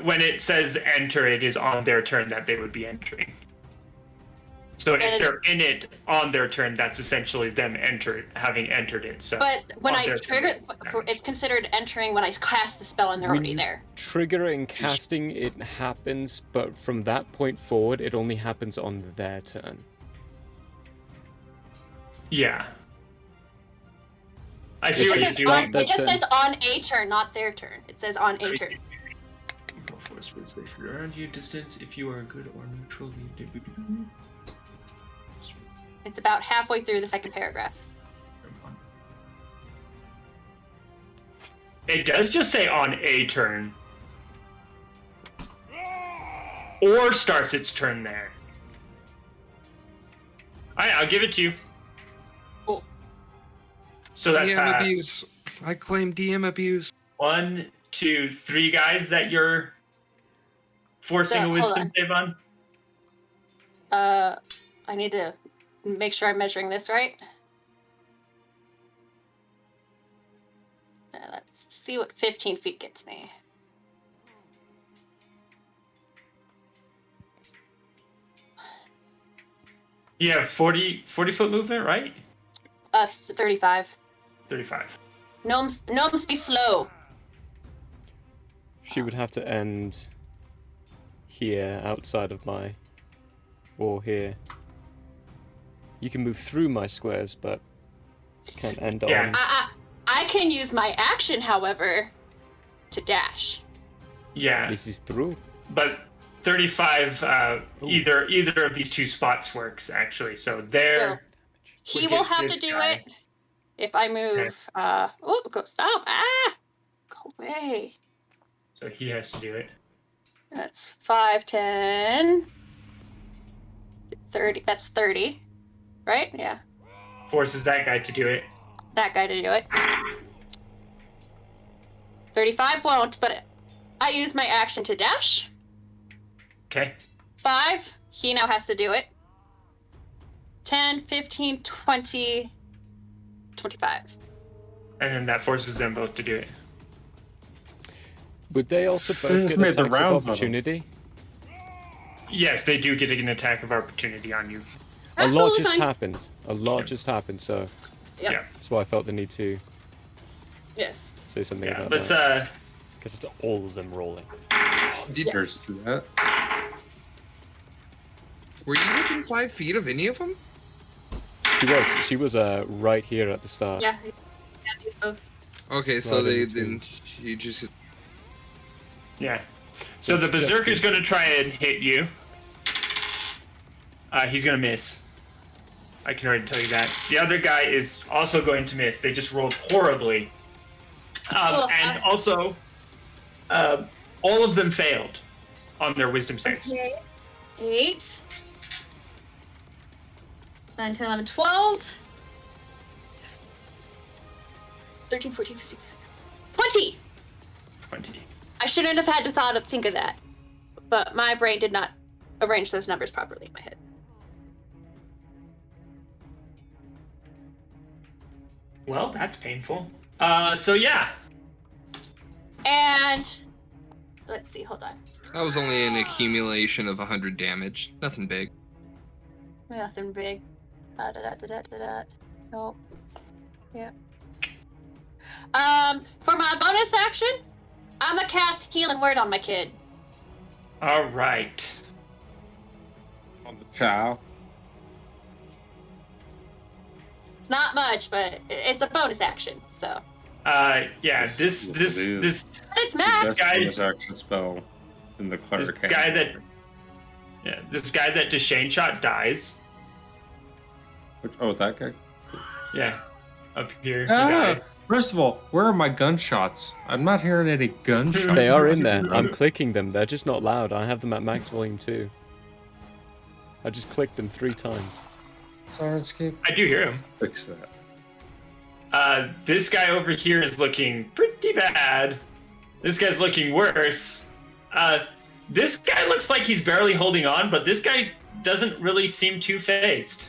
When it says enter, it is on their turn that they would be entering. So if they're in it on their turn, that's essentially them having entered it. So, but when I trigger, it's considered entering when I cast the spell and they're already there. Trigger and casting, it happens, but from that point forward, it only happens on their turn. Yeah. I see what you're doing. It just says on a turn, not their turn. It says on a turn. Go for a spirit safe around you distance if you are good or neutral. It's about halfway through the second paragraph. It does just say on a turn. or starts its turn there. All right, I'll give it to you. Cool. So that's DM abuse. I claim DM abuse. 1, 2, 3 guys that you're forcing a hold wisdom on. save on. I need to make sure I'm measuring this right. Let's see what 15 feet gets me. You have 40 foot movement, right? 35. 35. Gnomes be slow. She would have to end here, outside of my... or here. You can move through my squares, but can't end Yeah. on... I can use my action, however, to dash. Yeah, This is through. but 35, either of these two spots works, actually. So there... He would will get have to this do guy. it if I move. Stop! Go away. So he has to do it. That's 5, 10, 30. That's 30, right? Yeah, Forces that guy to do it. that guy to do it. 35 won't, but I use my action to dash. Okay. 5, he now has to do it. 10, 15, 20, 25. And then that forces them both to do it. Would they also both just get made the attacks of rounds on 'em. opportunity? Yes, they do get an attack of opportunity on you. A lot Absolutely just fine. happened. A lot just happened, so Yep. Yeah. that's why I felt the need to Yes. say something Yeah, about let's that. Because it's all of them rolling. There's to that. Were you within 5 feet of any of them? She was right here at the start. Yeah. These both. Okay, so Right in then between. you just... Yeah. So the it's just berserker's the- going to try and hit you. He's going to miss. I can already tell you that. The other guy is also going to miss. They just rolled horribly. And also, all of them failed on their wisdom saves. Okay. 8, 9, 10, 11, 12, 13, 14, 15, 16, 20. 20. I shouldn't have had to think of that, but my brain did not arrange those numbers properly in my head. Well, that's painful. So yeah. And let's see, hold on. That was only an accumulation of 100 damage. Nothing big. Nothing big. Nope. Yeah. For my bonus action, I'm gonna cast Healing Word on my kid. All right. On the child. It's not much, but it's a bonus action, so. Yeah. Yes, This yes, it is. But it's max. That's guy- bonus action spell in the This cleric. guy that Deshane shot dies. Oh, that guy. Yeah. Up here. He Ah, died. first of all, where are my gunshots? I'm not hearing any gunshots. They are in there. I'm clicking them. They're just not loud. I have them at max volume too. I just clicked them 3 times. Syrinscape, I do hear him. fix that. This guy over here is looking pretty bad. This guy's looking worse. This guy looks like he's barely holding on, but this guy doesn't really seem too phased.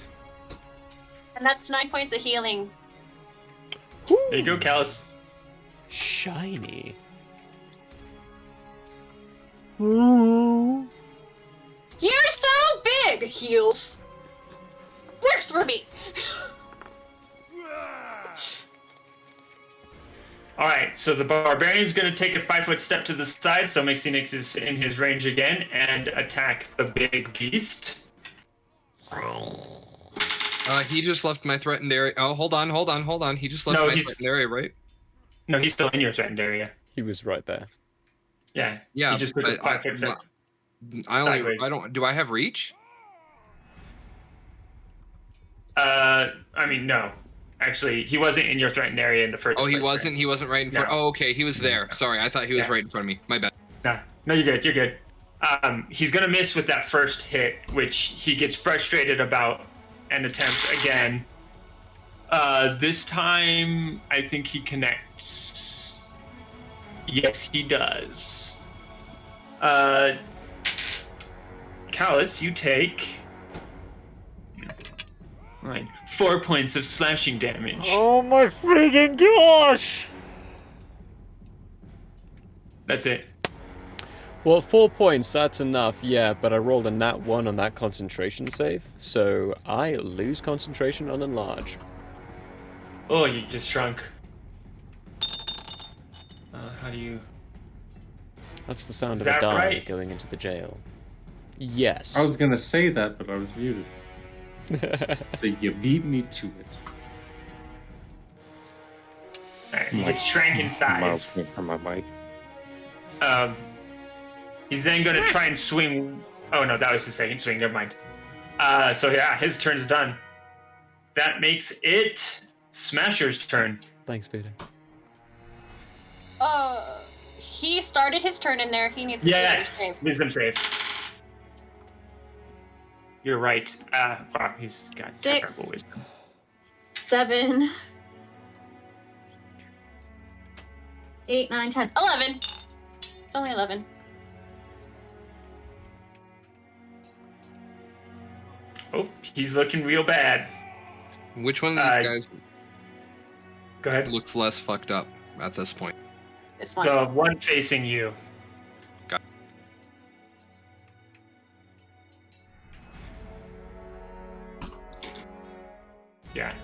And that's 9 points of healing. There you go, Callus. Shiny. You're so big, heals. Works for me. All right, so the barbarian's going to take a 5-foot step to the side, so Mixinix is in his range again, and attack the big beast. He just left my threatened area. Oh, hold on. He just left No, my he's- threatened area, right? No, he's still in your threatened area. He was right there. Yeah. Yeah, He just took a but 5-foot step. Sideways. Do I have reach? I mean, no. Actually, he wasn't in your threatened area in the first Oh, place. he wasn't? He wasn't right in front? No. Oh, okay, he was there. Sorry, I thought he was Yeah. right in front of me. My bad. No, you're good. You're good. He's gonna miss with that first hit, which he gets frustrated about and attempts again. This time, I think he connects. Yes, he does. Callus, you take 4 points of slashing damage. Oh my freaking gosh! That's it. Well, 4 points, that's enough, yeah, but I rolled a nat 1 on that concentration save, so I lose concentration on enlarge. Oh, you just shrunk. How do you... That's the sound Is of a that die right? going into the jail. Yes. I was gonna say that, but I was muted. So you beat me to it. Alright, he gets shrank in size. From my mic. He's then going to try and swing... Oh, no, that was his second swing. Never mind. So, yeah, his turn's done. That makes it Smasher's turn. Thanks, Peter. He started his turn in there. He needs to Yes, save. wisdom save. You're right. Wow, he's got 6, terrible wisdom. 7, 8, 9, 10, 11. It's only 11. Oh, he's looking real bad. Which one of these guys Go ahead. looks less fucked up at this point? This one. The one facing you. Got Yeah.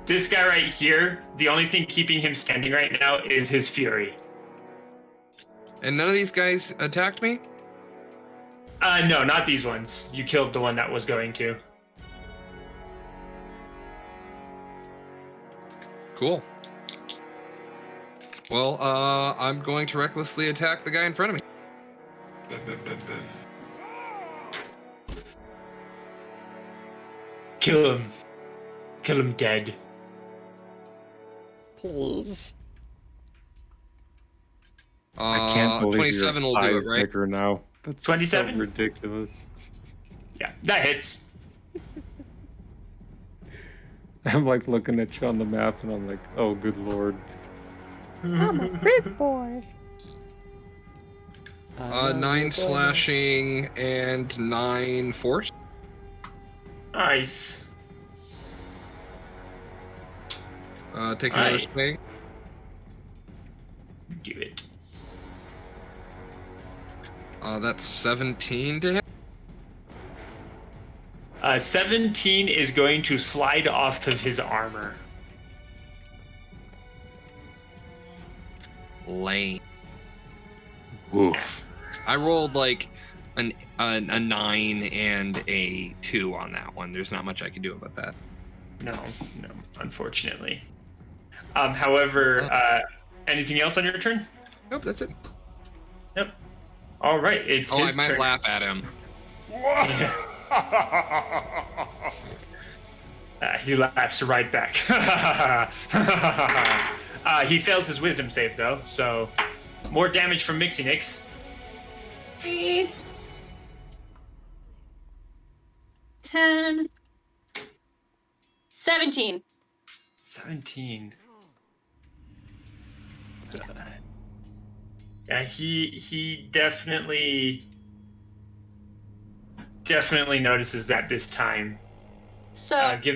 This guy right here, the only thing keeping him standing right now is his fury. And none of these guys attacked me? No, not these ones. You killed the one that was going to. Cool. Well, I'm going to recklessly attack the guy in front of me. Kill him. Kill him dead. Please. I can't believe 27 you're will do size it, right? bigger now. That's 27? so ridiculous. Yeah, that hits. I'm like looking at you on the map and I'm like, oh, good lord. I'm a big boy. 9 slashing and 9 force. Nice. Take another Alright. swing. Do it. That's 17 to hit. 17 is going to slide off of his armor. Lame. Oof. I rolled like a 9 and a 2 on that one. There's not much I can do about that. No, unfortunately. However, anything else on your turn? Nope, that's it. Yep. All right, it's Oh, I his might turn. laugh at him. He laughs right back. He fails his wisdom save, though, so more damage from Mixie Nix. 3, 10, 17. 17. Yeah, he definitely notices that this time. So Go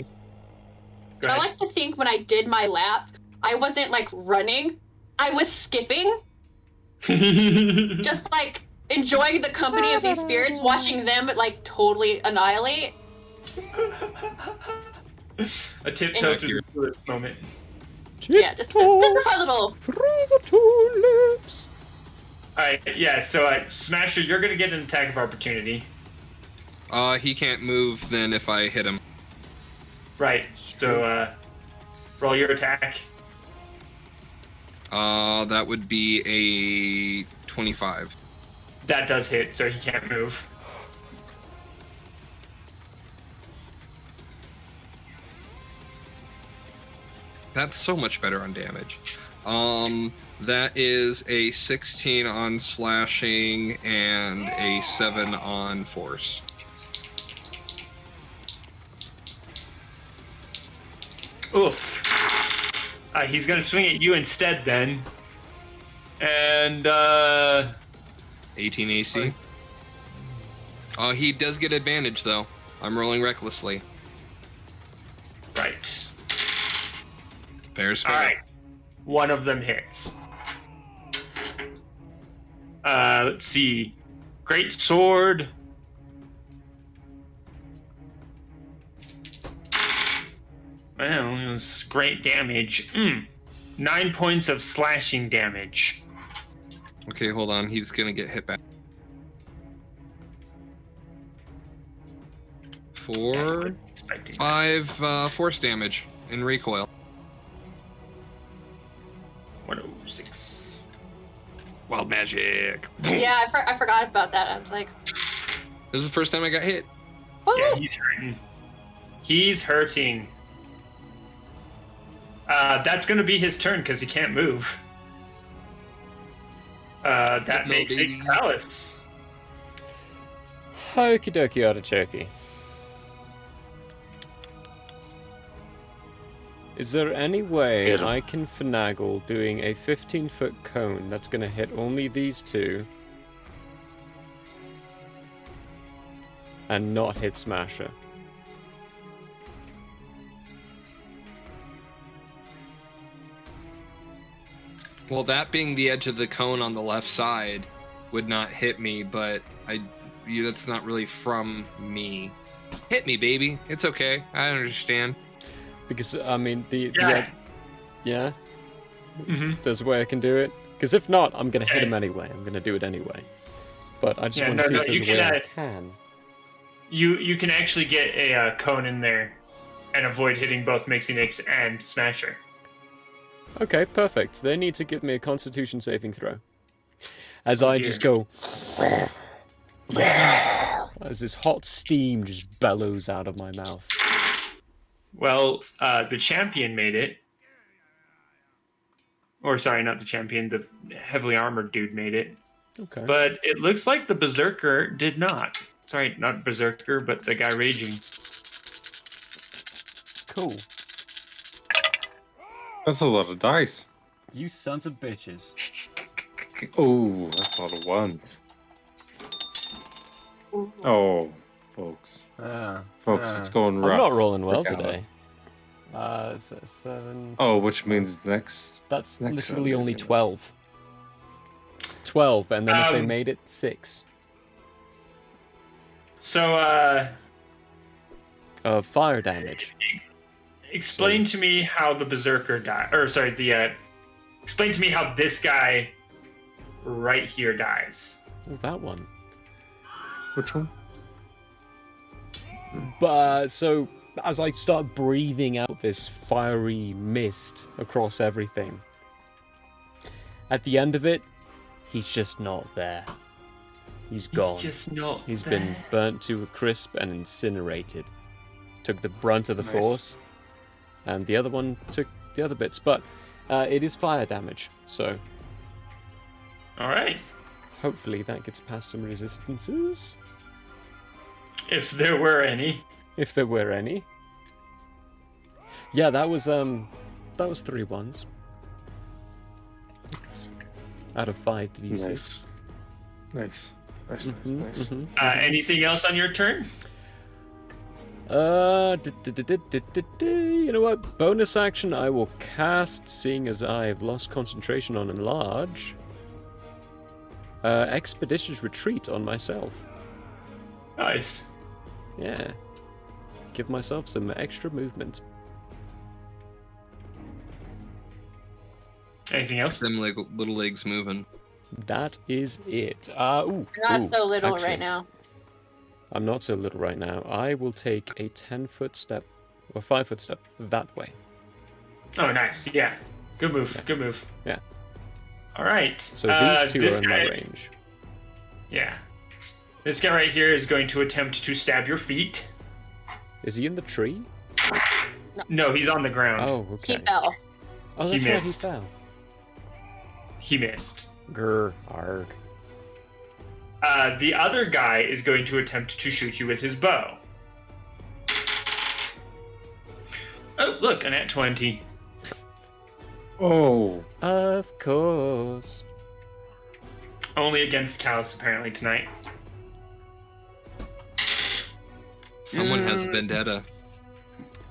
I ahead. like to think when I did my lap, I wasn't like running. I was skipping, just like enjoying the company of these spirits, watching them like totally annihilate. A tiptoe through the tulips moment. Yeah, just a fun little. Through the tulips. Alright, yeah, so Smasher, you're gonna get an attack of opportunity. He can't move then if I hit him. Right, so roll your attack. That would be a 25. That does hit, so he can't move. That's so much better on damage. That is a 16 on slashing and a 7 on force. Oof. He's going to swing at you instead then. And, 18 AC. He does get advantage, though. I'm rolling recklessly. Right. Fair's fair. All right. One of them hits. Let's see. Great sword. Well, it was great damage. 9 points of slashing damage. Okay, hold on. He's gonna get hit back. 4, 5 force damage in recoil. 106. Wild magic. Yeah, I forgot about that. I was like, This is the first time I got hit. woo! Yeah, he's hurting. He's hurting. That's going to be his turn because he can't move. That No, makes baby. it Palace. Okie dokie artichoke. Is there any way Hit 'em. I can finagle doing a 15-foot cone that's going to hit only these two and not hit Smasher? Well, that being the edge of the cone on the left side would not hit me, but that's not really from me. Hit me, baby. It's okay. I understand. Because, I mean, Yeah. yeah? Mhm. There's a way I can do it? Because if not, I'm going to hit him anyway. I'm going to do it anyway. But I just Yeah, want to see no, if there's you a way I can, can. You can actually get a cone in there and avoid hitting both Mixie Nix and Smasher. Okay, perfect. They need to give me a Constitution saving throw. As I dear. just go... as this hot steam just bellows out of my mouth. Well, the champion made it. Or, sorry, not the champion. The heavily armored dude made it. Okay. But it looks like the Berserker did not. Sorry, not Berserker, but the guy raging. Cool. That's a lot of dice. You sons of bitches. Oh, that's a lot of ones. Oh, folks. It's going I'm rough. not rolling well for today. Callum. 7... Oh, which means next. That's next literally round only is 12. 12, and then if they Um, made it 6. So, Fire damage. explain to me how the Berserker died. Or, sorry, explain to me how this guy right here dies. Oh, that one. Which one? But so as I start breathing out this fiery mist across everything, at the end of it, he's just not there. He's gone. He's just not He's there. been burnt to a crisp and incinerated. Took the brunt of the Nice. force, and the other one took the other bits. But it is fire damage, so All right. hopefully that gets past some resistances, If there were any. if there were any. Yeah, that was 3 ones out of 5d6. Nice. Nice. Nice. Anything else on your turn? You know what? Bonus action I will cast, seeing as I've lost concentration on Enlarge. Expeditious Retreat on myself. Nice. Yeah. Give myself some extra movement. Anything else? Them little legs moving. That is it. You're not so little actually, right now. I'm not so little right now. I will take a 10-foot step, or 5-foot step, that way. Oh, nice. Yeah. Good move. Yeah. Good move. Yeah. All right. So these two this are in my range. Yeah. This guy right here is going to attempt to stab your feet. Is he in the tree? No, he's on the ground. Oh, okay. He fell. Oh, He that's right, he missed. fell. He missed. Grr, arg. The other guy is going to attempt to shoot you with his bow. Oh, look, an at 20. Oh. Of course. Only against cows, apparently, tonight. Someone has a vendetta.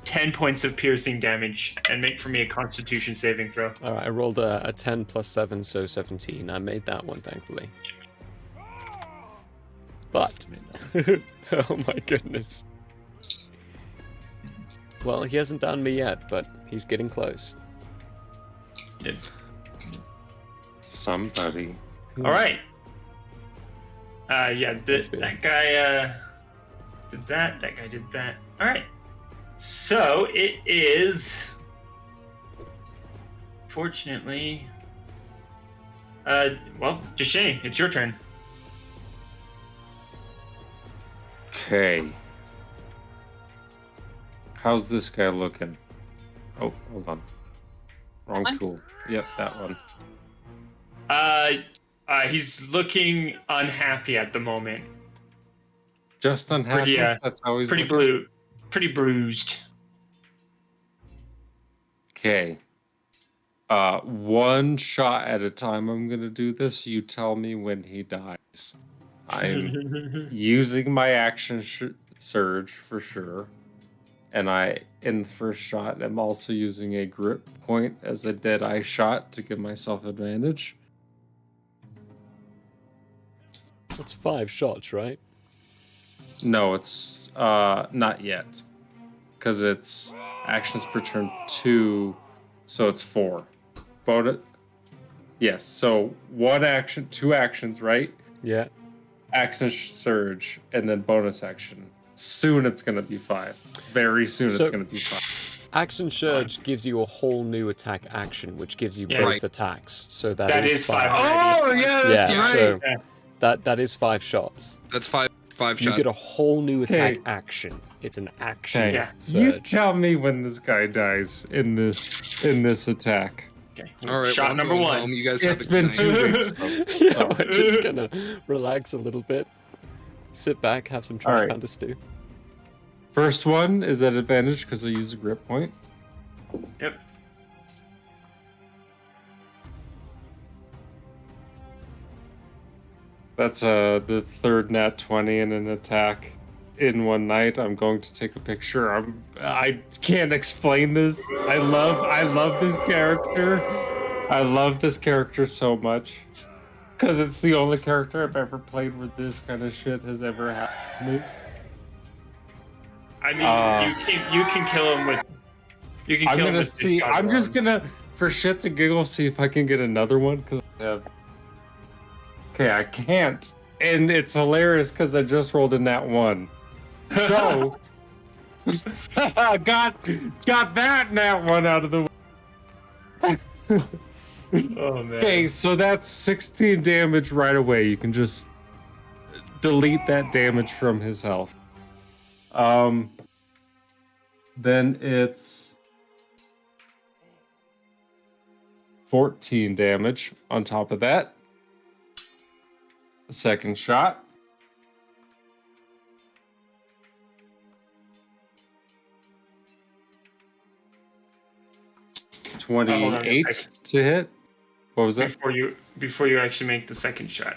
10 points of piercing damage, and make for me a Constitution saving throw. All right, I rolled a 10 plus 7, so 17. I made that one, thankfully. But, oh my goodness. Well, he hasn't done me yet, but he's getting close. Yep. Somebody. All right. Yeah, That's good. that guy did that. That guy did that. All right. So it is. Fortunately. Well, Jashane, it's your turn. Okay. How's this guy looking? Oh, hold on. Wrong That one? tool. Yep, that one. He's looking unhappy at the moment. Just unhappy. Pretty, That's how he's Pretty looking. pretty bruised. Okay. One shot at a time. I'm gonna do this. You tell me when he dies. I'm using my action surge for sure, and in the first shot, I'm also using a grip point as a dead eye shot to give myself advantage. That's 5 shots, right? No, it's not yet, because it's actions per turn 2, so it's 4. Bonus. Yes, so 1 action, 2 actions, right? Yeah. Action surge, and then bonus action. Soon it's going to be 5. Very soon it's So- going to be 5. Action Surge gives you a whole new attack action, which gives you Yeah. both Right. attacks. So That is 5 Oh, already. yeah, that's Yeah, right. so Yeah. that is 5 shots. That's five You shots. get a whole new attack Okay. action. It's an action Hey, Yeah. you surge. tell me when this guy dies in this attack. Okay. All right, Shot well, I'm number going 1. home. You guys have It's a been good 2 night. weeks. folks. Yeah, So, we're just gonna relax a little bit, sit back, have some trash Alright. panda stew. first one is at advantage because I use a grip point. Yep. That's the third nat 20 in an attack in one night. I'm going to take a picture. I can't explain this. I love this character. I love this character so much because it's the only character I've ever played where this kind of shit has ever happened to me. I mean, you can kill him with. You can I'm kill him gonna with see. discharge I'm just round. gonna, for shits and giggles, see if I can get another one because I have. Okay, I can't, and it's hilarious because I just rolled in that one. So, got that nat one out of the way. Oh man. Okay, so that's 16 damage right away. You can just delete that damage from his health. Then it's 14 damage on top of that. Second shot. Hold on a 28 second. to hit. What was that? Before you actually make the second shot.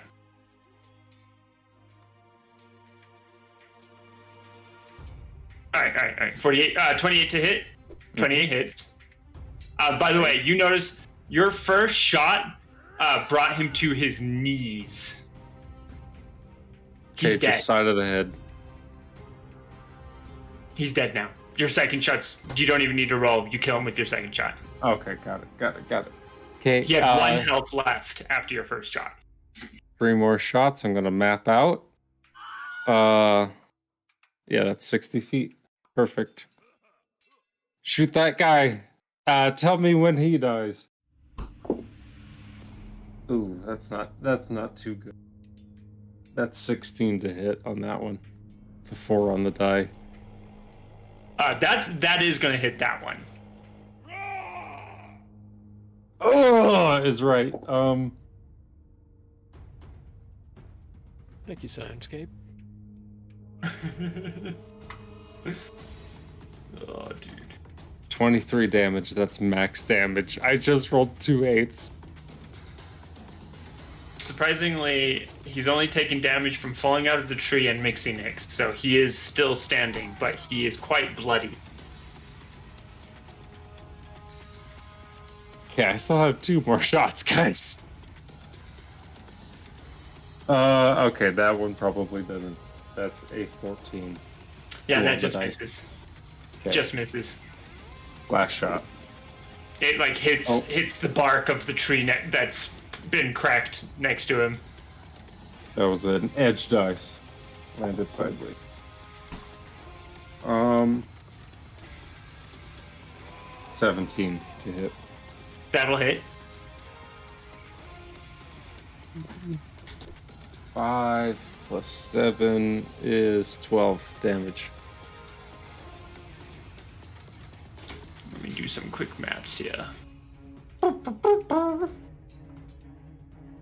All right. 48, 28 to hit. 28 hits. By the way, you notice your first shot brought him to his knees. He's Okay, dead. just side of the head. He's dead now. Your second shot's, you don't even need to roll. You kill him with your second shot. Okay, got it. Okay, He had 1 health left after your first shot. 3 more shots. I'm gonna map out. Yeah, that's 60 feet. Perfect. Shoot that guy. Tell me when he dies. Ooh, that's not too good. That's 16 to hit on that one. It's a 4 on the die. That is going to hit that one. Oh, is right. Thank you, Syrinscape. Oh, dude. 23 damage. That's max damage. I just rolled 2 8s. Surprisingly, he's only taken damage from falling out of the tree and mixing X, so he is still standing, but he is quite bloody. Okay, I still have 2 more shots, guys. Okay, that one probably doesn't. That's a 14. Yeah, Roll that the just dice. misses. Okay. Just misses. Last shot. It like hits Oh. hits the bark of the tree that's been cracked next to him. That was an edge dice. Landed sideways. 17 to hit. That'll hit. 5 plus 7 is 12 damage. Let me do some quick maths here.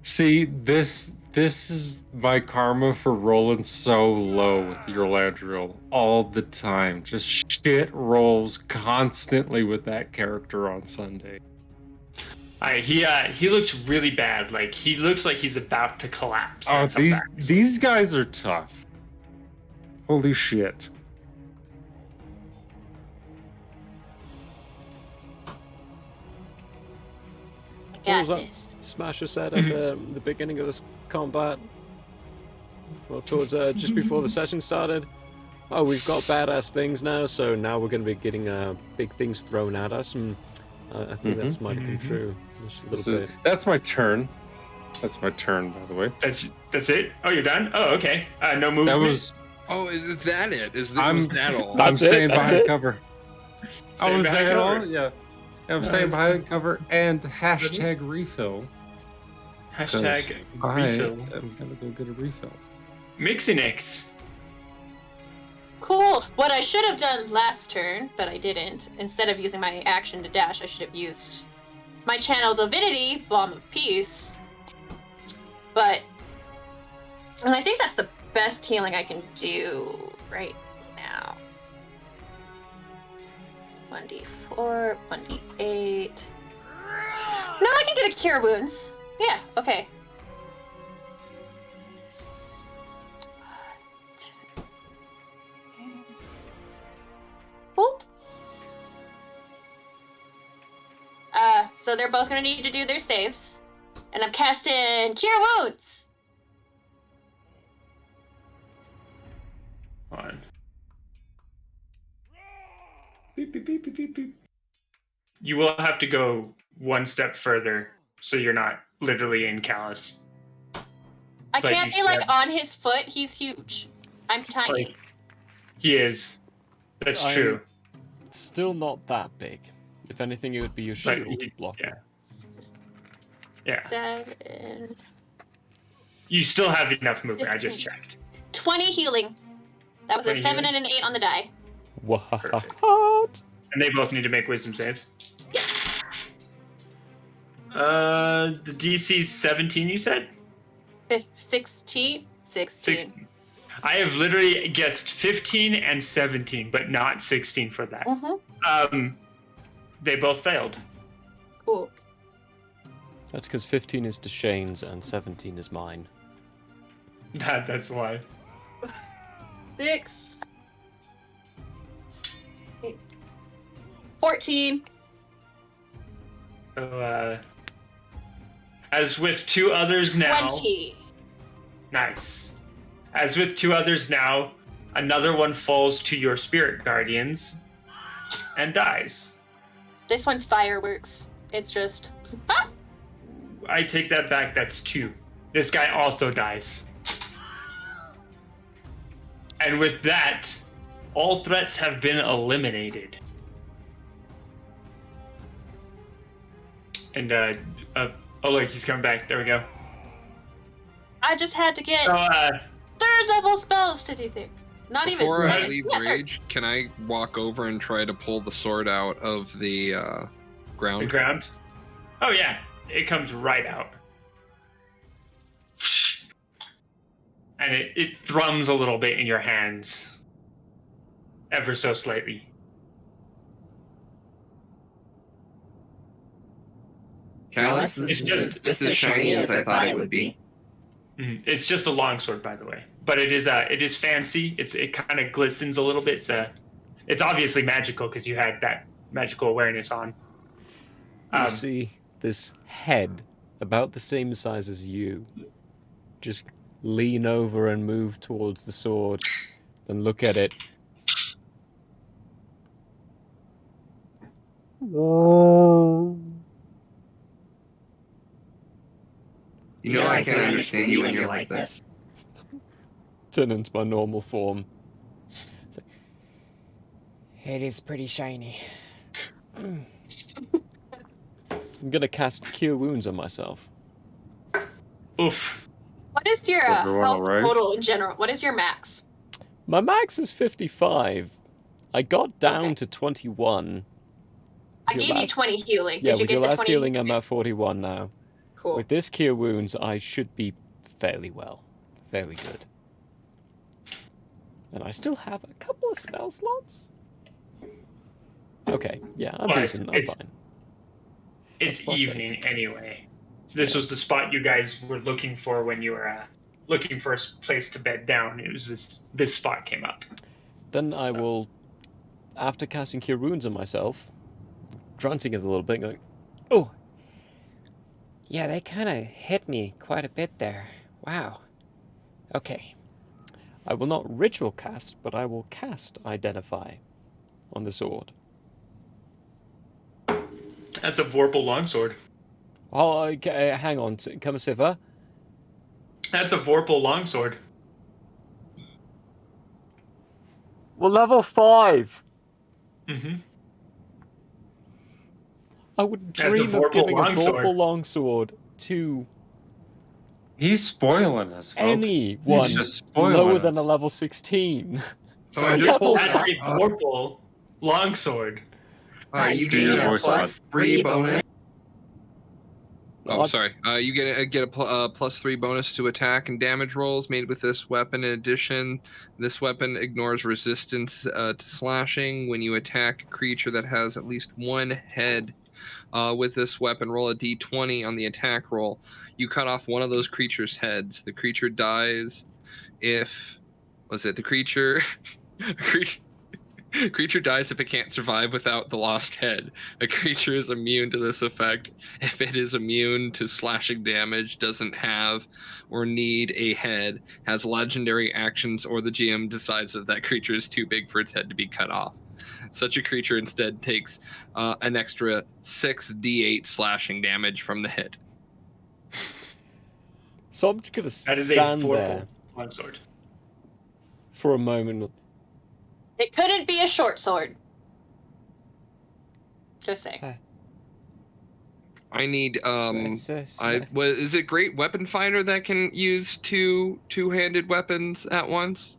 See, this is my karma for rolling so low with your Landrill all the time. Just shit rolls constantly with that character on Sunday. He looks really bad. Like he looks like he's about to collapse. Oh, That's how bad he is. these guys are tough. Holy shit. What Got was that this. Smasher said at the beginning of this combat? Well, towards just before the session started. Oh, we've got badass things now, so now we're going to be getting big things thrown at us, and I think that's might come true. Just a little bit. That's my turn. That's my turn, by the way. That's it. Oh, you're done. Oh, okay. No movement. That was. Oh, is that it? Is I'm- that all? I'm That's it, staying that's behind it. cover. Staying Oh, is behind that cover. all? Yeah. I'm staying Nice. behind cover and hashtag refill. Hashtag I refill. am gonna go get a refill. Mixinix. Cool. What I should have done last turn, but I didn't, instead of using my action to dash, I should have used my channel divinity, Balm of Peace. And I think that's the best healing I can do right now. 1d4, 1d8. No, I can get a cure wounds. Yeah, okay. Boop. So they're both gonna need to do their saves. And I'm casting Cure Wounds! On. Beep, beep, beep, beep, beep, beep. You will have to go one step further, so you're not literally in Callus. I But can't you be like said- on his foot, he's huge. I'm tiny. Like, he is. That's I'm- true. It's still not that big. If anything, it would be your But shield he- blocking. yeah. Yeah. 7, You still have enough movement. I just checked. 20 healing. That was a 20 7 healing? and an 8 on the die. Perfect. What? And they both need to make wisdom saves. Yeah. The DC's 17, you said? 16? 16. 16. I have literally guessed 15 and 17, but not 16 for that. Mm-hmm. They both failed. Cool. That's because 15 is Deshane's and 17 is mine. That's why. 6. 8, 14. So, as with two others now. 20. Nice. As with two others now, another one falls to your spirit guardians and dies. This one's fireworks. It's just. Ah! I take that back, that's 2. This guy also dies. And with that, all threats have been eliminated. And, oh look, he's coming back. There we go. I just had to get So, 3rd level spells to do things. Not Before even. I second. leave Yeah, third. Rage, can I walk over and try to pull the sword out of the ground? the ground. Oh yeah, it comes right out. And it thrums a little bit in your hands. Ever so slightly. Callus, this is just as shiny as I thought it would be. It's just a longsword, by the way, but it is fancy. It kind of glistens a little bit. It's obviously magical because you had that magical awareness on. You see this head, about the same size as you, just lean over and move towards the sword, then look at it. You know I can understand you when you're like this. Turn into my normal form. It is pretty shiny. I'm gonna cast Cure Wounds on myself. Oof. What is your Everyone health alright? total in general? What is your max? My max is 55. I got down Okay. to 21. I gave you 20 healing. Yeah, Did you with get your the last 20? healing, I'm at 41 now. Cool. With this Cure Wounds, I should be fairly well. Fairly good. And I still have a couple of spell slots. Okay, yeah, I'm Well, decent. I'm fine. It's Plus evening 8. anyway. This was the spot you guys were looking for when you were looking for a place to bed down. It was this spot came up. Then I will, after casting Cure Wounds on myself, grunting it a little bit, going, oh, Yeah, they kind of hit me quite a bit there. Wow. Okay. I will not ritual cast, but I will cast Identify on the sword. That's a Vorpal longsword. Oh, okay, hang on, come Siva. That's a Vorpal longsword. Well, level 5. Mm-hmm. I would That's a dream of Vorpal giving a longsword. Vorpal longsword to He's spoiling us, folks. anyone He's just spoiling lower than a us. level 16. So I just pulled That's a Vorpal longsword. you Do your get a voice, plus 3 bonus. Oh, sorry. You get a +3 bonus to attack and damage rolls made with this weapon. In addition, this weapon ignores resistance to slashing. When you attack a creature that has at least one head with this weapon, roll a d20 on the attack roll. You cut off one of those creature's heads. The creature dies if... Was it the creature... Creature dies if it can't survive without the lost head. A creature is immune to this effect if it is immune to slashing damage, doesn't have or need a head, has legendary actions, or the GM decides that creature is too big for its head to be cut off. Such a creature instead takes an extra 6d8 slashing damage from the hit. So I'm just going to That is a stand Vorpal there longsword. for a moment. It couldn't be a short sword. Just saying. I need Is is it Great Weapon Finder that can use two-handed weapons at once?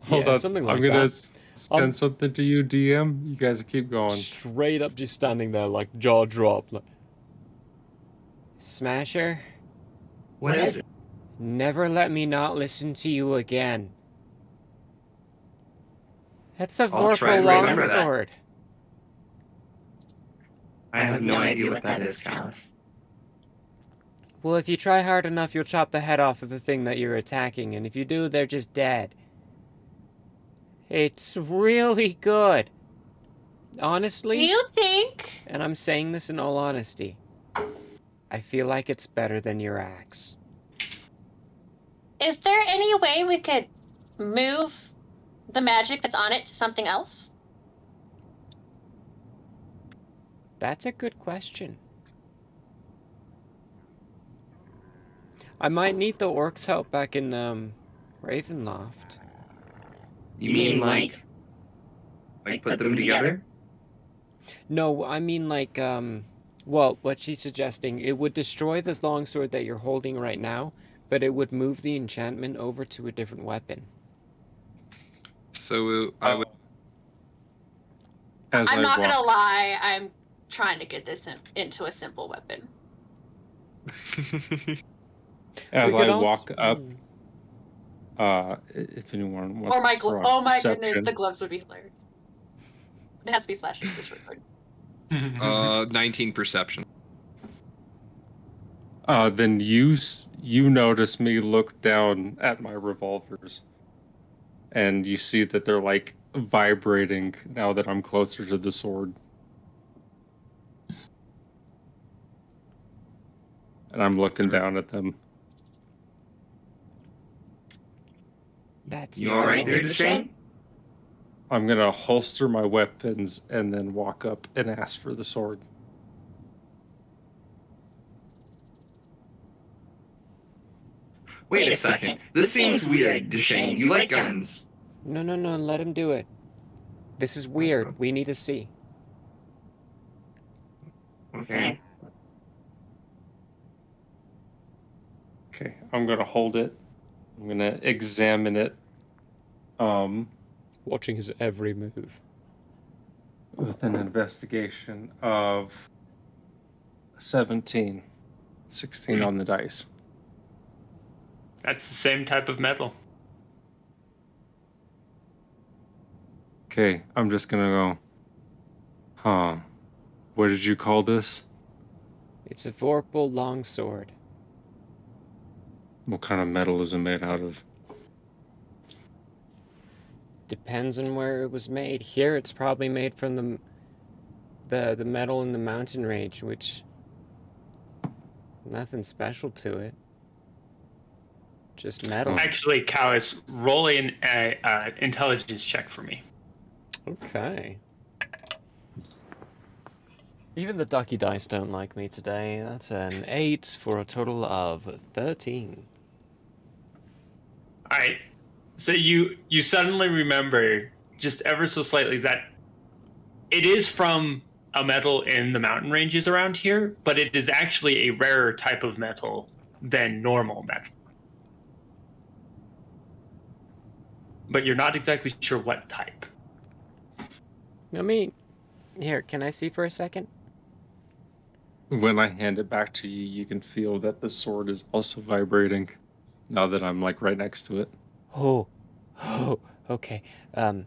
Hold Yeah, on. something like I'm gonna that. send something to you, DM. You guys keep going. Straight up just standing there, like, jaw dropped. Like, Smasher, What is it? never let me not listen to you again. That's a I'll try Vorpal to remember that. longsword. I have no idea what that is, Callus. Well, if you try hard enough, you'll chop the head off of the thing that you're attacking, and if you do, they're just dead. It's really good. Honestly, Do you think? and I'm saying this in all honesty, I feel like it's better than your axe. Is there any way we could move the magic that's on it to something else? That's a good question. I might need the orcs' help back in, Ravenloft. You mean like put them together? No, I mean like, well, what she's suggesting, it would destroy this longsword that you're holding right now, but it would move the enchantment over to a different weapon. So I would... As I'm I not walk, gonna lie, I'm trying to get this into a simple weapon. As We could I also- walk up, if anyone wants Or my to throw oh my perception, goodness, the gloves would be hilarious. It has to be slashing so short quick. 19 perception. Then you notice me look down at my revolvers, and you see that they're like vibrating now that I'm closer to the sword. And I'm looking down at them. That's You alright there, Deshane? I'm gonna holster my weapons and then walk up and ask for the sword. Wait a second. This seems weird, Deshane. You like guns. No, let him do it. This is weird. We need to see. Okay. Okay, I'm gonna hold it. I'm gonna examine it. Watching his every move. With an investigation of 17. 16 on the dice. That's the same type of metal. Okay, I'm just gonna go. Huh. What did you call this? It's a Vorpal longsword. What kind of metal is it made out of? Depends on where it was made. Here, it's probably made from the metal in the mountain range, which nothing special to it. Just metal. Actually, Callus, roll an intelligence check for me. Okay. Even the ducky dice don't like me today. That's an 8 for a total of 13. All right. So you suddenly remember just ever so slightly that it is from a metal in the mountain ranges around here, but it is actually a rarer type of metal than normal metal. But you're not exactly sure what type. Here, can I see for a second? When I hand it back to you, you can feel that the sword is also vibrating. Now that I'm like right next to it. Oh, okay. I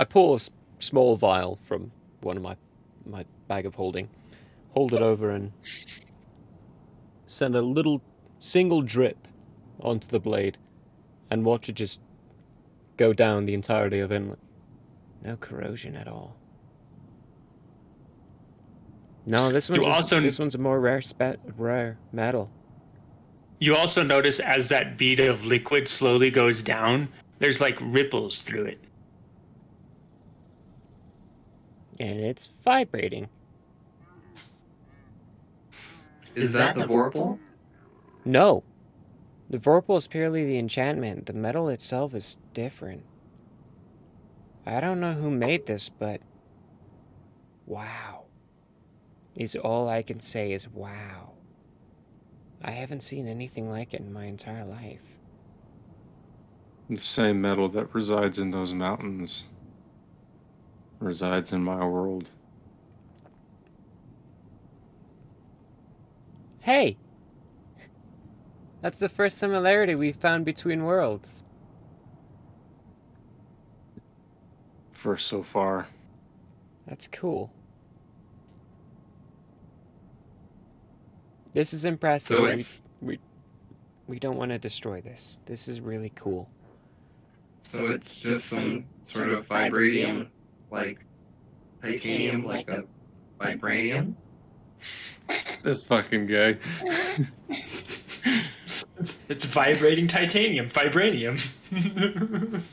pull a small vial from one of my bag of holding, hold it over and send a little single drip onto the blade and watch it just go down the entirety of inlet. No corrosion at all. No, this one's a more rare metal. You also notice as that bead of liquid slowly goes down, there's like ripples through it. And it's vibrating. Is that the Vorpal? No. The Vorpal is purely the enchantment. The metal itself is different. I don't know who made this, but wow. Is all I can say is wow. I haven't seen anything like it in my entire life. The same metal that resides in those mountains resides in my world. Hey! That's the first similarity we've found between worlds. For so far. That's cool. This is impressive. So it's We don't want to destroy this. This is really cool. so it's just some sort of vibranium, like titanium, like a vibranium. This fucking guy. It's vibrating titanium, vibranium.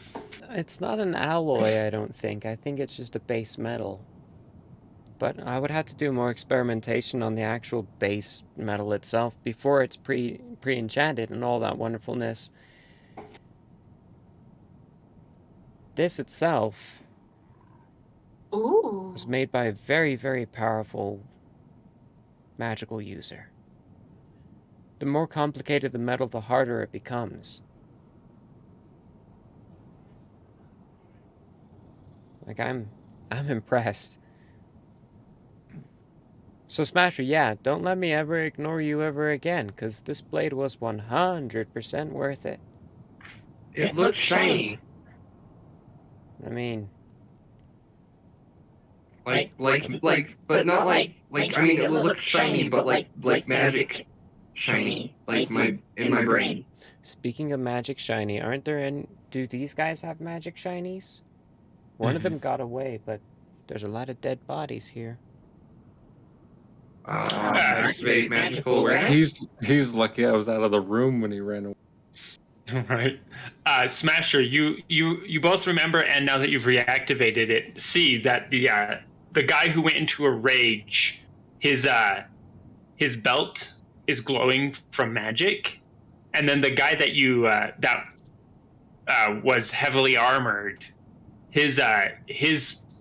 It's not an alloy, I don't think. I think it's just a base metal. But I would have to do more experimentation on the actual base metal itself before it's pre-enchanted and all that wonderfulness. This itself Ooh. was made by a very, very powerful magical user. The more complicated the metal, the harder it becomes. Like, I'm impressed. So Smasher, yeah, don't let me ever ignore you ever again, because this blade was 100% worth it. It looks shiny. I mean, But not I mean, it looks shiny, but like magic shiny, in my brain. speaking of magic shiny, aren't there any... Do these guys have magic shinies? One of them got away, but there's a lot of dead bodies here. Activate magical awareness. He's lucky I was out of the room when he ran away. Right. Smasher, you both remember, and now that you've reactivated it, see that the guy who went into a rage, his belt is glowing from magic, and then the guy that you was heavily armored, his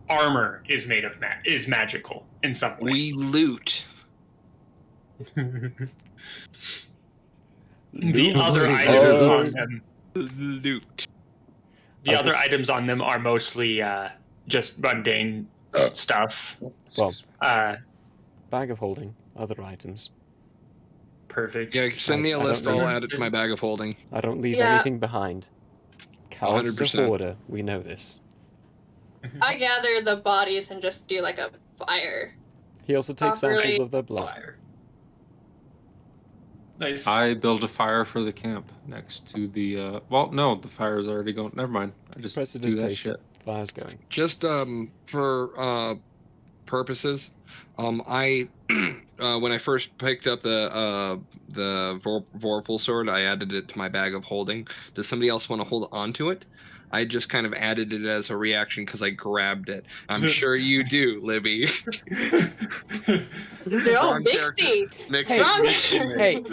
armor is made of is magical in some way. We loot. The other items on them. Loot. The other items on them are mostly just mundane stuff. Well, bag of holding, other items. Perfect. Yeah, send me a list. I'll add it to my bag of holding. I don't leave Yeah. anything behind. Cal's a 100%. hoarder. We know this. I gather the bodies and just do like a fire. He also takes Not really. samples of their blood. Fire. Nice. I built a fire for the camp next to the. Well, no, the fire's already going. Never mind. I just do that Prestidigitation. shit. Fire's going. Just for purposes, I when I first picked up the Vorpal sword, I added it to my bag of holding. Does somebody else want to hold on to it? I just kind of added it as a reaction because I grabbed it. I'm sure you do, Libby. No, Wrong character. Mixie. Hey,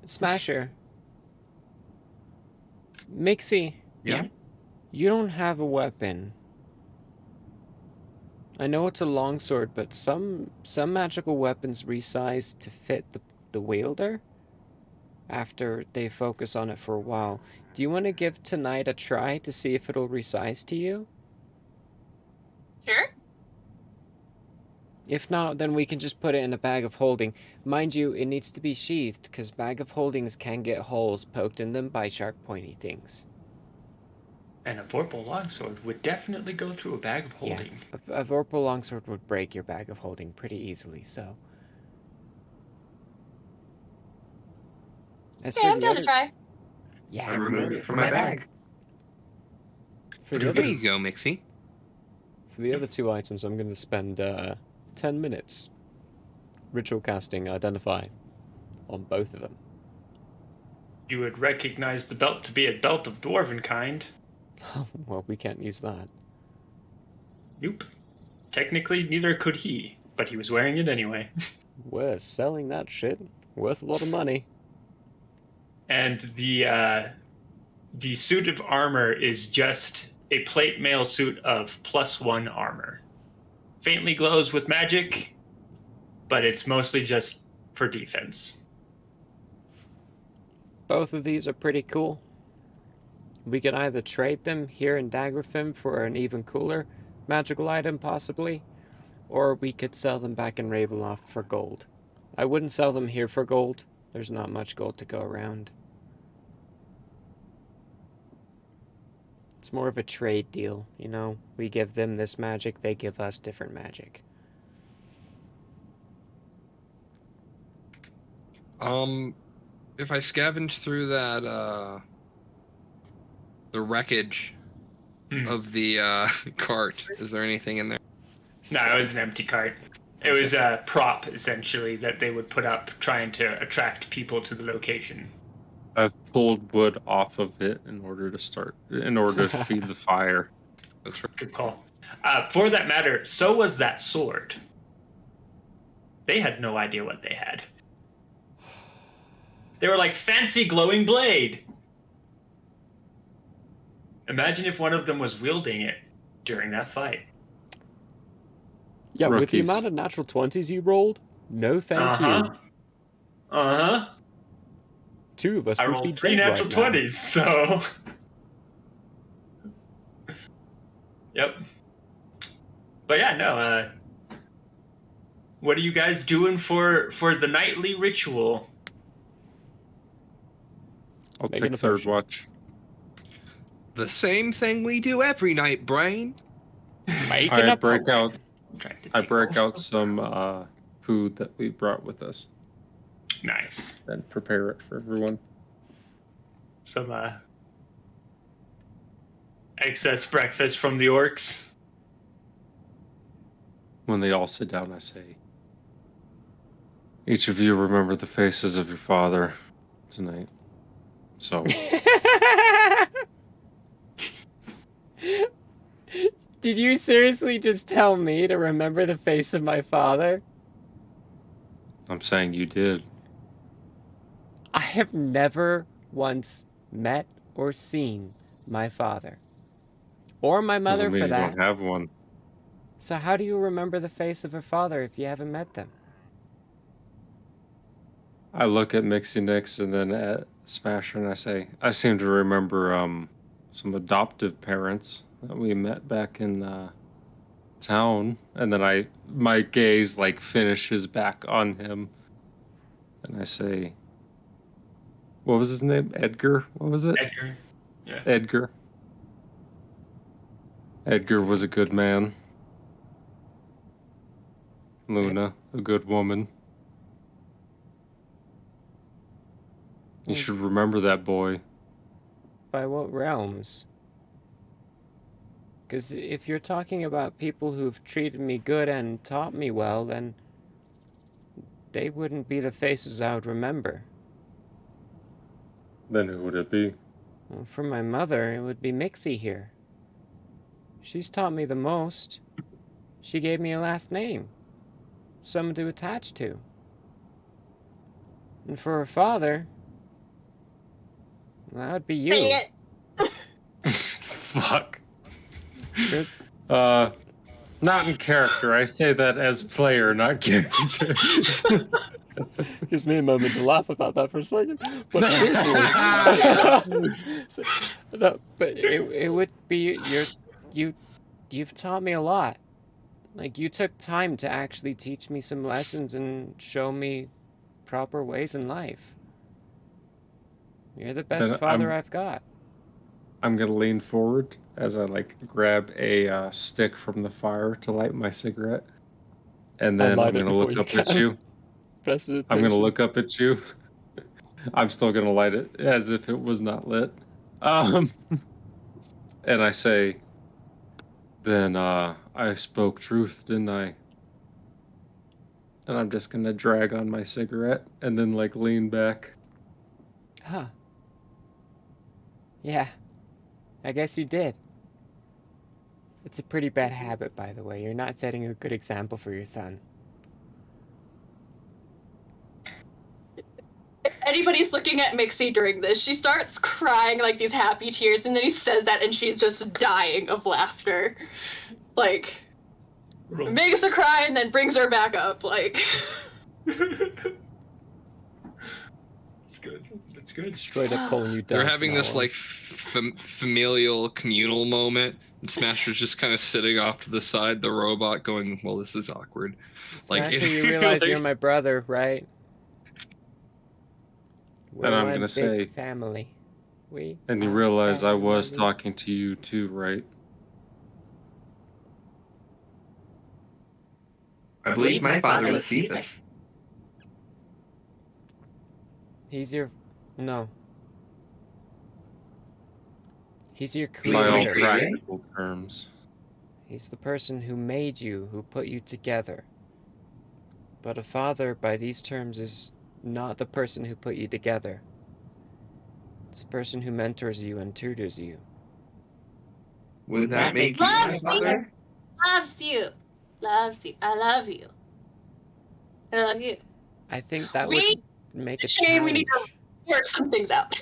Smasher. Mixie. Yeah. You don't have a weapon. I know it's a longsword, but some magical weapons resize to fit the wielder after they focus on it for a while. Do you want to give tonight a try to see if it'll resize to you? Sure. If not, then we can just put it in a bag of holding. Mind you, it needs to be sheathed, because bag of holdings can get holes poked in them by sharp pointy things. And a Vorpal longsword would definitely go through a bag of holding. Yeah, a Vorpal longsword would break your bag of holding pretty easily, so... As Yeah, I'm down to try. Yeah, I removed it from my bag. for the There other you go, Mixie. For the other two items, I'm going to spend 10 minutes ritual casting Identify on both of them. You would recognize the belt to be a belt of dwarven kind. Well, we can't use that. Nope. Technically, neither could he, but he was wearing it anyway. We're selling that shit. Worth a lot of money. And the suit of armor is just a plate mail suit of +1 armor. Faintly glows with magic, but it's mostly just for defense. Both of these are pretty cool. We could either trade them here in Daggerfim for an even cooler magical item, possibly, or we could sell them back in Ravenloft for gold. I wouldn't sell them here for gold. There's not much gold to go around. It's more of a trade deal, you know? We give them this magic, they give us different magic. If I scavenge through that, the wreckage of the cart, is there anything in there? No, it was an empty cart. It was a prop, essentially, that they would put up trying to attract people to the location. I've pulled wood off of it in order to feed the fire. That's right. Good call. For that matter, so was that sword. They had no idea what they had. They were like, fancy glowing blade. Imagine if one of them was wielding it during that fight. Yeah, with the Rookies. amount of natural 20s you rolled, no thank you. Uh-huh. Two of us I would rolled be 3 dead natural right now. 20s, so... Yep. But yeah, no, what are you guys doing for the nightly ritual? I'll Making take a third potion. watch. The same thing we do every night, Brain. Making I a break potion. out. Trying to I take break off. out some food that we brought with us Nice. and prepare it for everyone. Some excess breakfast from the orcs. When they all sit down, I say, each of you remember the faces of your father tonight. So, Did you seriously just tell me to remember the face of my father? I'm saying you did. I have never once met or seen my father. Or my mother, Doesn't mean for you that. don't have one. So how do you remember the face of a father if you haven't met them? I look at Mixie Nix and then at Smasher and I say, I seem to remember some adoptive parents that we met back in town. And then my gaze like finishes back on him. And I say, what was his name? Edgar? What was it? Edgar. Yeah. Edgar. Edgar was a good man. Luna, a good woman. You should remember that boy. By what realms? Because if you're talking about people who've treated me good and taught me well, then they wouldn't be the faces I would remember. Then who would it be? Well, for my mother, it would be Mixie here. She's taught me the most. She gave me a last name, someone to attach to. And for her father, that would be you. Dang it. Fuck. You're- Not in character. I say that as player, not character. Gives me a moment to laugh about that for a second. But But it would be you've taught me a lot. Like, you took time to actually teach me some lessons and show me proper ways in life. You're the best Then father I've got. I'm gonna lean forward as I like grab a stick from the fire to light my cigarette, and then light I'm it gonna before look you up at can. you. Prestidigitation. I'm gonna look up at you. I'm still gonna light it as if it was not lit. And I say, then I spoke truth, didn't I? And I'm just gonna drag on my cigarette and then like lean back. Huh. Yeah. I guess you did. It's a pretty bad habit, by the way. You're not setting a good example for your son. If anybody's looking at Mixie during this, she starts crying like these happy tears, and then he says that, and she's just dying of laughter. Like, makes her cry and then brings her back up. Like, It's good. It's good. Straight up calling you down. They're having this like familial communal moment. And Smasher's just kind of sitting off to the side, the robot going, well, this is awkward. Like, Smasher, you realize like- you're my brother, right? We're And I'm one gonna big say- family. We And you are realize I was family. talking to you too, right? I believe my father was Cephas. He's your... No. He's your He's By all my creator. creator. practical terms. He's the person who made you, who put you together. But a father, by these terms, is not the person who put you together. It's the person who mentors you and tutors you. Would that make you my Loves father? loves you. Loves you. I love you. I love you. I think that We- would make a Shane, challenge. we need to work some things out.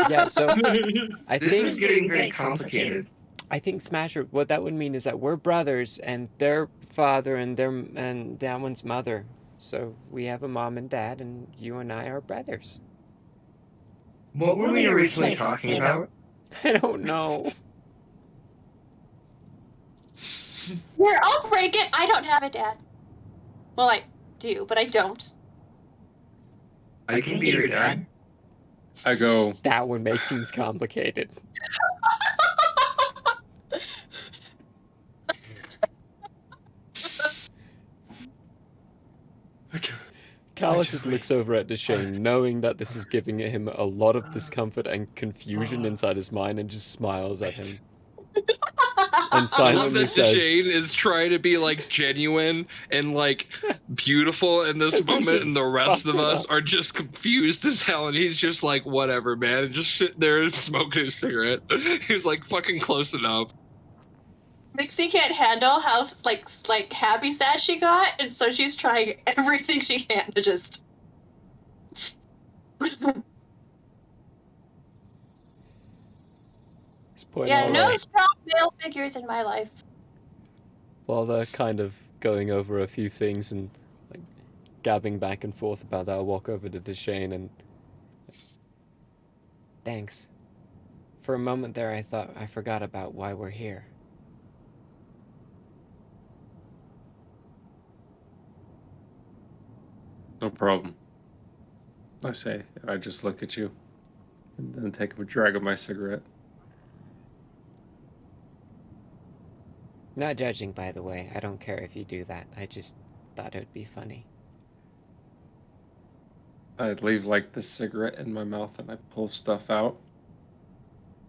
Yeah, so I This is think getting very complicated. Smasher, what that would mean is that we're brothers and their father and that one's mother. So we have a mom and dad, and you and I are brothers. What were we originally talking about? I don't know. Here, I'll break it. I don't have a dad. Well, do, but I don't. I can be your dad. I go, That would make things complicated. Callus just looks over at Deshane, knowing that this is giving him a lot of discomfort and confusion inside his mind, and just smiles at him. And I love silently that says, Deshane is trying to be like genuine and like beautiful in this moment, and the rest of us are just confused as hell. And he's just like, whatever, man, and just sitting there smoking his cigarette. He's like, fucking close enough. Mixie can't handle how like happy sad she got, and so she's trying everything she can to just. Yeah, no strong male figures in my life. while they're kind of going over a few things and like gabbing back and forth about that, I'll walk over to Deshane and... Thanks. For a moment there, I thought I forgot about why we're here. no problem. I say, and I just look at you, and then take a drag of my cigarette. Not judging, by the way. I don't care if you do that. I just thought it would be funny. I leave like the cigarette in my mouth, and I pull stuff out,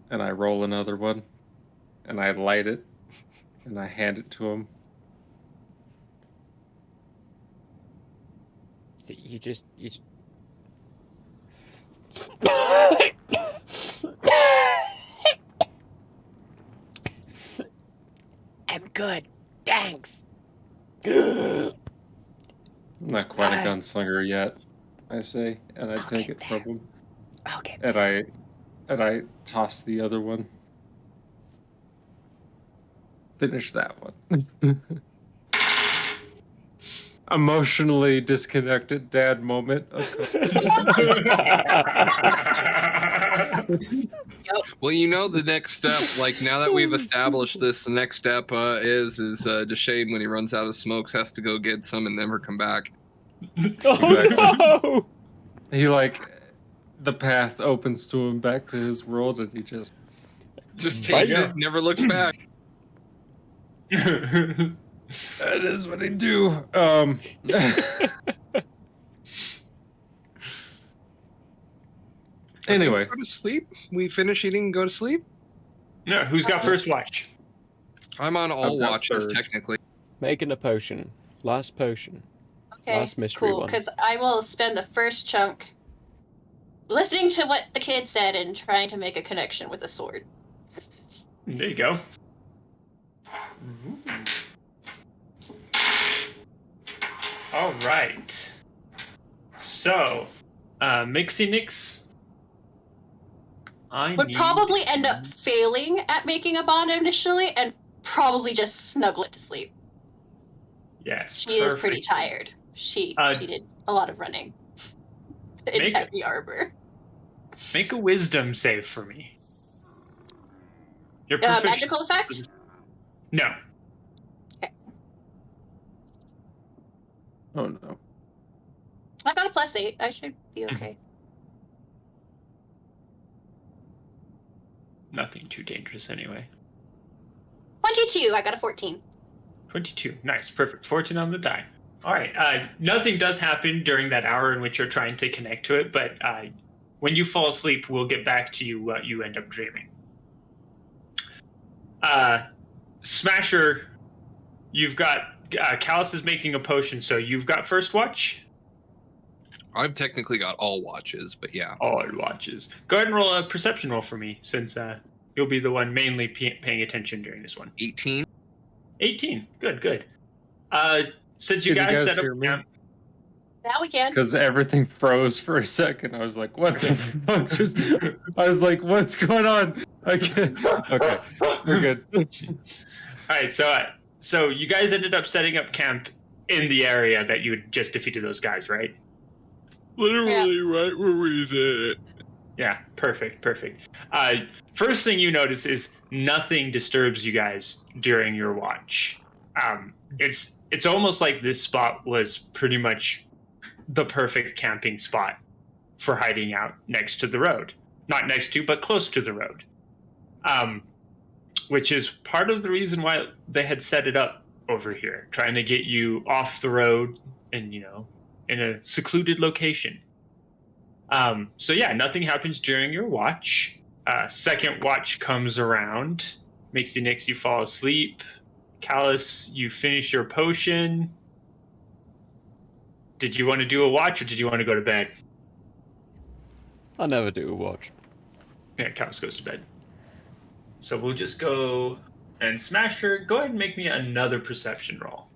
and I roll another one, and I light it, and I hand it to him. So you just... I'm good. Thanks. I'm not quite a gunslinger yet, I say, and I take it from him. Okay. And I toss the other one. Finish that one. Emotionally disconnected dad moment. Well, you know, the next step, like now that we've established this, the next step is Deshane, when he runs out of smokes, has to go get some and never come back. Oh no! He like, the path opens to him back to his world, and he just takes it, never looks back. That is what I do. Anyway, Go to sleep. We finish eating and go to sleep. No, who's got first watch? I'm on all I've got watches third. technically. Making a potion. Last potion. Okay, Last mystery cool. one. Because I will spend the first chunk listening to what the kid said and trying to make a connection with a sword. There you go. All right. So, Mixie Nix. Would probably end up failing at making a bond initially and probably just snuggle it to sleep. Yes. She is pretty tired. She did a lot of running in heavy armor. Make a wisdom save for me. Your magical effect? No. Okay. oh no. I got a +8. I should be okay. Nothing too dangerous anyway. 22. I got a 14. 22. Nice. Perfect. 14 on the die. All right. Nothing does happen during that hour in which you're trying to connect to it, but when you fall asleep, we'll get back to you what you end up dreaming. Smasher, you've got... Callus is making a potion, so you've got first watch? I've technically got all watches, but yeah. All watches. Go ahead and roll a perception roll for me, since you'll be the one mainly paying attention during this one. 18. 18. Good. Since you Can guys you guys set up hear me? camp... Now we can. Because everything froze for a second. I was like, what the fuck? I was like, what's going on? I can't. Okay, we're good. All right, so you guys ended up setting up camp in the area that you had just defeated those guys, right? Literally right where we did. Yeah, perfect. First thing you notice is nothing disturbs you guys during your watch. It's almost like this spot was pretty much the perfect camping spot for hiding out next to the road. Not next to, but close to the road. Which is part of the reason why they had set it up over here, trying to get you off the road and, in a secluded location. So yeah, nothing happens during your watch. Second watch comes around, makes you fall asleep. Callus, you finish your potion. Did you want to do a watch or did you want to go to bed? I'll never do a watch. Yeah, Callus goes to bed. So we'll just go and Smasher, go ahead and make me another perception roll.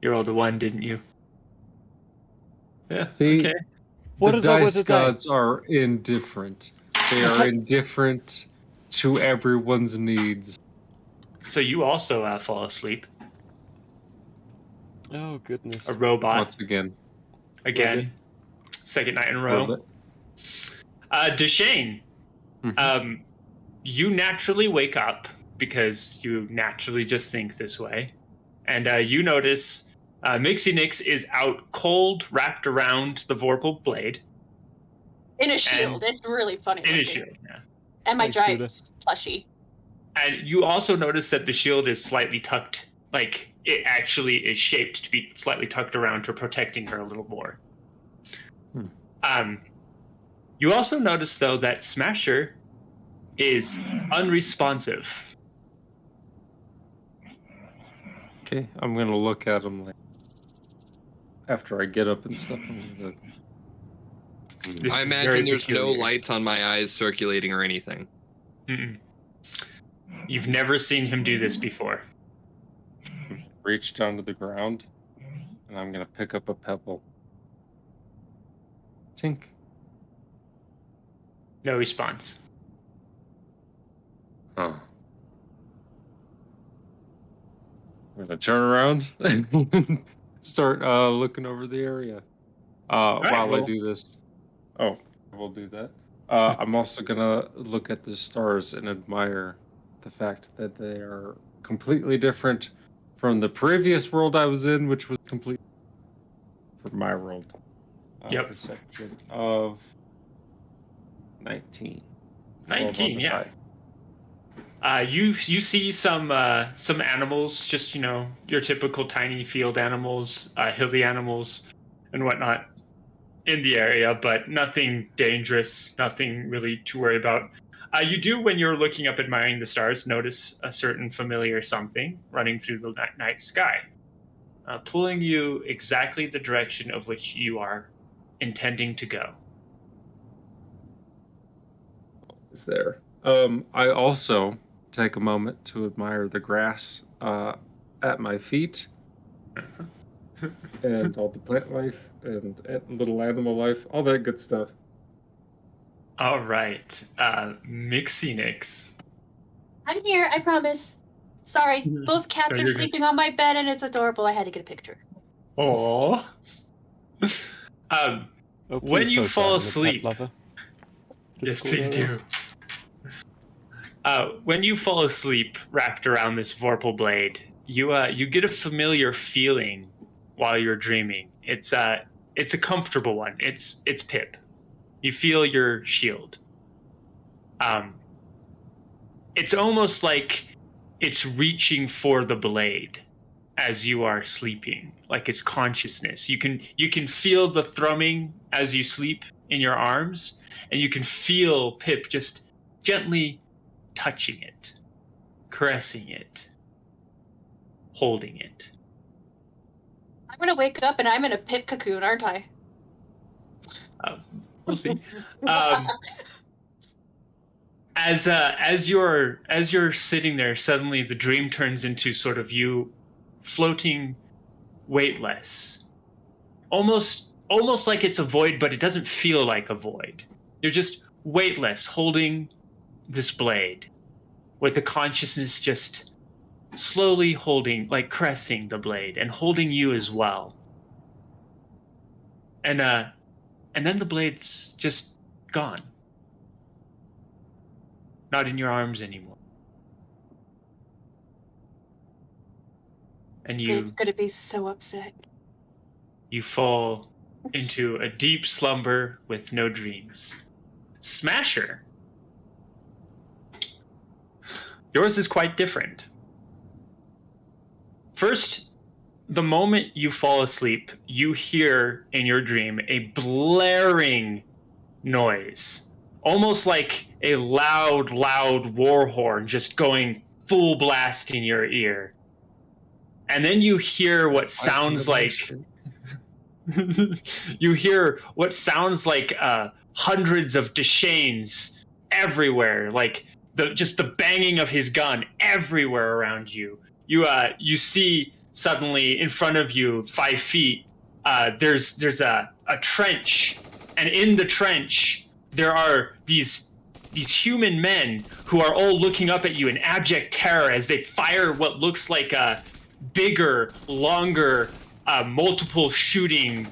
You rolled a 1, didn't you? Yeah. See, okay. What the is up with dice the die? gods are indifferent. They are indifferent to everyone's needs. So you also fall asleep. Oh, goodness. A robot. Once again. Again. Really? Second night in a row. Deshane, you naturally wake up because you naturally just think this way. And you notice Mixie Nix is out cold, wrapped around the Vorpal blade. In a shield. It's really funny. In a looking. shield, yeah. And my Thanks, giant Buddha. plushie. And you also notice that the shield is slightly tucked, like it actually is shaped to be slightly tucked around her, protecting her a little more. You also notice, though, that Smasher is unresponsive. Okay, I'm gonna look at him like after I get up and stuff. This I is imagine very there's no peculiar. lights on my eyes circulating or anything. Mm-mm. You've never seen him do this before. Reach down to the ground, and I'm gonna pick up a pebble. Tink. No response. Oh. I'm gonna turn around and start looking over the area. right, While I well- do this. Oh, we'll do that. I'm also gonna look at the stars and admire the fact that they are completely different from the previous world I was in, which was completely from my world. Yep. Perception of 19. 19, yeah. You see some animals, just your typical tiny field animals, hilly animals, and whatnot in the area, but nothing dangerous, nothing really to worry about. You do, when you're looking up admiring the stars, notice a certain familiar something running through the night sky, pulling you exactly the direction of which you are intending to go. Is there? I also take a moment to admire the grass at my feet and all the plant life and little animal life, all that good stuff. All right, Mixie Nix. I'm here, I promise. Sorry, both cats No, are you're good. sleeping on my bed and it's adorable. I had to get a picture. Aww. Oh, When please you post fall that in the pet asleep- lover Yes, Discord please area. do. When you fall asleep wrapped around this Vorpal blade, you get a familiar feeling while you're dreaming. It's a comfortable one. It's Pip. You feel your shield. It's almost like it's reaching for the blade as you are sleeping, like it's consciousness. You can feel the thrumming as you sleep in your arms, and you can feel Pip just gently touching it, caressing it, holding it. I'm gonna wake up and I'm in a pit cocoon, aren't I? We'll see. As you're sitting there, suddenly the dream turns into sort of you floating weightless, almost like it's a void, but it doesn't feel like a void. You're just weightless, holding this blade, with the consciousness just slowly holding, like caressing the blade and holding you as well. And then the blade's just gone. Not in your arms anymore. And It's gonna be so upset. you fall into a deep slumber with no dreams. Smasher. Yours is quite different. First, the moment you fall asleep, you hear in your dream a blaring noise. Almost like a loud war horn just going full blast in your ear. And then you hear what sounds like hundreds of Deshanes everywhere, like just the banging of his gun everywhere around you. You see suddenly in front of you, 5 feet, there's a trench, and in the trench there are these human men who are all looking up at you in abject terror as they fire what looks like a bigger, longer, multiple shooting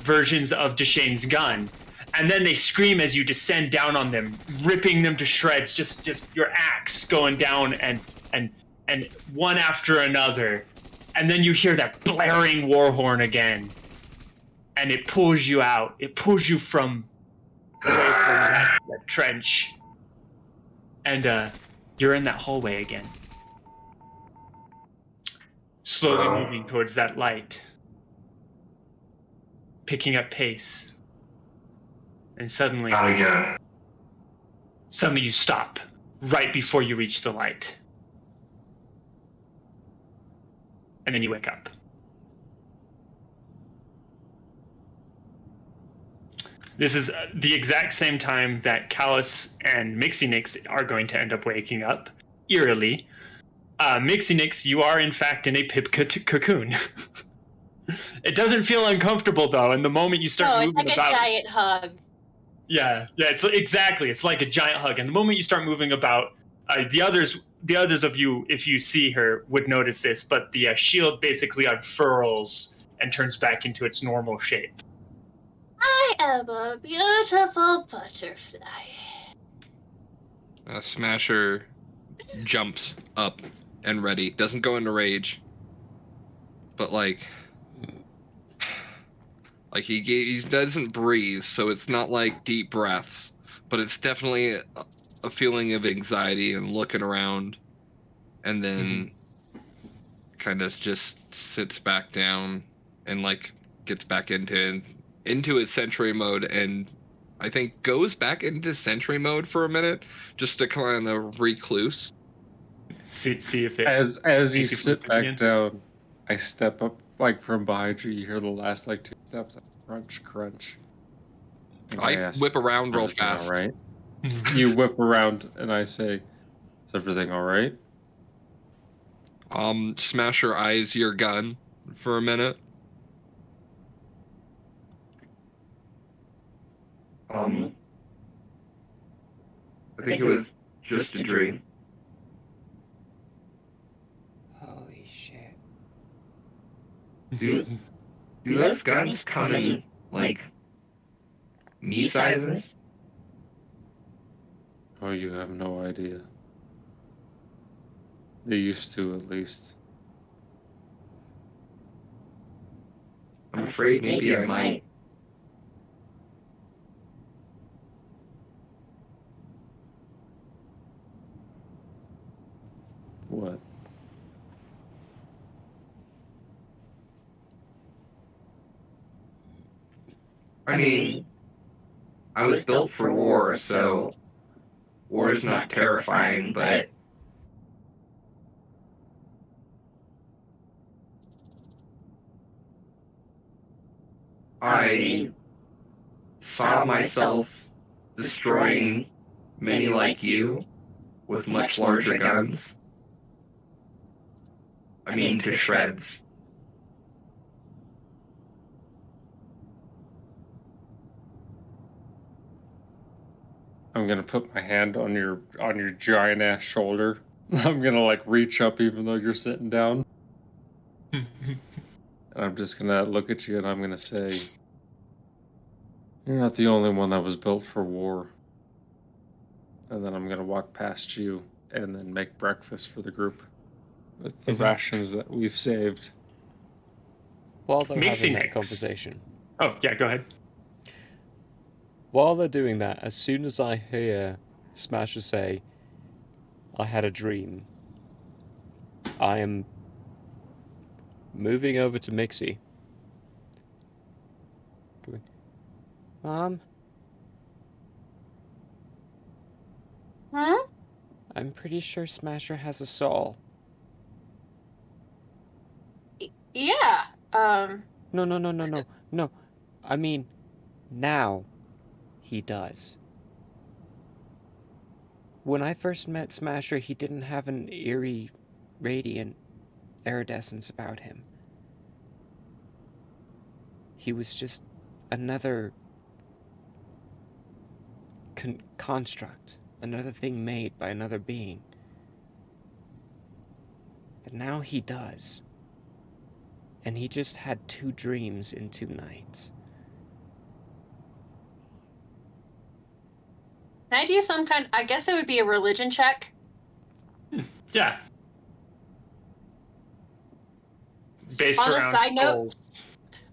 versions of Deshane's gun. And then they scream as you descend down on them, ripping them to shreds, just your axe going down and one after another. And then you hear that blaring war horn again. And it pulls you out. It pulls you away from that trench. And you're in that hallway again. Slowly moving towards that light. Picking up pace. And suddenly you stop right before you reach the light. And then you wake up. This is the exact same time that Callus and Mixie are going to end up waking up, eerily. Mixie, you are in fact in a pip cocoon. It doesn't feel uncomfortable though, and the moment you start moving about... it's like a giant hug. Yeah, it's like a giant hug. And the moment you start moving about, the others of you, if you see her, would notice this, but the shield basically unfurls and turns back into its normal shape. I am a beautiful butterfly. Smasher jumps up and ready. Doesn't go into rage, but like he doesn't breathe, so it's not like deep breaths, but it's definitely a feeling of anxiety and looking around, and then kind of just sits back down and like gets back into its sentry mode, and I think goes back into sentry mode for a minute just to kind of recluse. See if it... As you sit back down, I step up like from behind you. You hear the last like 2 steps, like, crunch. And I whip around real fast. All right. You whip around, and I say, "Is everything all right?" Smasher eyes your gun for a minute. I think it was just a dream. Holy shit. Do those guns come in, like, me sizes? Oh, you have no idea. They used to, at least. I'm afraid maybe I might. What? I mean, I was built for war, so war is not terrifying, but I saw myself destroying many like you with much larger guns. I mean, to shreds. I'm gonna put my hand on your giant ass shoulder. I'm gonna like reach up even though you're sitting down. And I'm just gonna look at you and I'm gonna say, You're not the only one that was built for war. And then I'm going to walk past you and then make breakfast for the group with the rations that we've saved. While they're Mixing having that mix. conversation. Oh, yeah, go ahead. While they're doing that, as soon as I hear Smasher say, I had a dream, I am moving over to Mixie. Going, Mom? Huh? I'm pretty sure Smasher has a soul. Yeah. No. I mean, now he does. When I first met Smasher, he didn't have an eerie, radiant iridescence about him. He was just another construct, another thing made by another being. But now he does. And he just had 2 dreams in 2 nights. Can I do some kind? I guess it would be a religion check. Yeah. Based On a around side note, souls.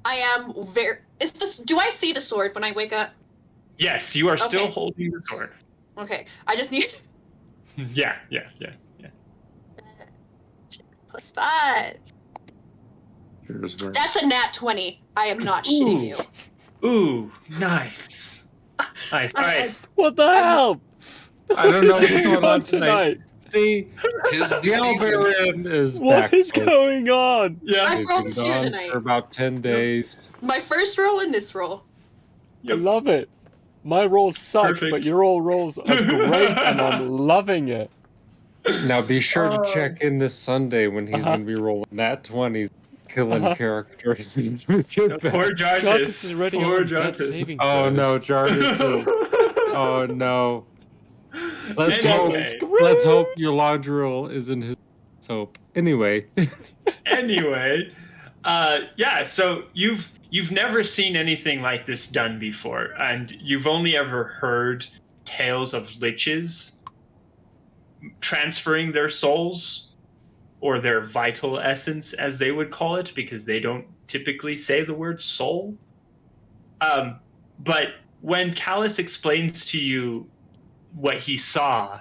I am very. Is this? Do I see the sword when I wake up? Yes, you are still Okay. holding the sword. Okay. I just need Yeah. +5. Here's where That's a nat 20. I am not shitting you. Ooh, nice. Nice. All right. What the hell? I don't know what's going going on tonight. See, His the Albarian is What back. is going on? Yeah. I He's rolled been 2 gone tonight. for about 10 days. My first roll and this roll. I love it. My rolls suck, Perfect. but your all rolls are great, and I'm loving it. Now be sure to check in this Sunday when he's going to be rolling nat 20s, killing characters. Poor Jarvis. Jarvis is already Poor on dead Jarvis. saving Oh throws. no, Jarvis is. Oh no. Let's Anyway. let's hope your laundry roll isn't his soap. Anyway. Anyway, yeah. So you've never seen anything like this done before, and you've only ever heard tales of liches transferring their souls or their vital essence, as they would call it, because they don't typically say the word soul. But when Callus explains to you what he saw,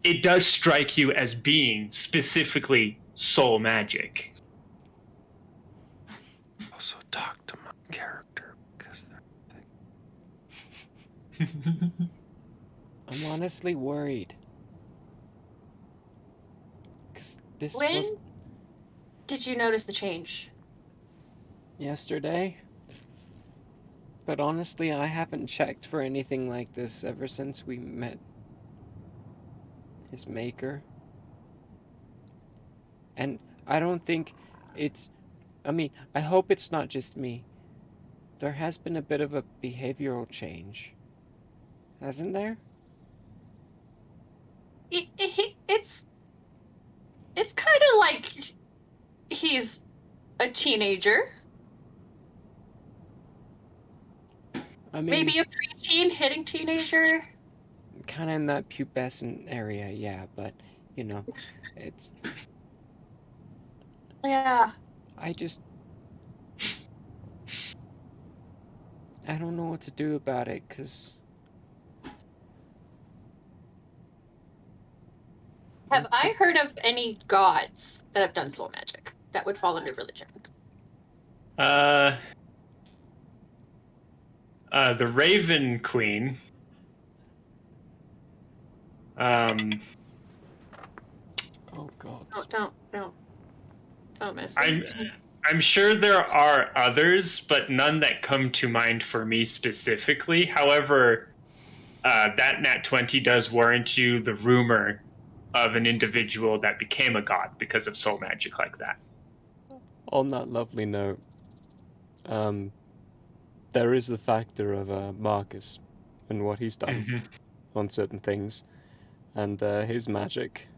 it does strike you as being specifically soul magic. Also talk to my character because I'm honestly worried. Because this When was did you notice the change? yesterday. But honestly, I haven't checked for anything like this ever since we met his maker. And I don't think it's... I mean, I hope it's not just me. There has been a bit of a behavioral change. Hasn't there? It's kind of like he's a teenager. I mean, Maybe a preteen hitting teenager. kind of in that pubescent area, yeah, but, you know, it's... Yeah. I don't know what to do about it, because... Have I heard of any gods that have done soul magic that would fall under religion? The Raven Queen. Oh, God. Don't miss. I'm sure there are others, but none that come to mind for me specifically. However, that nat 20 does warrant you the rumor of an individual that became a god because of soul magic like that. On that lovely note, there is the factor of Marcus and what he's done on certain things, and his magic.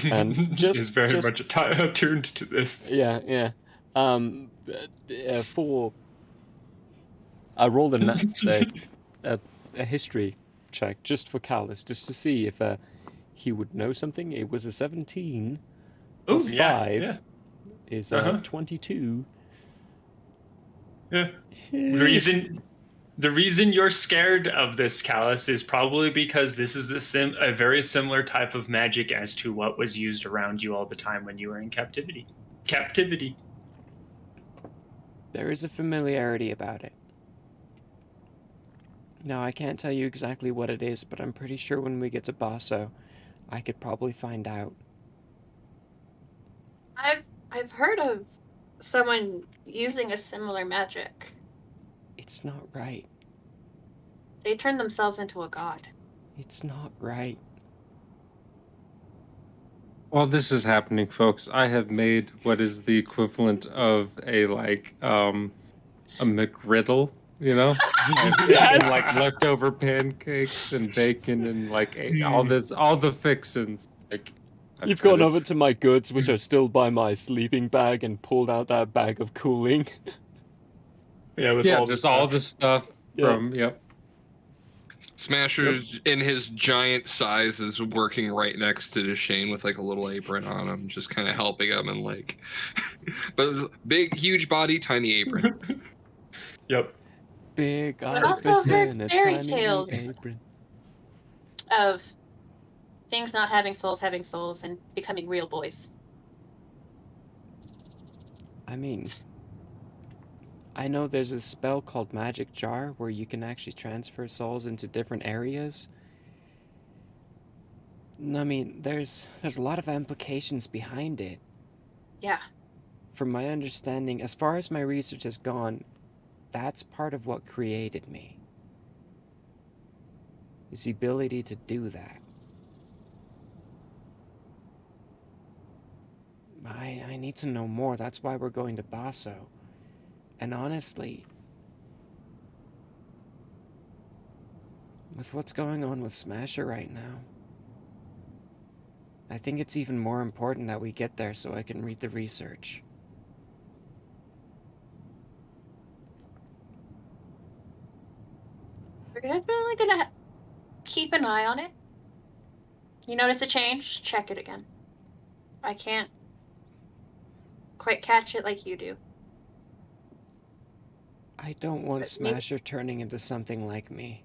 And just is very much attuned to this. Yeah. For I rolled a history check just for Callus, just to see if he would know something. It was a 17 Oh, plus yeah, 5 yeah, is Uh-huh. 22. yeah. The reason you're scared of this, Callus, is probably because this is a very similar type of magic as to what was used around you all the time when you were in captivity. Captivity. There is a familiarity about it. Now, I can't tell you exactly what it is, but I'm pretty sure when we get to Basso, I could probably find out. I've heard of someone using a similar magic. It's not right. They turned themselves into a god. It's not right. While this is happening, folks, I have made what is the equivalent of a McGriddle, you know? I've taken like leftover pancakes and bacon and like all the fixins. Like I've You've put gone it- over to my goods, which are still by my sleeping bag, and pulled out that bag of cooling. Yeah, with yeah, all just the all the stuff from Smasher's in his giant size is working right next to Shane with like a little apron on him, just kind of helping him and like, but big, huge body, tiny apron. Yep. Big I've also artifice heard in a fairy tiny tales apron. of things not having souls, and becoming real boys. I mean, I know there's a spell called Magic Jar where you can actually transfer souls into different areas. I mean, there's a lot of implications behind it. Yeah. From my understanding, as far as my research has gone, that's part of what created me. Is the ability to do that. I need to know more. That's why we're going to Basso. And honestly, with what's going on with Smasher right now, I think it's even more important that we get there so I can read the research. We're definitely gonna keep an eye on it. You notice a change? Check it again. I can't quite catch it like you do. I don't want But maybe- Smasher turning into something like me.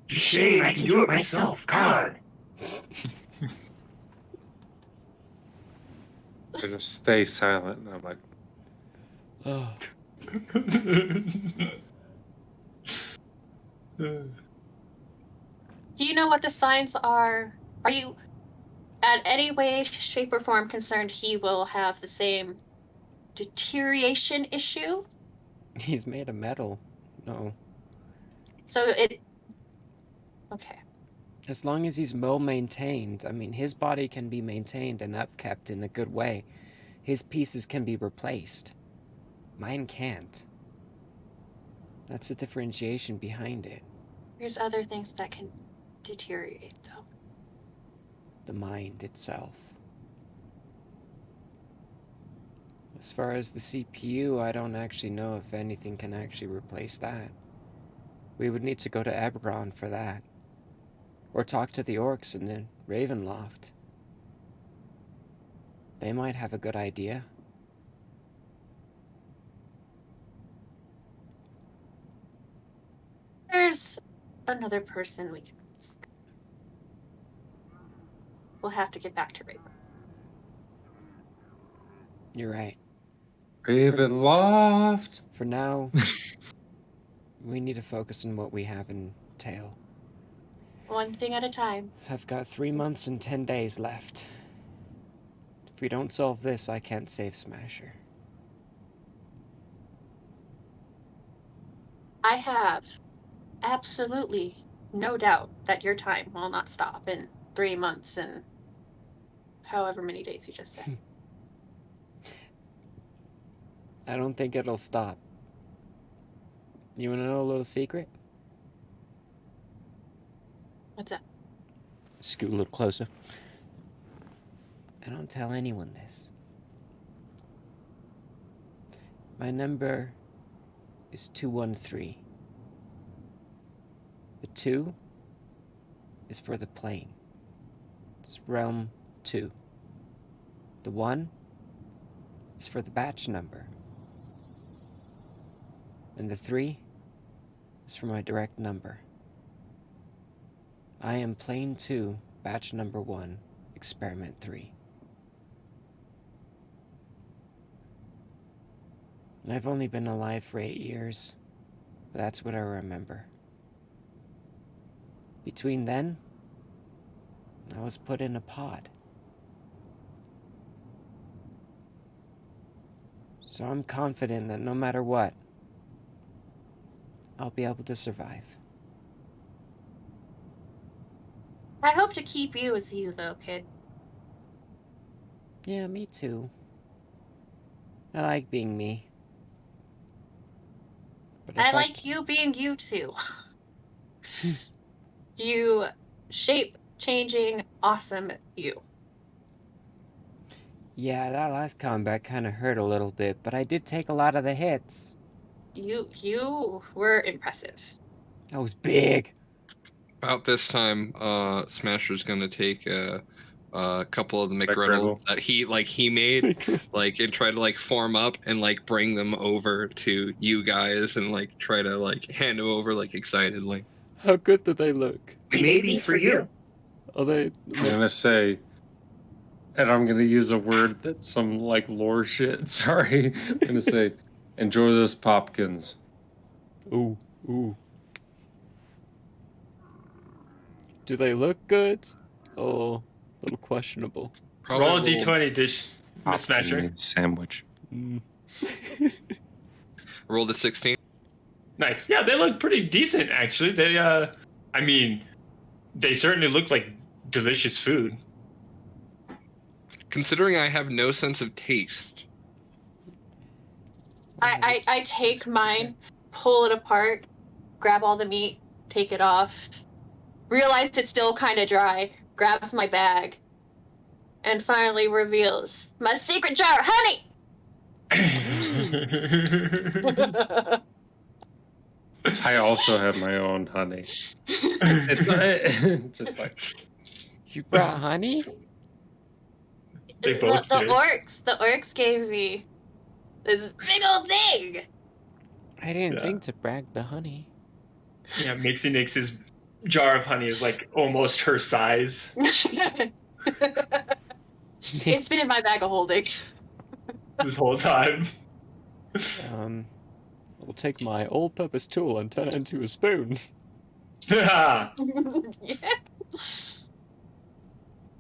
Shane, I can do it myself. God. I just stay silent and I'm like, Oh, Do you know what the signs are? Are you at any way, shape, or form concerned he will have the same deterioration issue? he's made of metal. No. So it... Okay. As long as he's well maintained, I mean, his body can be maintained and upkept in a good way. His pieces can be replaced. Mine can't. That's the differentiation behind it. There's other things that can deteriorate, though. The mind itself. As far as the CPU, I don't actually know if anything can actually replace that. We would need to go to Eberron for that. Or talk to the orcs in the Ravenloft. They might have a good idea. There's another person we can ask. We'll have to get back to Raven. You're right. Ravenloft. For now, we need to focus on what we have in tail. One thing at a time. I've got 3 months and 10 days left. If we don't solve this, I can't save Smasher. I have absolutely no doubt that your time will not stop in 3 months and however many days you just said. I don't think it'll stop. You wanna know a little secret? What's that? Scoot a little closer. I don't tell anyone this. My number is 213. The 2 is for the plane. It's realm 2. The 1 is for the batch number. And the 3 is for my direct number. I am plane 2, batch number 1, experiment 3. And I've only been alive for 8 years, but that's what I remember. Between then, I was put in a pod. So I'm confident that no matter what, I'll be able to survive. I hope to keep you as you, though, kid. Yeah, me too. I like being me. But I like you being you, too. You shape-changing, awesome you. Yeah, that last combat kind of hurt a little bit, but I did take a lot of the hits. You were impressive. That was big. About this time, Smasher's gonna take a couple of the McGriddle. McGriddles that he made, and try to form up and bring them over to you guys and try to hand them over excitedly. How good do they look? We made these for you. Are they? I'm gonna say, and I'm gonna use a word that's some lore shit. Sorry. I'm gonna say, enjoy those popkins. Ooh, ooh. Do they look good? Or a little questionable? Roll a d20, dish, Miss Popkin Smasher. means sandwich. Roll the 16. Nice. Yeah, they look pretty decent, actually. They, I mean, they certainly look like delicious food. Considering I have no sense of taste. I take mine, pull it apart, grab all the meat, take it off, realize it's still kind of dry, grabs my bag, and finally reveals my secret jar of honey! I also have my own honey. It's not, just You brought honey? They both the did. orcs gave me this big old thing! I didn't think to brag the honey. Yeah, Mixie Nix's jar of honey is almost her size. It's been in my bag of holding. This whole time. I'll take my all-purpose tool and turn it into a spoon. Yeah.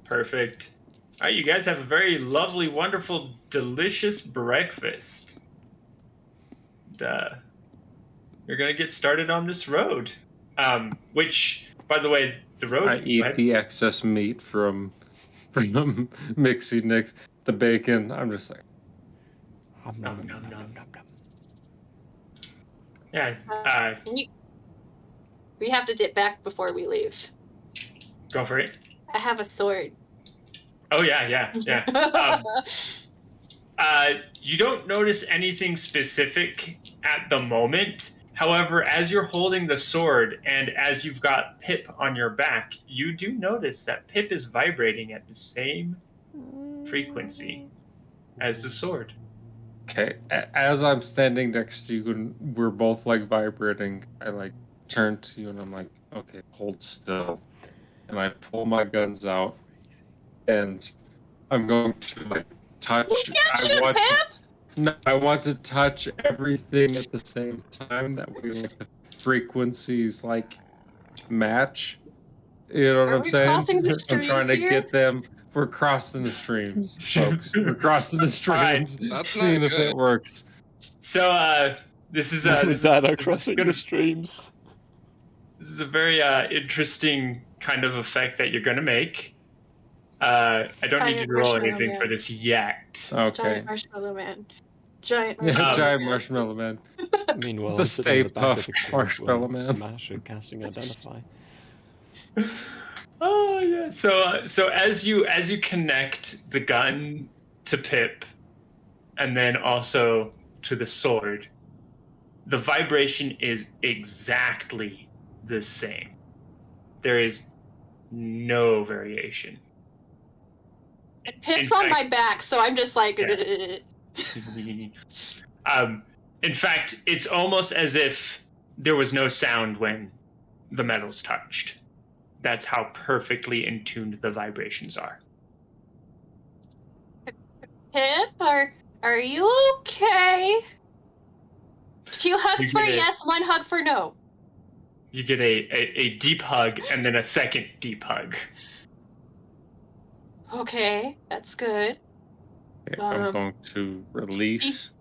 Perfect. All right, you guys have a very lovely, wonderful, delicious breakfast. And, you're gonna get started on this road. Which, by the way, the road. I eat the excess meat from Mixie Nix, the bacon. I'm just like, Nom, nom, nom. Yeah. We have to dip back before we leave. Go for it. I have a sword. Oh yeah. You don't notice anything specific at the moment. However, as you're holding the sword and as you've got Pip on your back, you do notice that Pip is vibrating at the same frequency as the sword. okay. As I'm standing next to you and we're both vibrating, I turn to you and I'm like, okay, hold still. And I pull my guns out and I'm going to touch. I want to touch everything at the same time. That way, the frequencies match. You know what I'm saying? Crossing the I'm streams trying to here? get them. We're crossing the streams, folks. We're crossing the streams. That's Seeing not if good. it works. So this is Dad are this is crossing gonna- the streams. This is a very interesting kind of effect that you're going to make. I don't need you to roll Marshmallow anything Man. for this yet. Okay. Giant marshmallow man. Giant Yeah, marshmallow giant man. marshmallow man. Meanwhile, The I'm sitting in the Stay back of the Puft cave Marshmallow while Man. Smasher casting Identify. Oh yeah. So as you connect the gun to Pip, and then also to the sword, the vibration is exactly the same. There is no variation. It picks In on fact- my back, so I'm just like. In fact, it's almost as if there was no sound when the metals touched. That's how perfectly in tune the vibrations are. Pip, are you okay? 2 hugs You for get it. yes, 1 hug for no. You get a deep hug and then a second deep hug. Okay, that's good. Okay, I'm going to release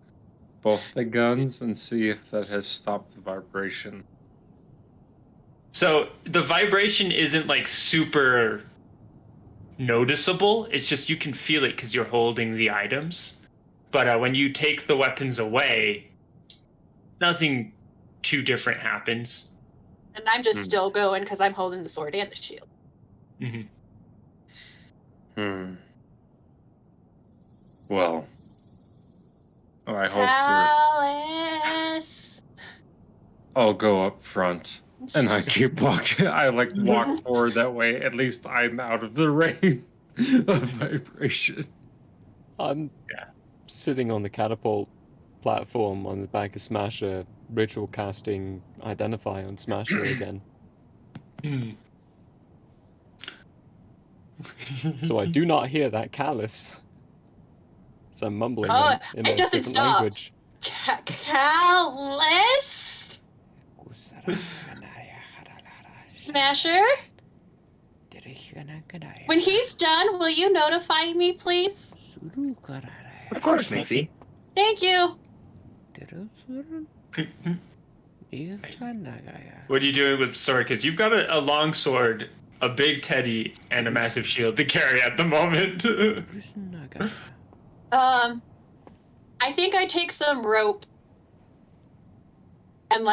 both the guns and see if that has stopped the vibration. So the vibration isn't like super noticeable. It's just you can feel it because you're holding the items. But when you take the weapons away, nothing too different happens. And I'm just still going because I'm holding the sword and the shield. Well, I hope Alice. I'll go up front. And I keep walking. I walk forward that way. At least I'm out of the range of vibration. I'm sitting on the catapult platform on the back of Smasher, ritual casting Identify on Smasher again. So I do not hear that callus. So I'm mumbling in a it doesn't different stop. language. Callus? Smasher? When he's done, will you notify me, please? Of course, Macy. Thank you. What are you doing with the sword? Because you've got a long sword, a big teddy, and a massive shield to carry at the moment. I think I take some rope and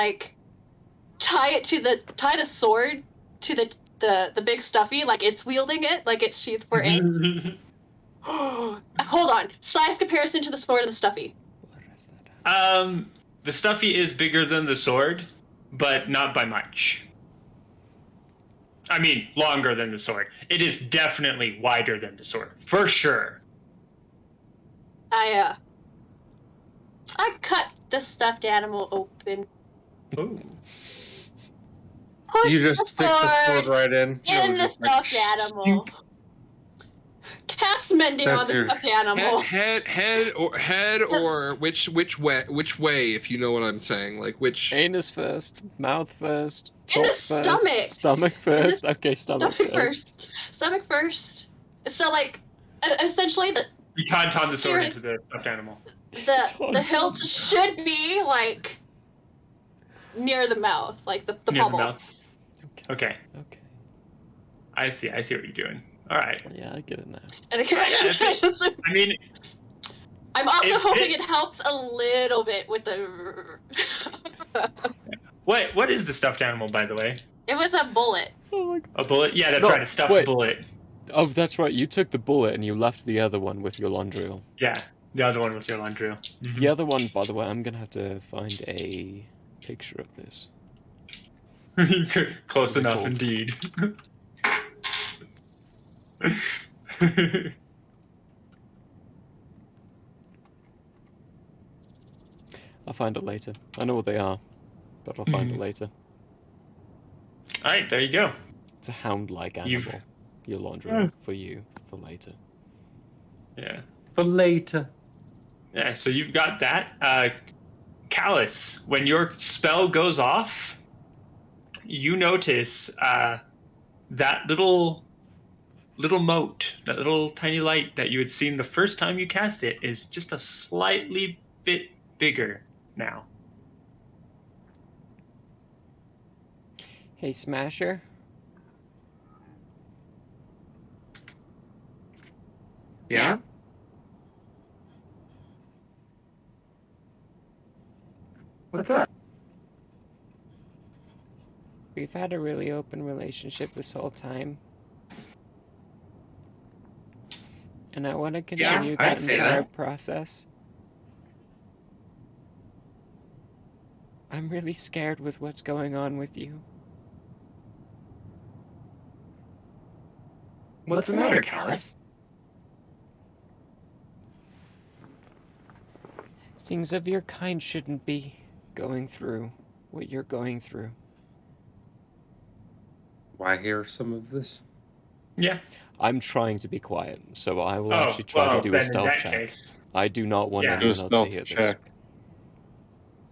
tie the sword to the big stuffy, like it's wielding it, like it's sheathed for aim. Hold on. Size comparison to the sword and the stuffy. The stuffy is bigger than the sword, but not by much. I mean, longer than the sword. It is definitely wider than the sword, for sure. I cut the stuffed animal open. Ooh. Put You just stick the sword right in. in the stuffed animal. Cast mending on the stuffed animal. Head or which way, if you know what I'm saying, like which. Anus first, mouth first, In the first, stomach. Stomach first. Okay, stomach first. Stomach first. So essentially You tauntaun the sword into the stuffed animal. The hilt should be near the mouth, like the Near pummel. the mouth. Okay. I see what you're doing. All right. Yeah, I get it now. And I mean, I'm also hoping it helps a little bit with the. What is the stuffed animal, by the way? It was a bullet. Oh my god. A bullet? Yeah, that's right. A stuffed bullet. Oh, that's right. You took the bullet and you left the other one with your Londriel. Yeah, the other one with your Londriel. Mm-hmm. The other one, by the way, I'm gonna have to find a picture of this. Close enough, indeed. I'll find it later. I know what they are, but I'll find it later. All right, there you go. It's a hound-like animal. Your Londriel for later. Yeah. For later. Yeah, so you've got that. Callus, when your spell goes off, you notice that little mote, that little tiny light that you had seen the first time you cast it is just a slightly bit bigger now. Hey, Smasher. Yeah? What's up? We've had a really open relationship this whole time. And I want to continue I'd that say entire that. process. I'm really scared with what's going on with you. What's the matter, Callus? Things of your kind shouldn't be going through what you're going through. Why hear some of this? Yeah. I'm trying to be quiet, so I will Oh, actually try well, to do then a in stealth that check. case, I do not want Yeah. Do a anyone else to stealth hear check.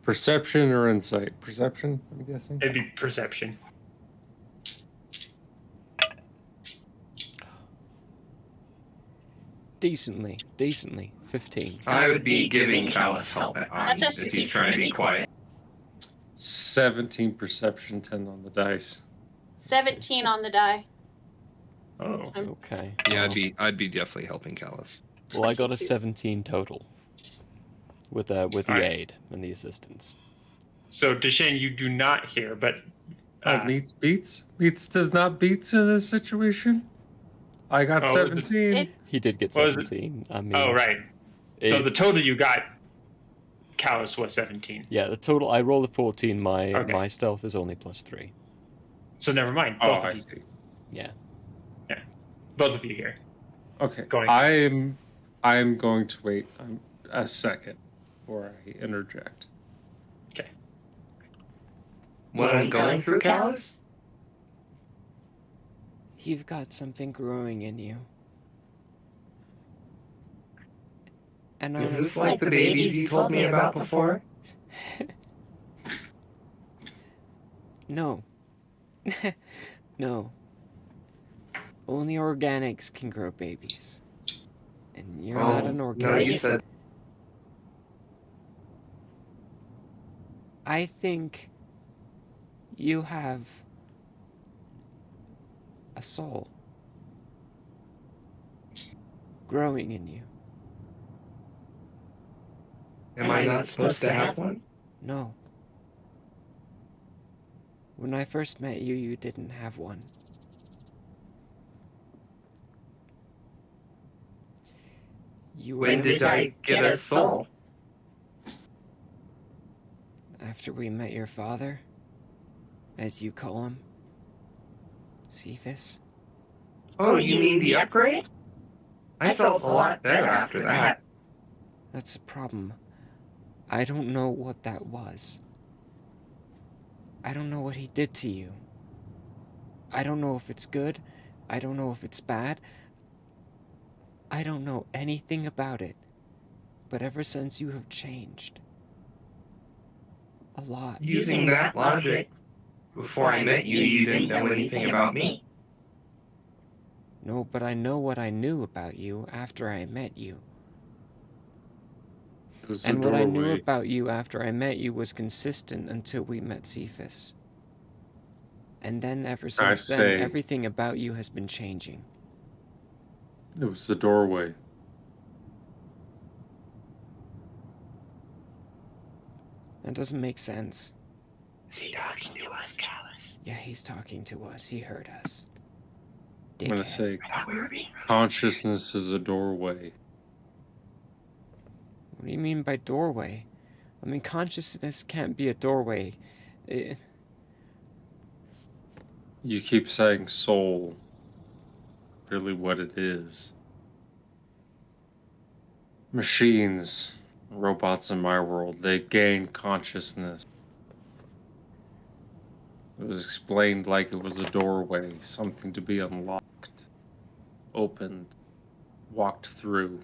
Perception or insight? Perception, I'm guessing. it'd be perception. this. Decently. 15. I would be giving Callus help if he's trying to be quiet. 17 perception, 10 on the dice. 17 on the die. Oh. Okay. Yeah, well, I'd be definitely helping Callus. well, I got a 22. 17 total. With the Alright. aid and the assistance. So, Deshane, you do not hear, but Meats beats? Meats does not beats in this situation? I got Oh, 17. He did get What was it? 17. I mean, oh, right. So it- the total you got, Callus, was 17. yeah, the total. I rolled a 14. Okay. My stealth is only +3. So never mind. Oh, Both I of you. see. Yeah. Both of you here. Okay. Going I'm going to wait a second before I interject. Okay. What I'm going through, Callus? You've got something growing in you. And Is this like the babies you told me about before? No. No. Only organics can grow babies. And you're not an No, organic. you said I think you have a soul growing in you. am I not supposed to have one? No. When I first met you, you didn't have one. You were When did I get a soul? after we met your father, as you call him, Cephas. Oh, you mean the upgrade? I felt a lot better after that. That's the problem. I don't know what that was. I don't know what he did to you. I don't know if it's good. I don't know if it's bad. I don't know anything about it. But ever since you have changed. A lot. Using that logic, before I met you, you didn't know anything about me. No, but I know what I knew about you after I met you. It was And a what I knew doorway. about you after I met you was consistent until we met Cephas. And then ever since then, say- everything about you has been changing. It was the doorway. That doesn't make sense. Is he talking to us, Callus? Yeah, he's talking to us. He heard us. I'm going to Dickhead. say I thought we were being consciousness is a doorway. What do you mean by doorway? I mean, consciousness can't be a doorway. You keep saying soul. Really what it is. Machines, robots in my world, they gain consciousness. It was explained like it was a doorway, something to be unlocked, opened, walked through.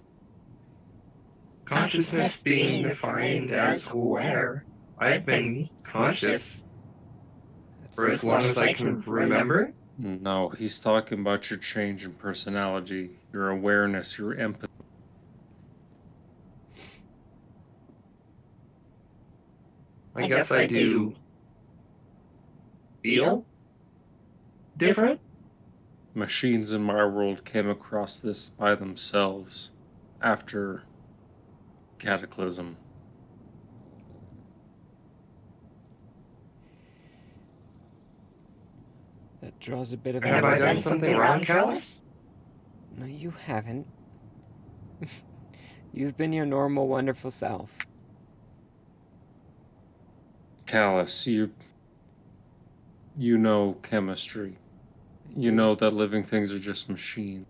consciousness being defined as aware. I've been conscious for as long as I can remember. No, he's talking about your change in personality, your awareness, your empathy. I guess I do feel different. Machines in my world came across this by themselves after Cataclysm. That draws a bit of Have I done something wrong, Callus? No, you haven't. You've been your normal, wonderful self. Callus, you know chemistry. You know that living things are just machines.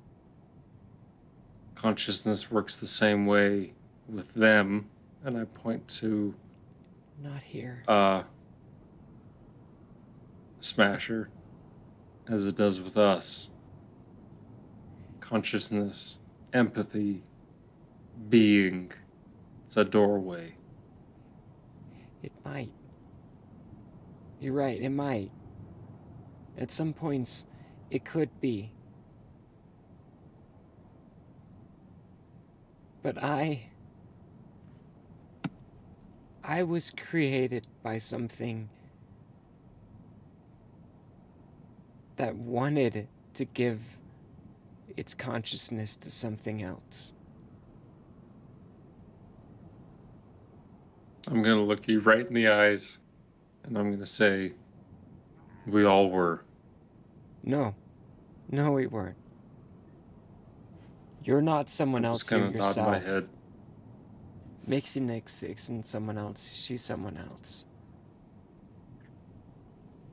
Consciousness works the same way with them, and I point to Not here. Smasher, as it does with us. Consciousness, empathy, being. It's a doorway. It might. You're right, it might. At some points, it could be. But I was created by something that wanted to give its consciousness to something else. I'm going to look you right in the eyes, and I'm going to say, we all were. No, we weren't. You're not someone else here I'm just going to nod my yourself. head. Mixie isn't someone else. She's someone else.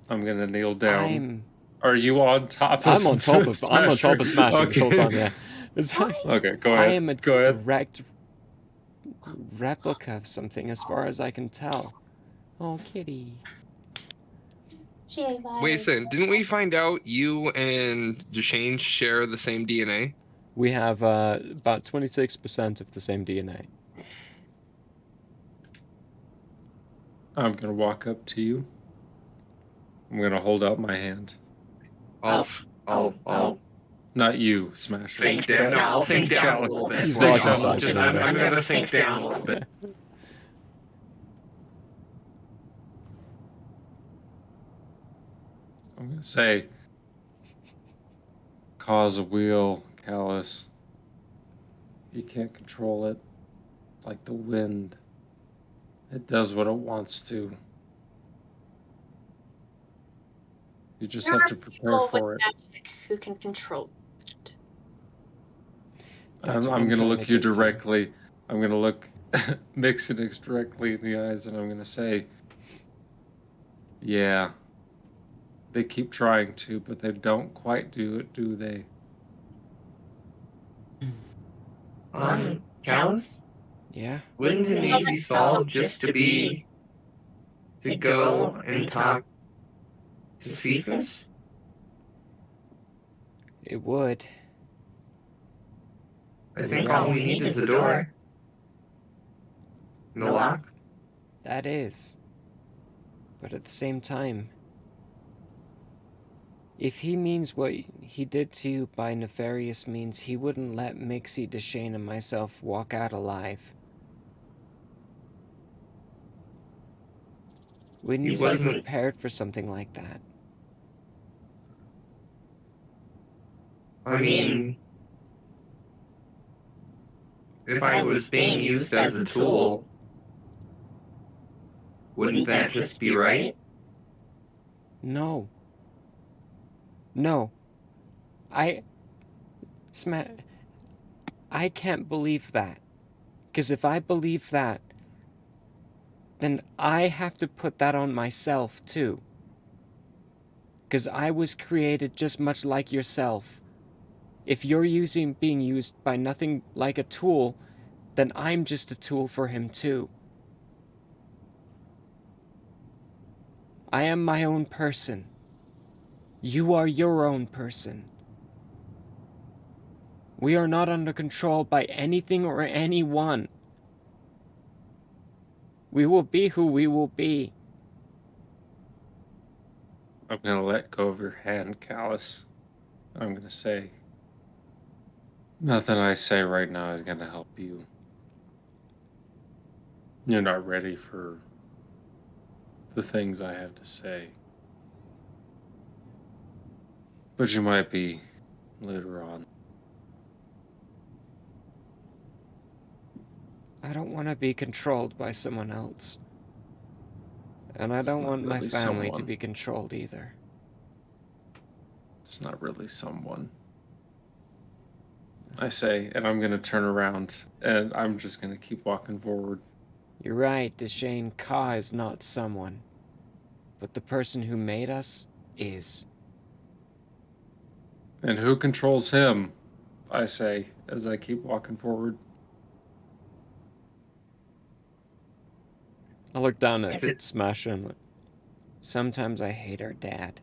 I'm going to kneel down. Are you on top of I'm on top of Smasher this whole time, yeah. Okay, go ahead. I am a direct replica of something as far as I can tell. Oh, kitty. Wait a second, didn't we find out you and Duchesne share the same DNA? We have about 26% of the same DNA. I'm going to walk up to you. I'm going to hold out my hand. I'll Not you, Smasher. sink down. No, I'll sink down a little bit. He's large in size. I'm going to sink down a little bit. I'm going to say, cause a wheel, Callus. You can't control it. It's like the wind. It does what it wants to. You just have to prepare for it. Magic who can control it. I'm going to look you directly. I'm going to look Mixinix directly in the eyes, and I'm going to say, yeah. They keep trying to, but they don't quite do it, do they? Callus? Yeah? Wouldn't an easy solve just to go and talk to Cephas? It would. I think all we need is a door. And the lock. That is. But at the same time, if he means what he did to you by nefarious means, he wouldn't let Mixie, Duchesne, and myself walk out alive. Wouldn't you be prepared for something like that? I mean, if I was being used as a tool, wouldn't that just be right? No. I can't believe that. Because if I believe that, then I have to put that on myself too. Because I was created just much like yourself. If you're being used by nothing like a tool, then I'm just a tool for him too. I am my own person. You are your own person. We are not under control by anything or anyone. We will be who we will be. I'm going to let go of your hand, Callus. I'm going to say, nothing I say right now is going to help you. You're not ready for the things I have to say. But you might be later on. I don't want to be controlled by someone else. And I don't want my family to be controlled either. It's not really someone. I say, and I'm going to turn around, and I'm just going to keep walking forward. You're right, Duchesne. Ka is not someone. but the person who made us is. And who controls him? I say as I keep walking forward. I look down at Smasher and I'm like, sometimes I hate our dad.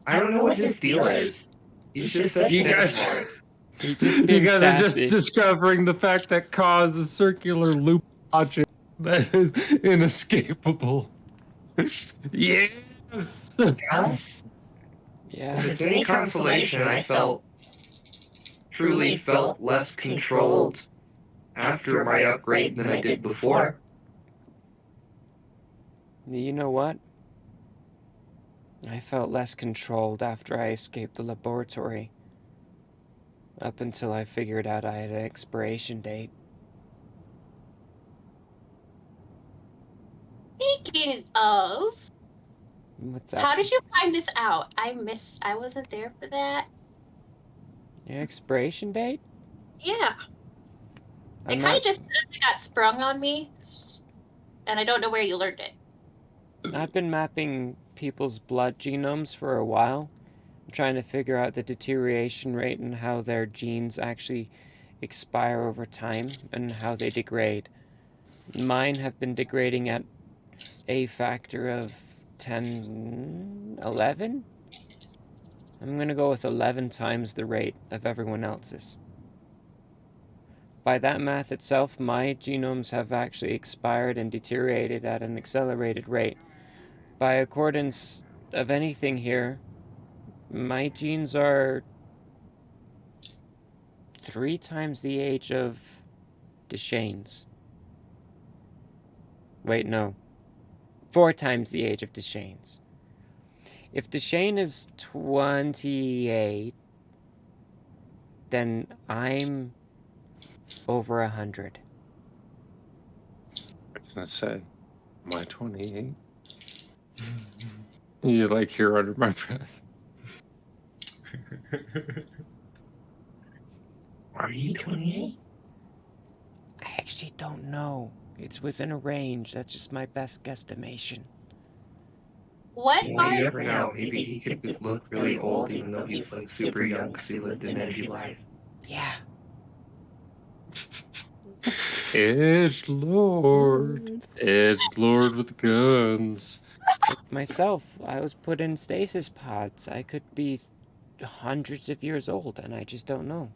I don't know what his deal is. He's just such You an guys- explorer. He's just You being guys are just sassy. discovering the fact that Ka is a circular loop object that is inescapable. Yes! Dallas? Yeah. If it's any consolation, I truly felt less controlled after my upgrade than I did before. You know what? I felt less controlled after I escaped the laboratory. Up until I figured out I had an expiration date. Speaking of, What's up? how did you find this out? I wasn't there for that. Your expiration date? Yeah. I'm It kind not- of just suddenly got sprung on me, and I don't know where you learned it. I've been mapping people's blood genomes for a while. I'm trying to figure out the deterioration rate and how their genes actually expire over time and how they degrade. Mine have been degrading at a factor of 10, 11? I'm gonna go with 11 times the rate of everyone else's. By that math itself, my genomes have actually expired and deteriorated at an accelerated rate. By accordance of anything here, my genes are 3 times the age of Deshane's. Wait, no. 4 times the age of Deshane's. If Deshane is 28, then I'm over 100. I was gonna say, am I 28? You like hear under my breath. Are you 28? I actually don't know. It's within a range. That's just my best guesstimation. What Yeah, part? you never know. Maybe he could look really old even though he's like super young because he lived an edgy life. Yeah. Edgelord. Edgelord with guns. Myself, I was put in stasis pods. I could be hundreds of years old, and I just don't know.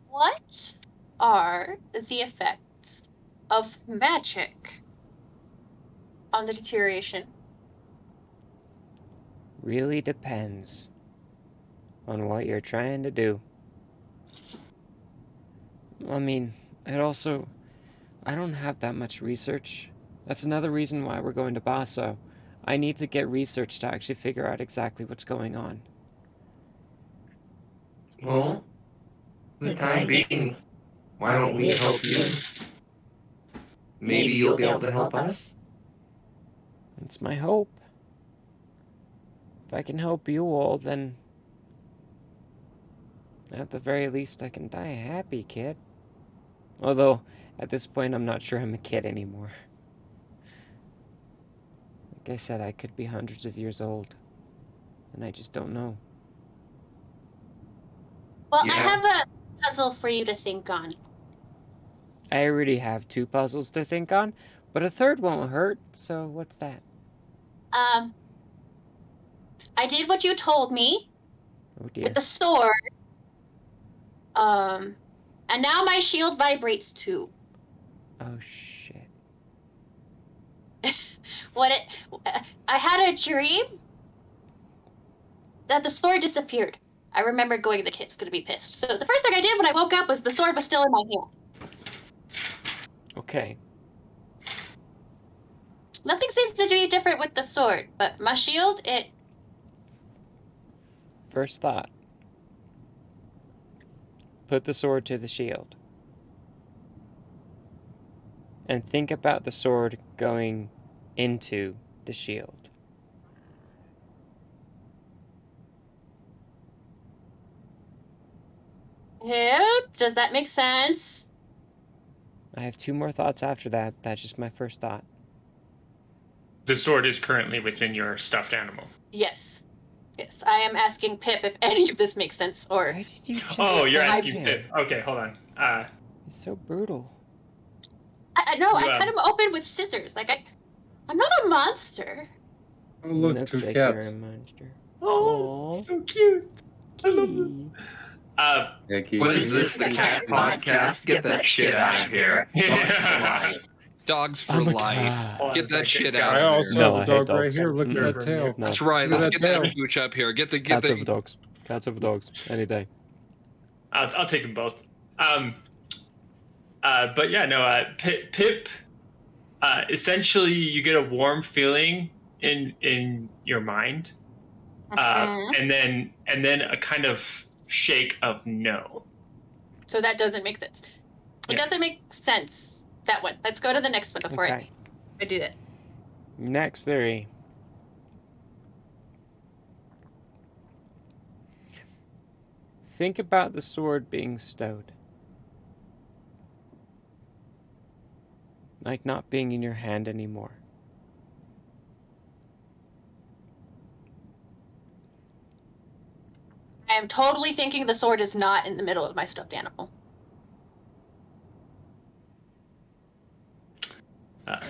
What are the effects of magic on the deterioration? Really depends on what you're trying to do. I mean, I don't have that much research. That's another reason why we're going to Basso. I need to get research to actually figure out exactly what's going on. Well, for the time being, why don't we help you? Maybe you'll be able to help us? It's my hope. If I can help you all, then at the very least I can die happy, kid. Although, at this point, I'm not sure I'm a kid anymore. Like I said, I could be hundreds of years old. And I just don't know. Well, Yeah. I have a puzzle for you to think on. I already have 2 puzzles to think on, but a third won't hurt, so what's that? I did what you told me Oh dear. with the sword. And now my shield vibrates too. Oh shit. I had a dream that the sword disappeared. I remember going, the kid's gonna be pissed. So the first thing I did when I woke up was the sword was still in my hand. Okay. Nothing seems to be different with the sword, but my shield, it... First thought. Put the sword to the shield. And think about the sword going into the shield. Yep, does that make sense? I have 2 more thoughts after that. That's just my first thought. The sword is currently within your stuffed animal. Yes. Yes, I am asking Pip if any of this makes sense, or... Why did you just Oh, you're stab asking him? Pip. Okay, hold on. He's so brutal. I cut him open with scissors. Like, I'm not a monster. Oh, look, Looks 2 like you're a cats. monster. Oh, so cute. I love Kitty. it. What is this, the cat podcast? Get that shit out of here. Yeah. Dogs for I'm a life. cat. Hold on Get a that second, shit guys. out I of also here. No, I have a hate dog right dogs. here. Look at Mm-mm. that tail. No. That's right. Look at Let's that get that tail. pooch up here. Get the Cats over dogs. Cats over dogs. Any day. I'll take them both. But yeah, no. Pip. Essentially, you get a warm feeling in your mind, and then a kind of shake of no. So that doesn't make sense. It Yeah. doesn't make sense. That one. Let's go to the next one before Okay. I do that. Next theory. Think about the sword being stowed. Like not being in your hand anymore. I am totally thinking the sword is not in the middle of my stuffed animal.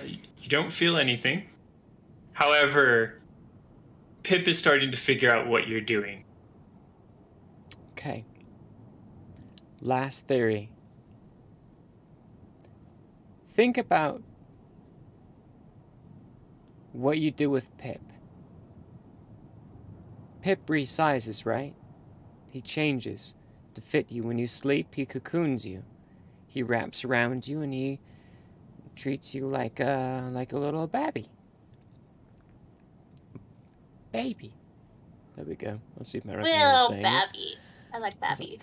You don't feel anything. However, Pip is starting to figure out what you're doing. Okay. Last theory. Think about what you do with Pip. Pip resizes, right? He changes to fit you. When you sleep, he cocoons you. He wraps around you and he treats you like a little babby. Baby. There we go. Let's see if my recommender Little saying it. Babby. I like Babby.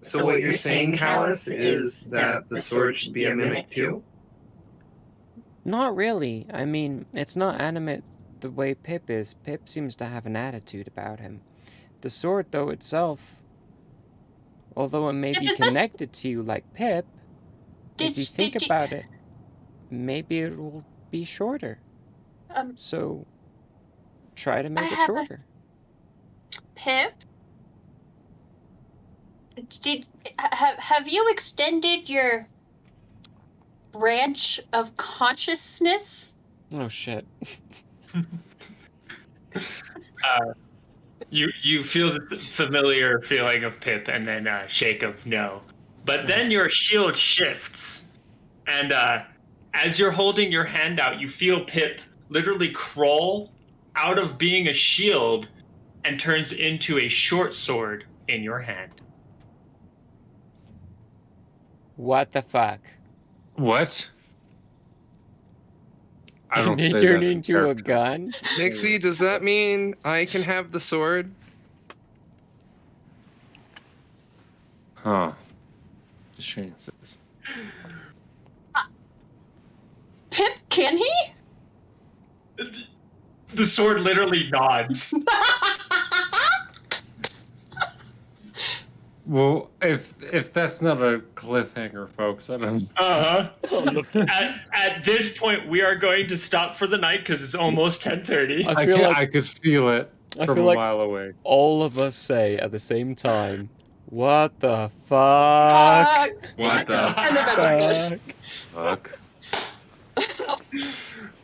So what you're saying, Callus, is that the sword should be a mimic too? Not really. I mean, it's not animate the way Pip is. Pip seems to have an attitude about him. The sword, though, itself, although it may Pip, be is this- connected to you like Pip, if you think about it, maybe it will be shorter. So, try to make it shorter. Pip? Have you extended your branch of consciousness? Oh, shit. You feel the familiar feeling of Pip, and then a shake of no. But then your shield shifts, and as you're holding your hand out, you feel Pip literally crawl out of being a shield and turns into a short sword in your hand. What the fuck? What? I don't He say turned that in into a character. gun? Nixie, does that mean I can have the sword? Huh. The chances. Pip, can he? The sword literally nods. Well, if that's not a cliffhanger, folks, I don't. At this point, we are going to stop for the night because it's almost 10:30. I feel like I could feel it I from feel a like mile away. all of us say at the same time, what the fuck? What the? And then that was good. Fuck.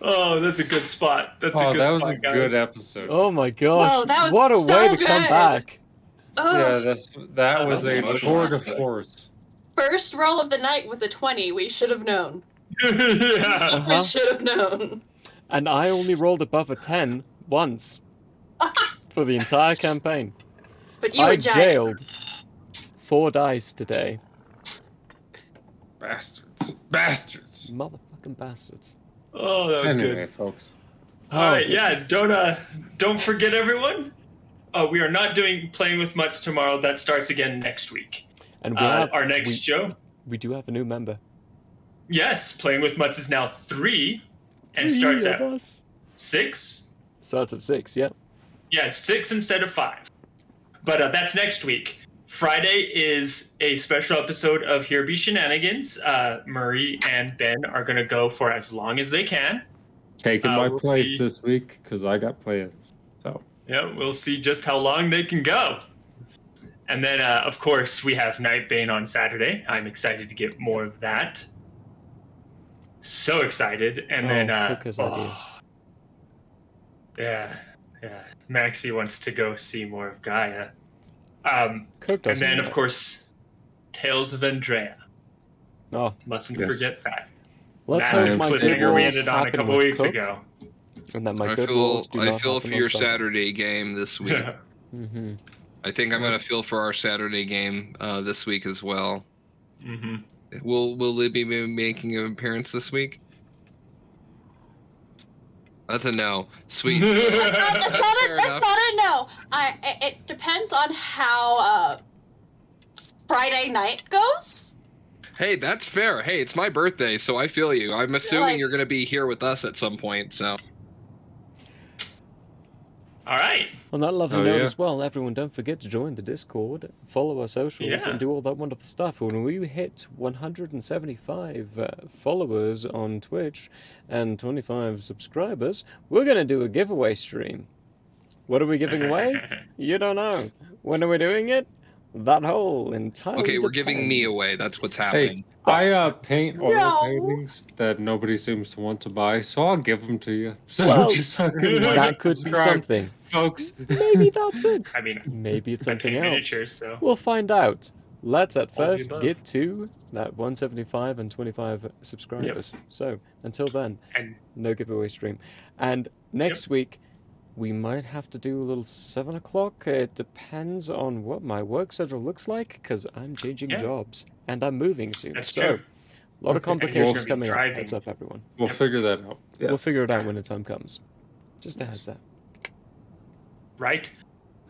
Oh, that's a good spot. That's a Oh, good that was spot, a guys. good episode. Oh my gosh. Whoa, that was what a so way to come good. back. Yeah, Oh, that was was a emotional tour de episode. force. first roll of the night was a 20. We should have known. Yeah. We Uh-huh. should have known. And I only rolled above a 10 once for the entire campaign. But you I were giant. jailed 4 dice today. Bastards. Bastards. Motherfucking bastards. Oh, that was Anyway, good. folks. All right, yeah. goodness. Don't forget, everyone. We are not doing Playing with Mutts tomorrow. That starts again next week. And we have Our next show. we do have a new member. Yes, Playing with Mutts is now 3 and 3 starts of at us. 6. Starts at 6, yeah. Yeah, it's 6 instead of 5. But that's next week. Friday is a special episode of Here Be Shenanigans. Murray and Ben are going to go for as long as they can. Taking my we'll place see. this week because I got plans. So Yeah, we'll see just how long they can go. And then, of course, we have Nightbane on Saturday. I'm excited to get more of that. So excited. And then, Cooker's ideas. yeah. Maxie wants to go see more of Gaia. Cook And doesn't then, know. of course, Tales of Andrea. Oh, Mustn't Yes. forget that. let's Massive hope my good cliffhanger we rolls ended on a happen couple with weeks Cook, ago. and that my I good feel rolls do not for happen your on Sunday. Saturday game this week. Mm-hmm. I think I'm gonna feel for our Saturday game this week as well. Mm-hmm. Will Libby be making an appearance this week? That's a no. Sweet. That's Fair not enough. a no. It depends on how Friday night goes. Hey, that's fair. Hey, it's my birthday, so I feel you. I'm assuming Like- you're gonna be here with us at some point. So All right. On that lovely Oh, note yeah. as well, everyone, don't forget to join the Discord, follow our socials, Yeah. and do all that wonderful stuff. When we hit 175 followers on Twitch and 25 subscribers, we're going to do a giveaway stream. What are we giving away? You don't know. When are we doing it? That whole entirely okay, we're giving me depends. away. That's what's happening. I paint oil No. paintings that nobody seems to want to buy, so I'll give them to you. So Well, just fucking like That could be subscribe, something. folks. Maybe that's it. I mean, Maybe it's I something paint else. miniatures, so. We'll find out. Let's at All the first above. get to that 175 and 25 subscribers. So until then, And no giveaway stream. And next week, we might have to do a little 7 o'clock. It depends on what my work schedule looks like, because I'm changing Yeah. jobs and I'm moving soon. That's so, true. a lot of Okay. complications And you're gonna be coming up. driving. Heads up, everyone. We'll Yep. figure that out. We'll Yes. figure it out when the time comes. Just a heads up. right.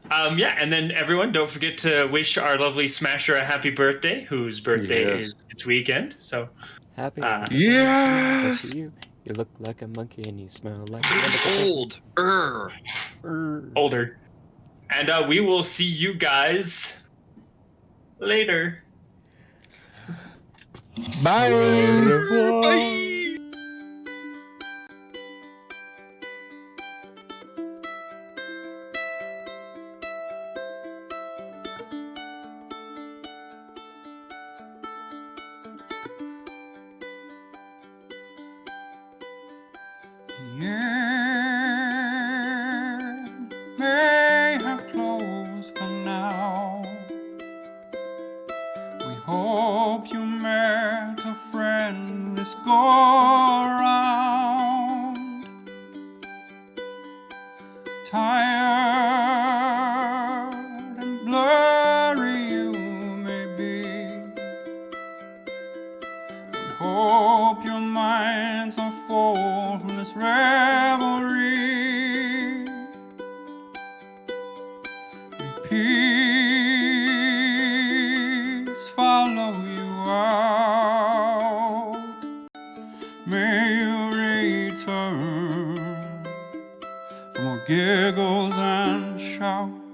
Yeah, and then everyone, don't forget to wish our lovely Smasher a happy birthday, whose birthday Yes. is this weekend. So, Happy. Yes. That's you. You look like a monkey and you smell like a wonderful person. Old. older. And we will see you guys later. Bye. Bye. Yeah, may have closed for now. We hope you met a friend this go around. Tired and blurry you may be. We hope your minds are full from this revelry. May peace follow you out. May you return for more giggles and shouts.